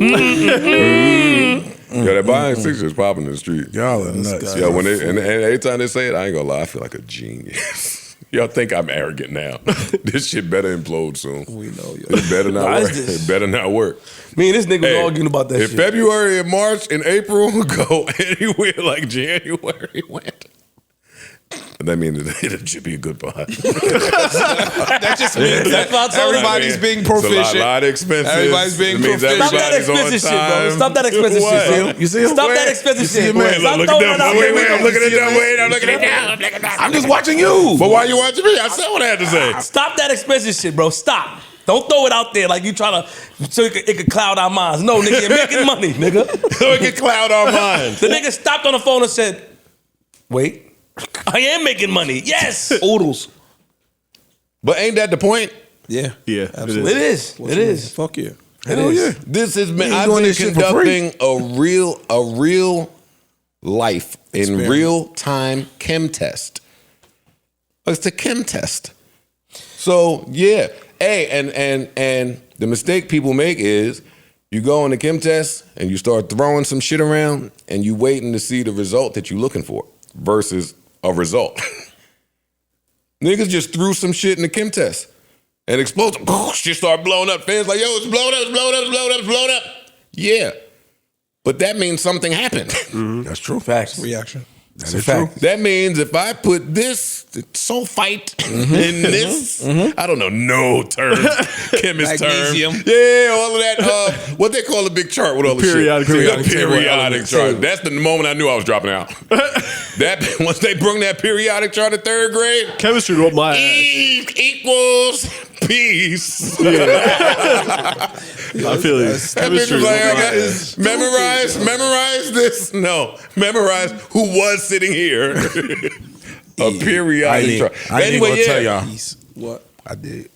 Yeah, that Bionic 6 is popping in the street. Y'all are nuts. Yeah, when they and every time they say it, I ain't gonna lie, I feel like a genius. Y'all think I'm arrogant now. This shit better implode soon. We know you. It better not Why is work. this? It better not work. Me and this nigga was Hey, arguing about that in shit. February and March and April go anywhere like January went. That means it should be a good pod. That just means that everybody's being It's a proficient. lot of expenses. Everybody's being It means proficient. Stop that everybody's on expensive shit, bro. time. Stop that expensive What? shit. You see him? Stop that Wait. expensive You see shit. him, man? Stop Look at throwing them. that out Wait, there. I'm looking at them. Wait, I'm looking at them. I'm just watching you. But why you watching me? I said what I had to say. Stop that expensive shit, bro. Stop. Don't throw it out there like you trying to so it could cloud our minds. No, nigga, you're making money, nigga. So it can cloud our minds. The nigga stopped on the phone and said, "Wait, I am making money. Yes, Oodles. But ain't that the point? Yeah. Yeah. Absolutely. it is. It is. Fuck yeah. Hell yeah. This has been. You ain't I've doing been this shit for free. conducting a real life in Experiment. real time chem test. It's a chem test. So yeah, hey, and the mistake people make is you go on the chem test and you start throwing some shit around and you waiting to see the result that you're looking for versus a result. Niggas just threw some shit in the chem test and exploded. Shit started blowing up. Fans like, yo, it's blown up, it's blown up, it's blown up, it's blown up. Yeah. But that means something happened. That's true. Facts. Reaction. That is true. That means if I put this sulfite in this, I don't know, no term, chemist Magnesium. term. Yeah, all of that. What they call a big chart with all the Periodic shit. table. The periodic chart. That's the moment I knew I was dropping out. That once they brung that periodic chart in third grade, Chemistry whooped my ass. E equals peace. I feel it. That bitch Chemistry was like, whooped I my got ass. memorize this. No, memorize who was sitting here. A periodic chart. I ain't Anyway, gonna tell yeah. y'all. What? I did.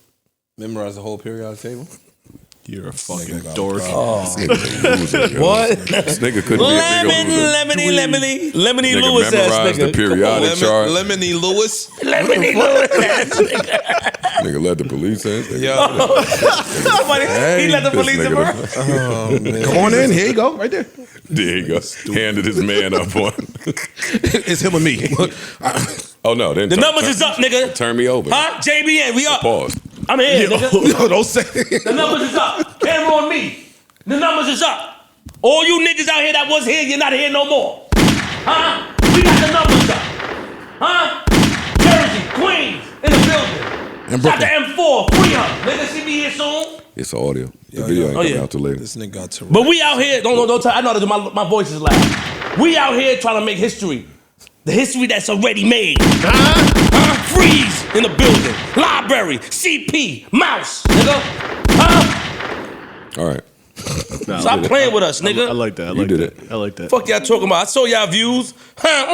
Memorize the whole periodic table? You're a fucking got a dork. This nigga couldn't be a big loser. Lemony Nigga Lewis ass memorized the nigga. periodic chart. Lemony Lewis? Lemony Lewis ass nigga. Nigga led the police in. Yo. Somebody, he let the This police nigga in, bro. Oh, man. Come on in. Here you go. Right there. There you go. Handed his man up on. It's him and me. Oh no, then The numbers is up, nigga. Turn me over. Huh? JBN, we up. Pause. I'm here, nigga. No, don't say it. The numbers is up. Camera on me. The numbers is up. All you niggas out here that was here, you're not here no more. Huh? We got the numbers up. Huh? Jersey, Queens, in the building. And Got the Brooklyn. M4, free her. Nigga, she be here soon. It's audio. The video ain't Oh, coming yeah. out till later. This nigga got Tourette. But we out here, don't tell, I know that my voice is loud. We out here trying to make history. The history that's already made. Freeze in the building. Library, CP, Mouse, nigga. All right. Nah, Stop playing with us, nigga. I like that. I You like did that. it. I like that. Fuck y'all talking about. I saw y'all views. Huh?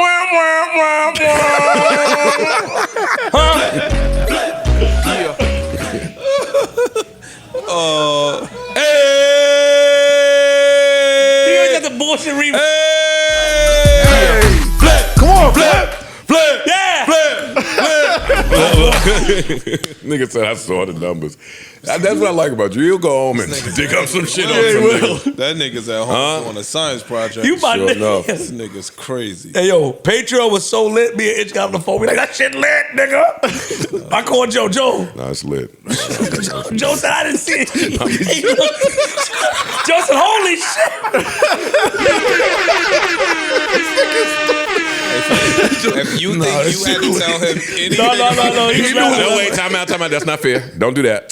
You ain't got the bullshit remix. Come on, Flip. Yeah. Flip. Nigga said I saw the numbers. That's what I like about you. You'll go home and dig up some shit on some nigga. That nigga's at home on a science project. You my nigga. This nigga's crazy. Hey, yo, Patreon was so lit. Me and Itch got on the phone. We like, that shit lit, nigga. I called Joe. Nah, it's lit. Joe said, I didn't see it. Joe said, holy shit. If you think you had to tell him anything. No, wait, time out. That's not fair. Don't do that.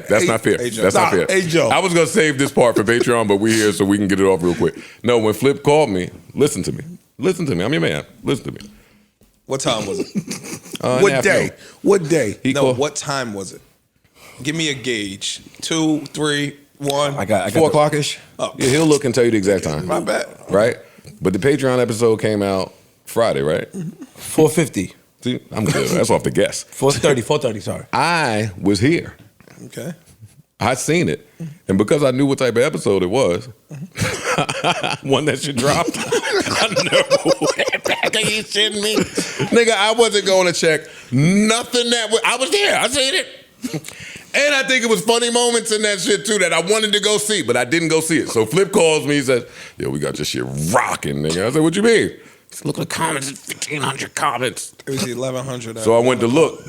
That's not fair. That's not fair. Hey, Joe. I was going to save this part for Patreon, but we're here so we can get it off real quick. No, when Flip called me, listen to me. I'm your man. Listen to me. What time was it? What day? What day? What time was it? Give me a gauge. 2, 3, 1. I got 4 o'clock-ish. Oh. Yeah, he'll look and tell you the exact time. My bad. Right? But the Patreon episode came out Friday, right? 4:50. See, I'm good. That's off the guess. 4:30, sorry. I was here. Okay. I seen it. And because I knew what type of episode it was, one that should drop, I never went back. Are you shitting me? Nigga, I wasn't going to check nothing I was there. I seen it. And I think it was funny moments in that shit too that I wanted to go see, but I didn't go see it. So Flip calls me, he says, yo, we got your shit rocking, nigga. I said, what you mean? He said, look at the comments, it's 1,500 comments. It was 1,100. So I went to look,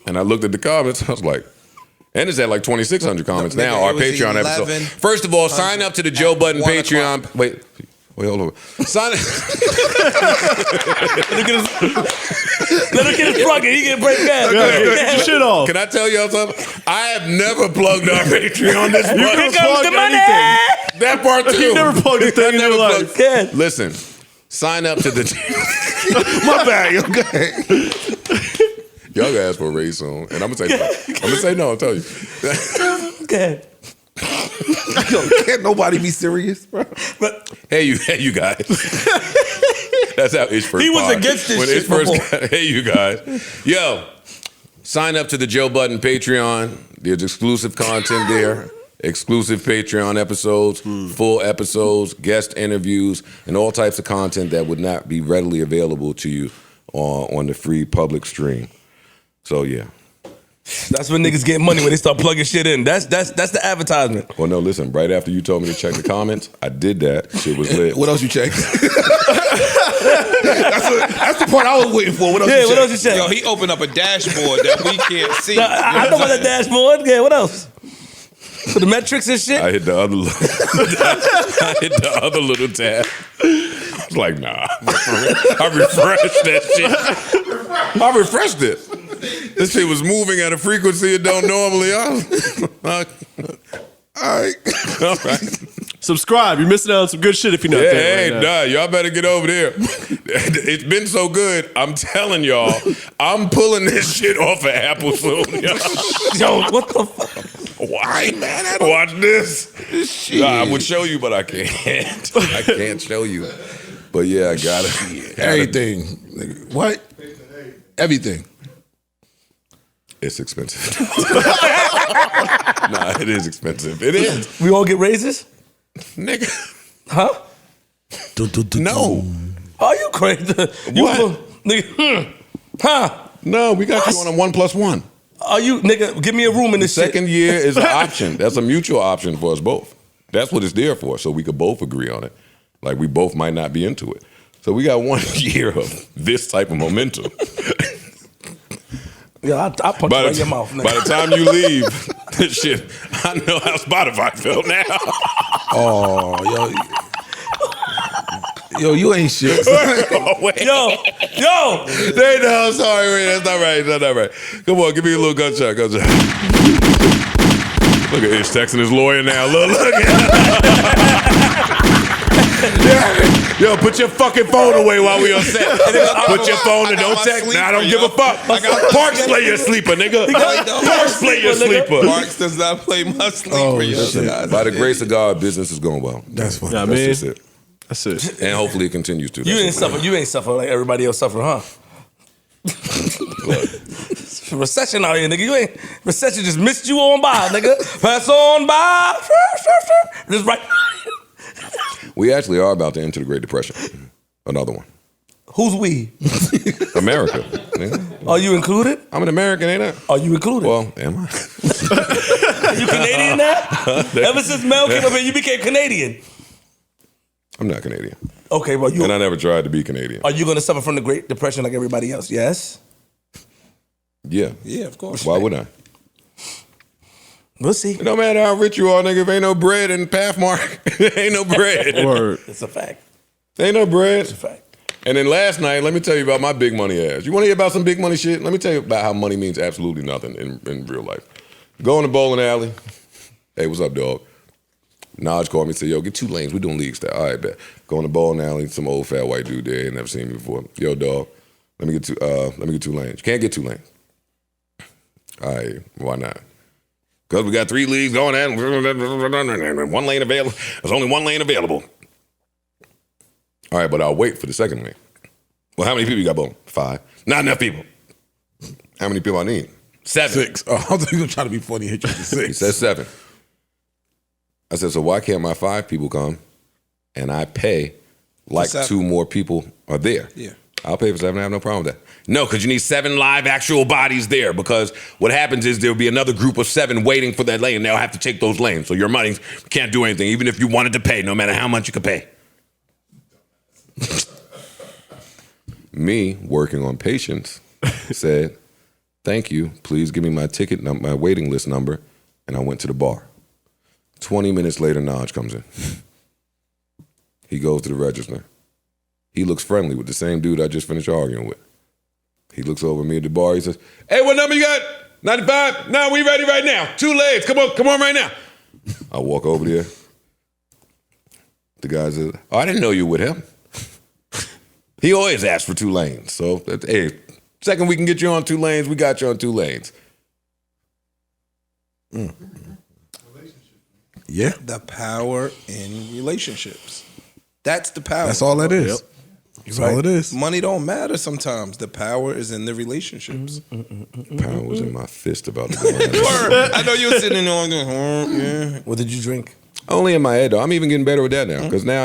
and I looked at the comments, I was like, and it's at like 2,600 comments now, our Patreon episode. First of all, sign up to the Joe Budden Patreon. Wait, hold on. Sign up. Let him get his plug in. He can break that. Get your shit off. Can I tell y'all something? I have never plugged our Patreon this much. Here comes the money. That part too. You never plugged a thing in your life. Listen, sign up to the... My bad. Okay. Y'all gonna ask for a raise soon, and I'm gonna say no. I'm gonna say no. I'll tell you. Okay. Yo, can't nobody be serious, bro? But hey, you guys. That's how Ish first. He was pod. against this when shit Ish first before. got, hey, you guys. Yo, sign up to the Joe Budden Patreon. There's exclusive content there. Exclusive Patreon episodes, full episodes, guest interviews, and all types of content that would not be readily available to you on the free public stream. So yeah. That's when niggas get money when they start plugging shit in. That's the advertisement. Well, no, listen. Right after you told me to check the comments, I did that. Shit was lit. What else you checked? That's the part I was waiting for. What else? What else you checked? Yo, he opened up a dashboard that we can't see. I know about the dashboard. Yeah, what else? For the metrics and shit? I hit the other little tab. I was like, nah. I refreshed that shit. I refreshed it. This shit was moving at a frequency it don't normally. All right. Subscribe. You're missing out on some good shit if you're not there. Hey, nah, y'all better get over there. It's been so good. I'm telling y'all, I'm pulling this shit off of Apple soon. Yo, what the fuck? Why, man? Watch this. Nah, I would show you, but I can't. I can't show you. But yeah, I got it. Everything. What? Everything. It's expensive. Nah, it is expensive. It is. We all get raises? Nigga. Huh? No. Are you crazy? Nigga, huh? No, we got you on a 1+1. Are you, nigga, give me a room in this second year is an option. That's a mutual option for us both. That's what it's there for, so we could both agree on it. Like, we both might not be into it. So we got 1 year of this type of momentum. Yeah, I'll punch you right in your mouth. Nigga. By the time you leave, this shit, I know how Spotify felt now. Oh, yo, you ain't shit. yo. They know, sorry, wait, that's not right. That's not right. Come on, give me a little gunshot. Look at Ish texting his lawyer now. Look Yo, put your fucking phone away while we on set. Put your phone and don't text. Nah, I don't give a fuck. Parks play your sleeper, nigga. Parks play your sleeper. Parks does not play my sleeper. Listen, by the grace of God, business is going well. That's what. That's just it. That's it. And hopefully it continues to. You ain't suffer like everybody else suffering, huh? Recession out here, nigga. Recession just missed you on by, nigga. Pass on by. Just right. We actually are about to enter the Great Depression. Another one. Who's we? America. Nigga. Are you included? I'm an American, ain't I? Are you included? Well, am I? Are you Canadian now? Ever since Mel came up here, you became Canadian. I'm not Canadian. Okay, well, and I never tried to be Canadian. Are you going to suffer from the Great Depression like everybody else? Yes. Yeah. Yeah, of course. Why would I? We'll see. It don't matter how rich you are, nigga. If ain't no bread in Pathmark, ain't no bread. Word. It's a fact. Ain't no bread. It's a fact. And then last night, let me tell you about my big money ass. You want to hear about some big money shit? Let me tell you about how money means absolutely nothing in real life. Go in the bowling alley. Hey, what's up, dog? Naj called me and said, yo, get 2 lanes. We doing league style. All right, bet. Go in the bowling alley. Some old fat white dude there. Ain't never seen me before. Yo, dog. Let me get 2 lanes. You can't get 2 lanes. All right, why not? Because we got 3 leagues going at 1 lane available. There's only 1 lane available. All right, but I'll wait for the second lane. Well, how many people you got bowling? 5. Not enough people. How many people I need? 7. 6. Oh, I was going to try to be funny. Hit you with 6. He said 7. I said, so why can't my 5 people come and I pay like 2 more people are there? Yeah. I'll pay for 7. I have no problem with that. No, because you need 7 live actual bodies there, because what happens is there'll be another group of 7 waiting for that lane. They'll have to take those lanes. So your money can't do anything, even if you wanted to pay, no matter how much you could pay. Me, working on patience, said, thank you. Please give me my ticket, my waiting list number. And I went to the bar. 20 minutes later, Naj comes in. He goes to the register. He looks friendly with the same dude I just finished arguing with. He looks over at me at the bar. He says, hey, what number you got? 95? No, we ready right now. 2 lanes. Come on right now. I walk over there. The guy says, oh, I didn't know you were with him. He always asks for 2 lanes. So, hey, second we can get you on 2 lanes, we got you on 2 lanes. Yeah. The power in relationships. That's the power. That's all that is. Yep. That's all it is. Money don't matter sometimes. The power is in the relationships. Power was in my fist about to go. I know you were sitting there on yeah. What did you drink? Only in my head, though. I'm even getting better with that now, because now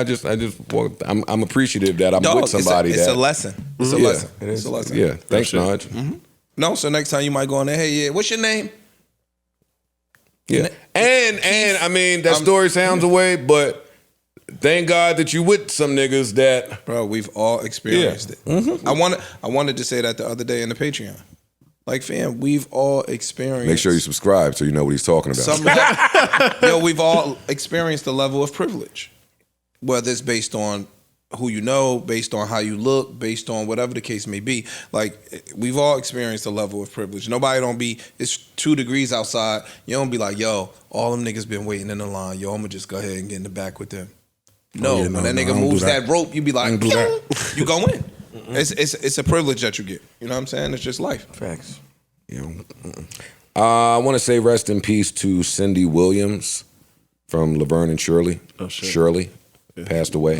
I'm appreciative that I'm with somebody. It's a lesson. It's a lesson. It is. It's a lesson. Yeah, thanks, Naj. No, so next time you might go in there, hey, yeah, what's your name? Yeah, and I mean, that story sounds away, but thank God that you with some niggas that... Bro, we've all experienced it. I wanted to say that the other day in the Patreon. Like, fam, we've all experienced... Make sure you subscribe so you know what he's talking about. Yo, we've all experienced a level of privilege. Whether it's based on who you know, based on how you look, based on whatever the case may be. Like, we've all experienced a level of privilege. Nobody don't be... It's 2 degrees outside. You don't be like, yo, all them niggas been waiting in the line. Yo, I'm going to just go ahead and get in the back with them. No, when that nigga moves that rope, you be like, you go in. It's a privilege that you get. You know what I'm saying? It's just life. Facts. I want to say rest in peace to Cindy Williams from Laverne and Shirley. Oh, shit. Shirley passed away.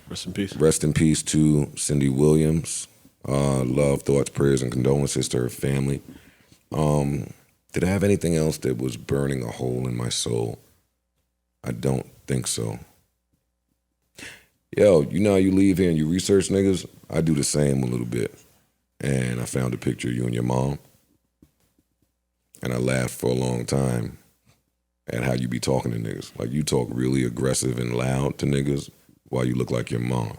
Rest in peace. Rest in peace to Cindy Williams. Love, thoughts, prayers, and condolences to her family. Did I have anything else that was burning a hole in my soul? I don't think so. Yo, you know how you leave here and you research niggas? I do the same a little bit. And I found a picture of you and your mom. And I laughed for a long time at how you be talking to niggas. Like, you talk really aggressive and loud to niggas while you look like your mom.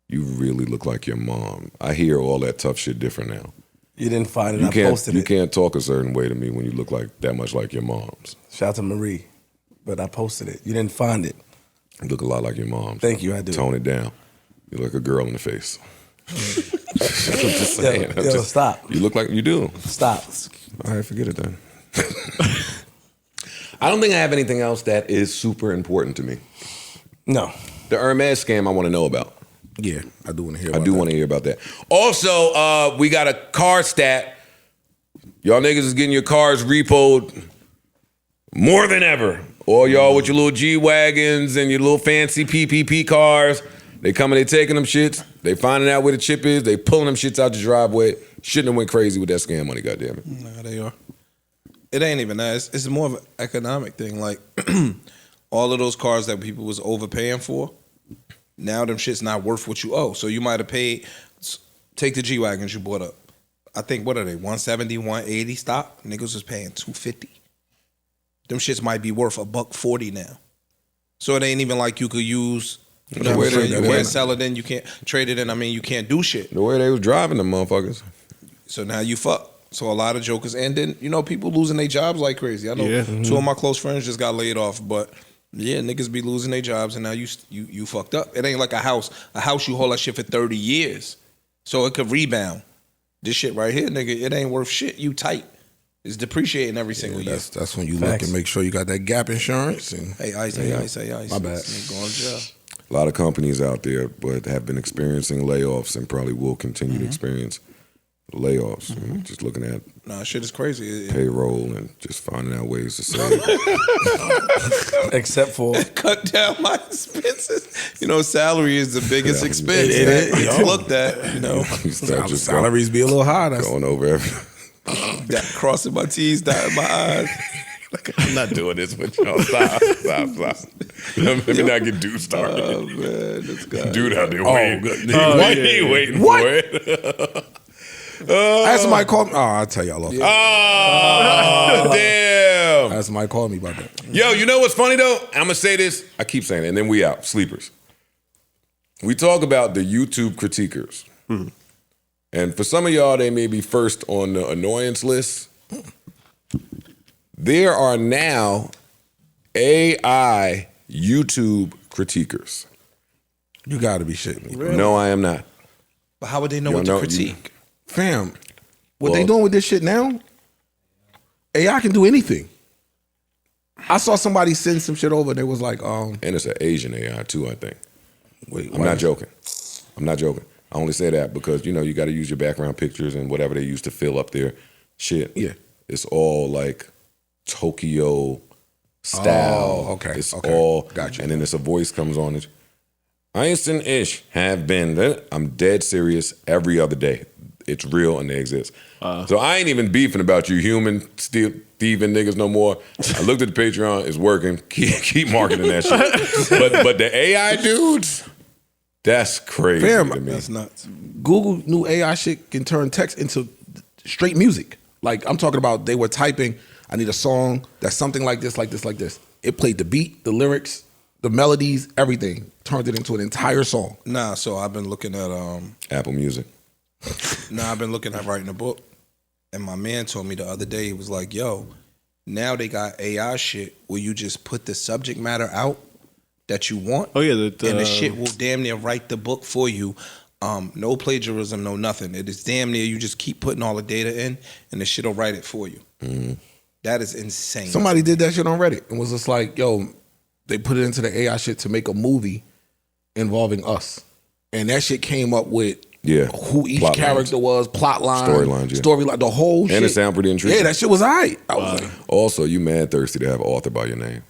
You really look like your mom. I hear all that tough shit different now. You didn't find it, I posted it. You can't talk a certain way to me when you look like that much like your mom's. Shout out to Marie. But I posted it. You didn't find it. You look a lot like your mom. Thank you, I do. Tone it down. You look like a girl in the face. I'm just saying. Stop. You look like you do. Stop. All right, forget it then. I don't think I have anything else that is super important to me. No. The Hermes scam I want to know about. Yeah, I do want to hear about that. Also, we got a car stat. Y'all niggas is getting your cars repoed more than ever. All y'all with your little G-Wagons and your little fancy PPP cars, they coming, they taking them shits, they finding out where the chip is, they pulling them shits out the driveway. Shouldn't have went crazy with that scam money, goddammit. Nah, they are. It ain't even that. It's more of an economic thing. Like, all of those cars that people was overpaying for, now them shit's not worth what you owe. So you might have paid, take the G-Wagons you bought up. I think, what are they, 170, 180 stock? Niggas was paying 250. Them shits might be worth $140 now. So it ain't even like you could use, you know, you can't sell it in, you can't trade it in. I mean, you can't do shit. The way they was driving them motherfuckers. So now you fuck. So a lot of jokers, and then, you know, people losing their jobs like crazy. I know two of my close friends just got laid off, but yeah, niggas be losing their jobs, and now you fucked up. It ain't like a house. A house, you hold that shit for 30 years. So it could rebound. This shit right here, nigga, it ain't worth shit. You tight. It's depreciating every single year. That's when you look and make sure you got that gap insurance. And Hey, Ice. My bad. Going to jail. A lot of companies out there, but have been experiencing layoffs and probably will continue to experience layoffs. Just looking at Nah, shit is crazy. payroll and just finding out ways to save. Except for Cut down my expenses. You know, salary is the biggest expense. It's looked at, you know. You start just salaries be a little high. That's going over everything. Crossing my T's, dotting my I's. I'm not doing this with y'all. Stop. Let me not get dude started. Oh, man, this guy. Dude out there waiting. Waiting What? for it. I had somebody call me. Oh, I'll tell y'all off. Oh, damn. I had somebody call me about that. Yo, you know what's funny though? I'm gonna say this. I keep saying it, and then we out. Sleepers. We talk about the YouTube critiquers. And for some of y'all, they may be first on the annoyance list. There are now AI YouTube critiquers. You got to be shitting me. Really? No, I am not. But how would they know You what know- to critique? Fam, what Well- they doing with this shit now, AI can do anything. I saw somebody send some shit over and it was like, And it's an Asian AI too, I think. wait, I'm not joking. I only say that because, you know, you got to use your background pictures and whatever they use to fill up their shit. Yeah. It's all like Tokyo style. Oh, okay, It's okay. all, Gotcha. And then it's a voice comes on it. Einstein-ish have been, I'm dead serious every other day. It's real and they exist. So I ain't even beefing about you human thieving niggas no more. I looked at the Patreon, it's working. Keep marketing that shit. But the AI dudes, that's crazy Fam, to me. That's nuts. Google new AI shit can turn text into straight music. Like I'm talking about, they were typing, I need a song that's something like this, like this, like this. It played the beat, the lyrics, the melodies, everything. Turned it into an entire song. Nah, so I've been looking at Apple Music. I've been looking at writing a book. And my man told me the other day, he was like, yo, now they got AI shit where you just put the subject matter out that you want. Oh yeah, and the shit will damn near write the book for you. No plagiarism, no nothing. It is damn near you just keep putting all the data in and the shit will write it for you. That is insane. Somebody did that shit on Reddit and was just like, yo, they put it into the AI shit to make a movie involving us. And that shit came up with who each Plot character was, plot line, Storylines, storyline, the whole shit. And it sounded pretty intriguing. Yeah, that shit was aight. I was like, Also, you mad thirsty to have an author by your name.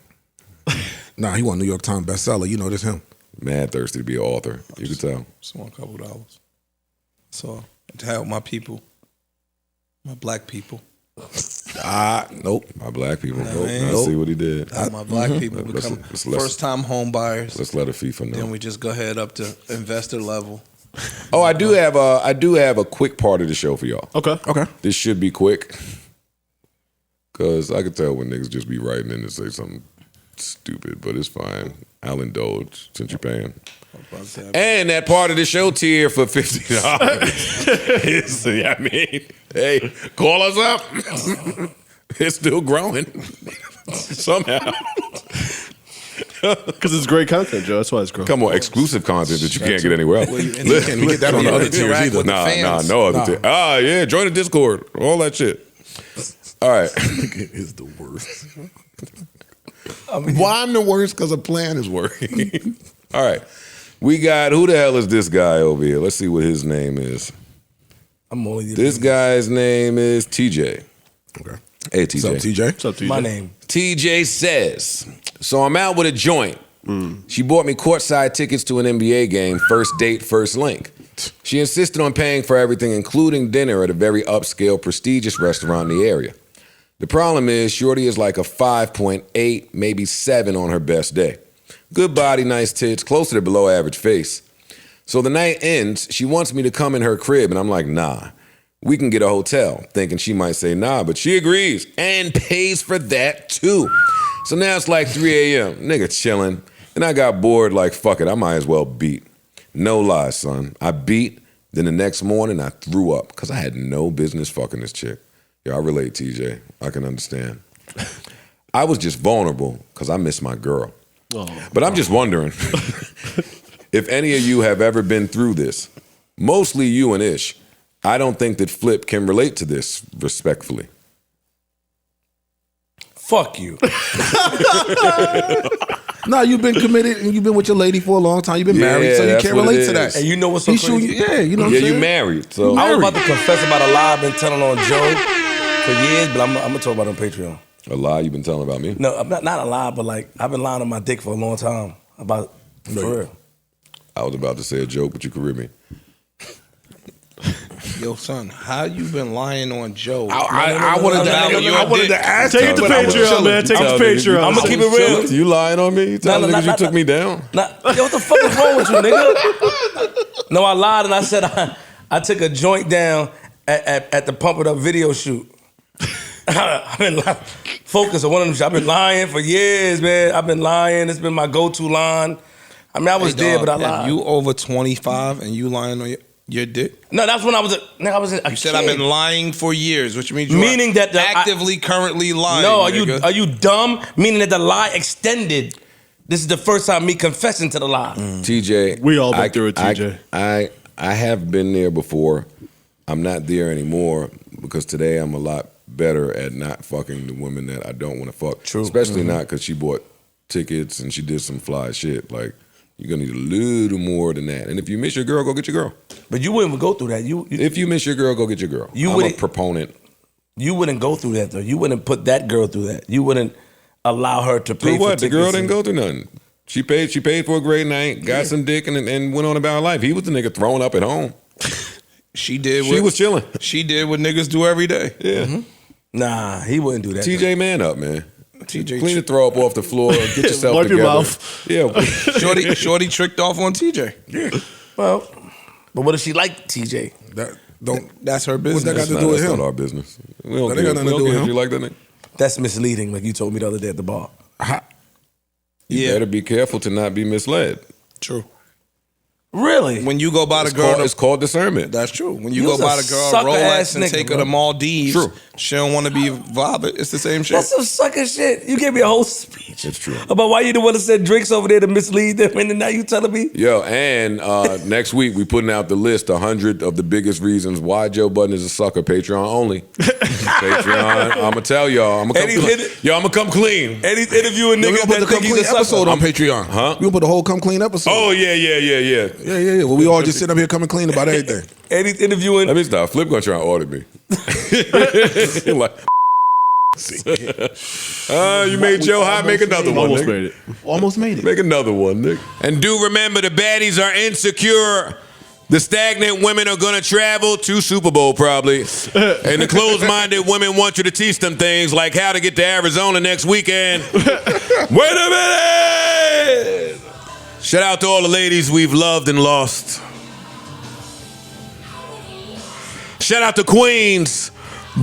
nah, he won New York Times bestseller. You know this him. Mad thirsty to be an author. You could tell. Just want a couple dollars. So to help my people, my black people. Nope. My black people. Nah, Nope. man. I see what he did. My black people become first time home buyers. Let's let a FIFA know. Then we just go ahead up to investor level. Oh, I do have a quick part of the show for y'all. Okay. This should be quick. Cause I could tell when niggas just be writing in to say something stupid, but it's fine. I'll indulge since you're paying. And that part of the show tier for $50 is, I mean, hey, call us up. It's still growing somehow. Because it's great content, Joe. That's why it's growing. Come on, exclusive content that you can't get anywhere else. Well, and you can't get that on the other tiers either. No other tier. Ah, yeah, join the Discord, all that shit. All right. It's the worst. Why I'm the worst? Because a plan is working. All right. We got, who the hell is this guy over here? Let's see what his name is. This guy's name is TJ. Okay. Hey, TJ. What's up, TJ? What's up, TJ? my name. TJ says, so I'm out with a joint. She bought me courtside tickets to an NBA game, first date, first link. She insisted on paying for everything, including dinner at a very upscale, prestigious restaurant in the area. The problem is, Shorty is like a 5.8, maybe 7 on her best day. Good body, nice tits, close to the below average face. So the night ends, she wants me to come in her crib, and I'm like, nah. we can get a hotel, thinking she might say nah, but she agrees and pays for that too. So now it's like 3 a.m. Nigga chilling. And I got bored like, fuck it, I might as well beat. No lie, son. I beat, then the next morning I threw up because I had no business fucking this chick. Yeah, I relate, TJ. I can understand. I was just vulnerable because I miss my girl. But I'm just wondering if any of you have ever been through this. Mostly you and Ish. I don't think that Flip can relate to this, respectfully. Fuck you. No, you've been committed and you've been with your lady for a long time. You've been married, so you can't relate to that. And you know what's so crazy? You know what I'm saying? You married. So I was about to confess about a lie I've been telling on Joe for years, but I'm gonna talk about it on Patreon. A lie you've been telling about me? No, I'm not a lie, but like I've been lying on my dick for a long time about for real. I was about to say a joke, but you could read me. Yo, son, how you been lying on Joe? I wanted to ask. Take it to Patreon, man. Take it to Patreon. I'm gonna keep it real. You lying on me? You telling niggas you took me down? Yo, what the fuck is wrong with you, nigga? No, I lied and I said I took a joint down at the Pump It Up video shoot. I've been focused on one of them. I've been lying for years, man. I've been lying. It's been my go-to line. I mean, I was dead, but I lied. You over 25 and you lying on your dick? No, that's when I was a You said I've been lying for years, which means you meaning that actively currently lying. No, nigga. are you dumb? Meaning that the lie extended. This is the first time me confessing to the lie. TJ, we all been through it, TJ. I have been there before. I'm not there anymore because today I'm a lot better at not fucking the women that I don't want to fuck. True. Especially not because she bought tickets and she did some fly shit. Like, you're gonna need a little more than that. And if you miss your girl, go get your girl. But you wouldn't go through that. If you miss your girl, go get your girl. I'm a proponent. You wouldn't go through that though. You wouldn't put that girl through that. You wouldn't allow her to pay for what? The tickets. girl didn't go through nothing. She paid for a great night, got some dick, and went on about her life. He was the nigga throwing up at home. She did. She was chilling. She did what niggas do every day. Yeah. Mm-hmm. Nah, he wouldn't do that. TJ, man up, man. TJ, clean the throw up off the floor. Get yourself Wipe together. your mouth. Yeah. Shorty tricked off on TJ. Yeah. Well, but what if she liked TJ? That's her business. What's that got to do with That's him? not our business. We don't That care. ain't got nothing to do with if him. you like that nigga. That's misleading, like you told me the other day at the bar. You better be careful to not be misled. True. Really? When you go by the girl, It's called discernment. that's true. When you You's go by a the girl sucker-ass Rolex and nigga, take her bro. to Maldives, True. she don't want to be bothered. It's the same shit. That's some sucker shit. You gave me a whole speech It's true. about why you the one that said drinks over there to mislead them, and then now you telling me? Yo, and next week we putting out the list, 100 of the biggest reasons why Joe Budden is a sucker. Patreon only. Patreon. I'm gonna tell y'all. I'm gonna come clean. And he's interviewing We niggas gonna put that the think come he's clean a sucker. episode on Patreon. Huh? We gonna put the whole come clean episode. Oh yeah. Yeah. Well, we all just sitting up here coming clean about everything. And he's interviewing. Let me stop. Flip gonna try and audit me. Like, you made Joe hot. Make another one. Almost nigga. made it. Almost made it. Make another one, nigga. And do remember, the baddies are insecure. The stagnant women are gonna travel to Super Bowl probably. And the closed-minded women want you to teach them things like how to get to Arizona next weekend. Wait a minute! Shout out to all the ladies we've loved and lost. Shout out to Queens,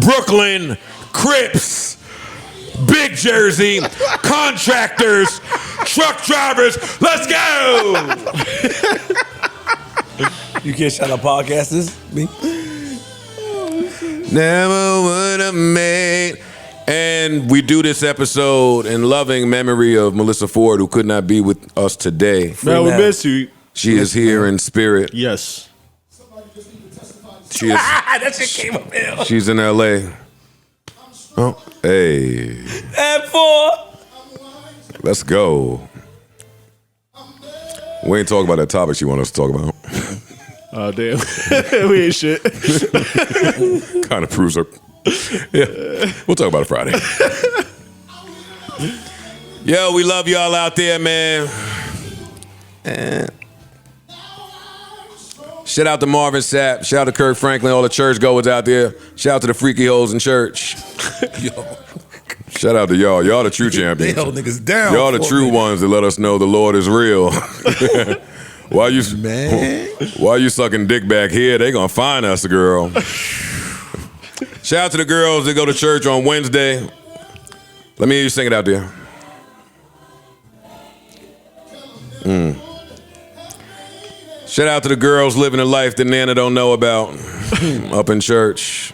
Brooklyn, Crips, Big Jersey, contractors, truck drivers. Let's go! You can't shout out podcasters. Me. Never would have made. And we do this episode in loving memory of Melissa Ford, who could not be with us today. Man, we miss you. She is here in spirit. Yes. She is. That shit came up here. She's in LA. Oh, hey. And 4. Let's go. We ain't talking about that topic she wanted us to talk about. Oh, damn. We ain't shit. Kind of proves her. Yeah. We'll talk about it Friday. Yo, we love y'all out there, man. Shout out to Marvin Sapp. Shout out to Kirk Franklin, all the churchgoers out there. Shout out to the freaky hoes in church. Shout out to y'all. Y'all the true champions. They held niggas down. Y'all the true ones that let us know the Lord is real. Why you sucking dick back here? They gonna find us, girl. Shout out to the girls that go to church on Wednesday. Let me hear you sing it out there. Shout out to the girls living a life that Nana don't know about up in church.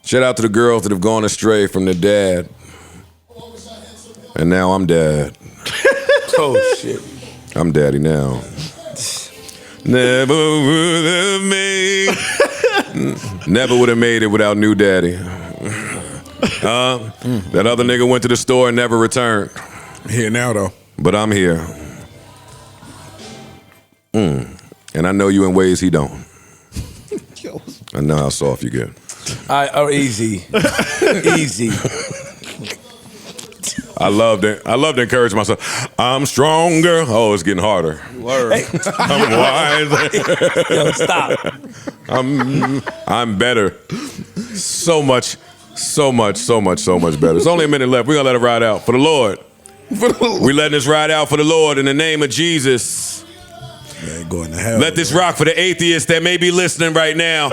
Shout out to the girls that have gone astray from their dad. And now I'm dad. Oh, shit. I'm daddy now. Never would have made. Never would have made it without new daddy. That other nigga went to the store and never returned. Here now, though. But I'm here. And I know you in ways he don't. I know how soft you get. Easy. Easy. I love to encourage myself. I'm stronger. Oh, it's getting harder. Word. Hey. I'm wiser. Yo, stop. I'm better. So much better. It's only a minute left. We're gonna let it ride out for the Lord. We letting this ride out for the Lord in the name of Jesus. Man, going to hell. Let this rock for the atheists that may be listening right now.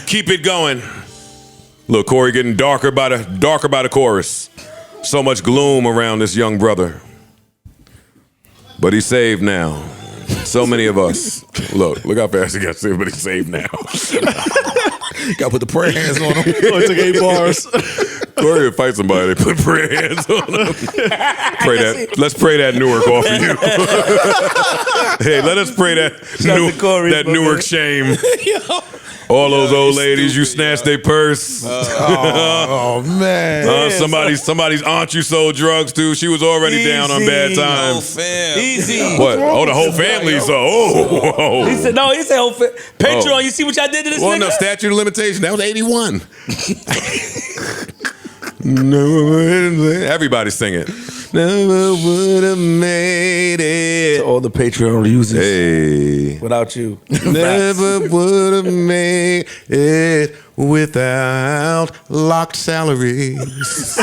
Keep it going. Look, Corey getting darker by the chorus. So much gloom around this young brother. But he's saved now. So many of us. Look how fast he got saved, but he's saved now. Got to put the prayer hands on him. Oh, it took 8 bars. Corey would fight somebody, they put prayer hands on him. Let's pray that Newark off of you. Hey, let us pray that Newark shame. All those old ladies, you snatched their purse. Oh man. Somebody's aunt you sold drugs to. She was already down on bad times. Easy. What? Oh, the whole family's oh. He said whole family. Patreon, you see what y'all did to this nigga? Well, no, statute of limitation. That was 81. Everybody sing it. Never would have made it. To all the Patreon users. Hey. Without you. Never would have made it without locked salaries. This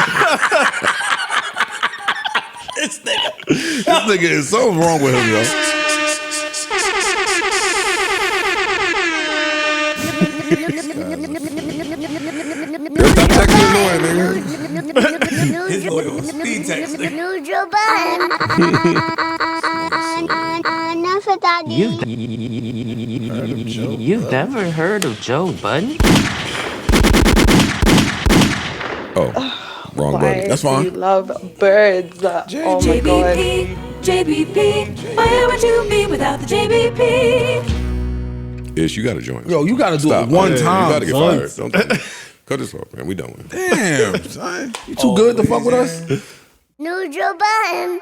nigga. This nigga is so wrong with him, yo. Stop texting his lawyer, nigga. His lawyer was speed text, nigga. You've never heard of Joe Budden? Oh, wrong button. That's fine. You love birds. Oh my god. JBP, where would you be without the JBP? Ish, you gotta join. Yo, you gotta do it one time. You gotta get fired. Don't cut this off, man. We done with it. Damn, son. You too good to fuck with us? New Joe Budden.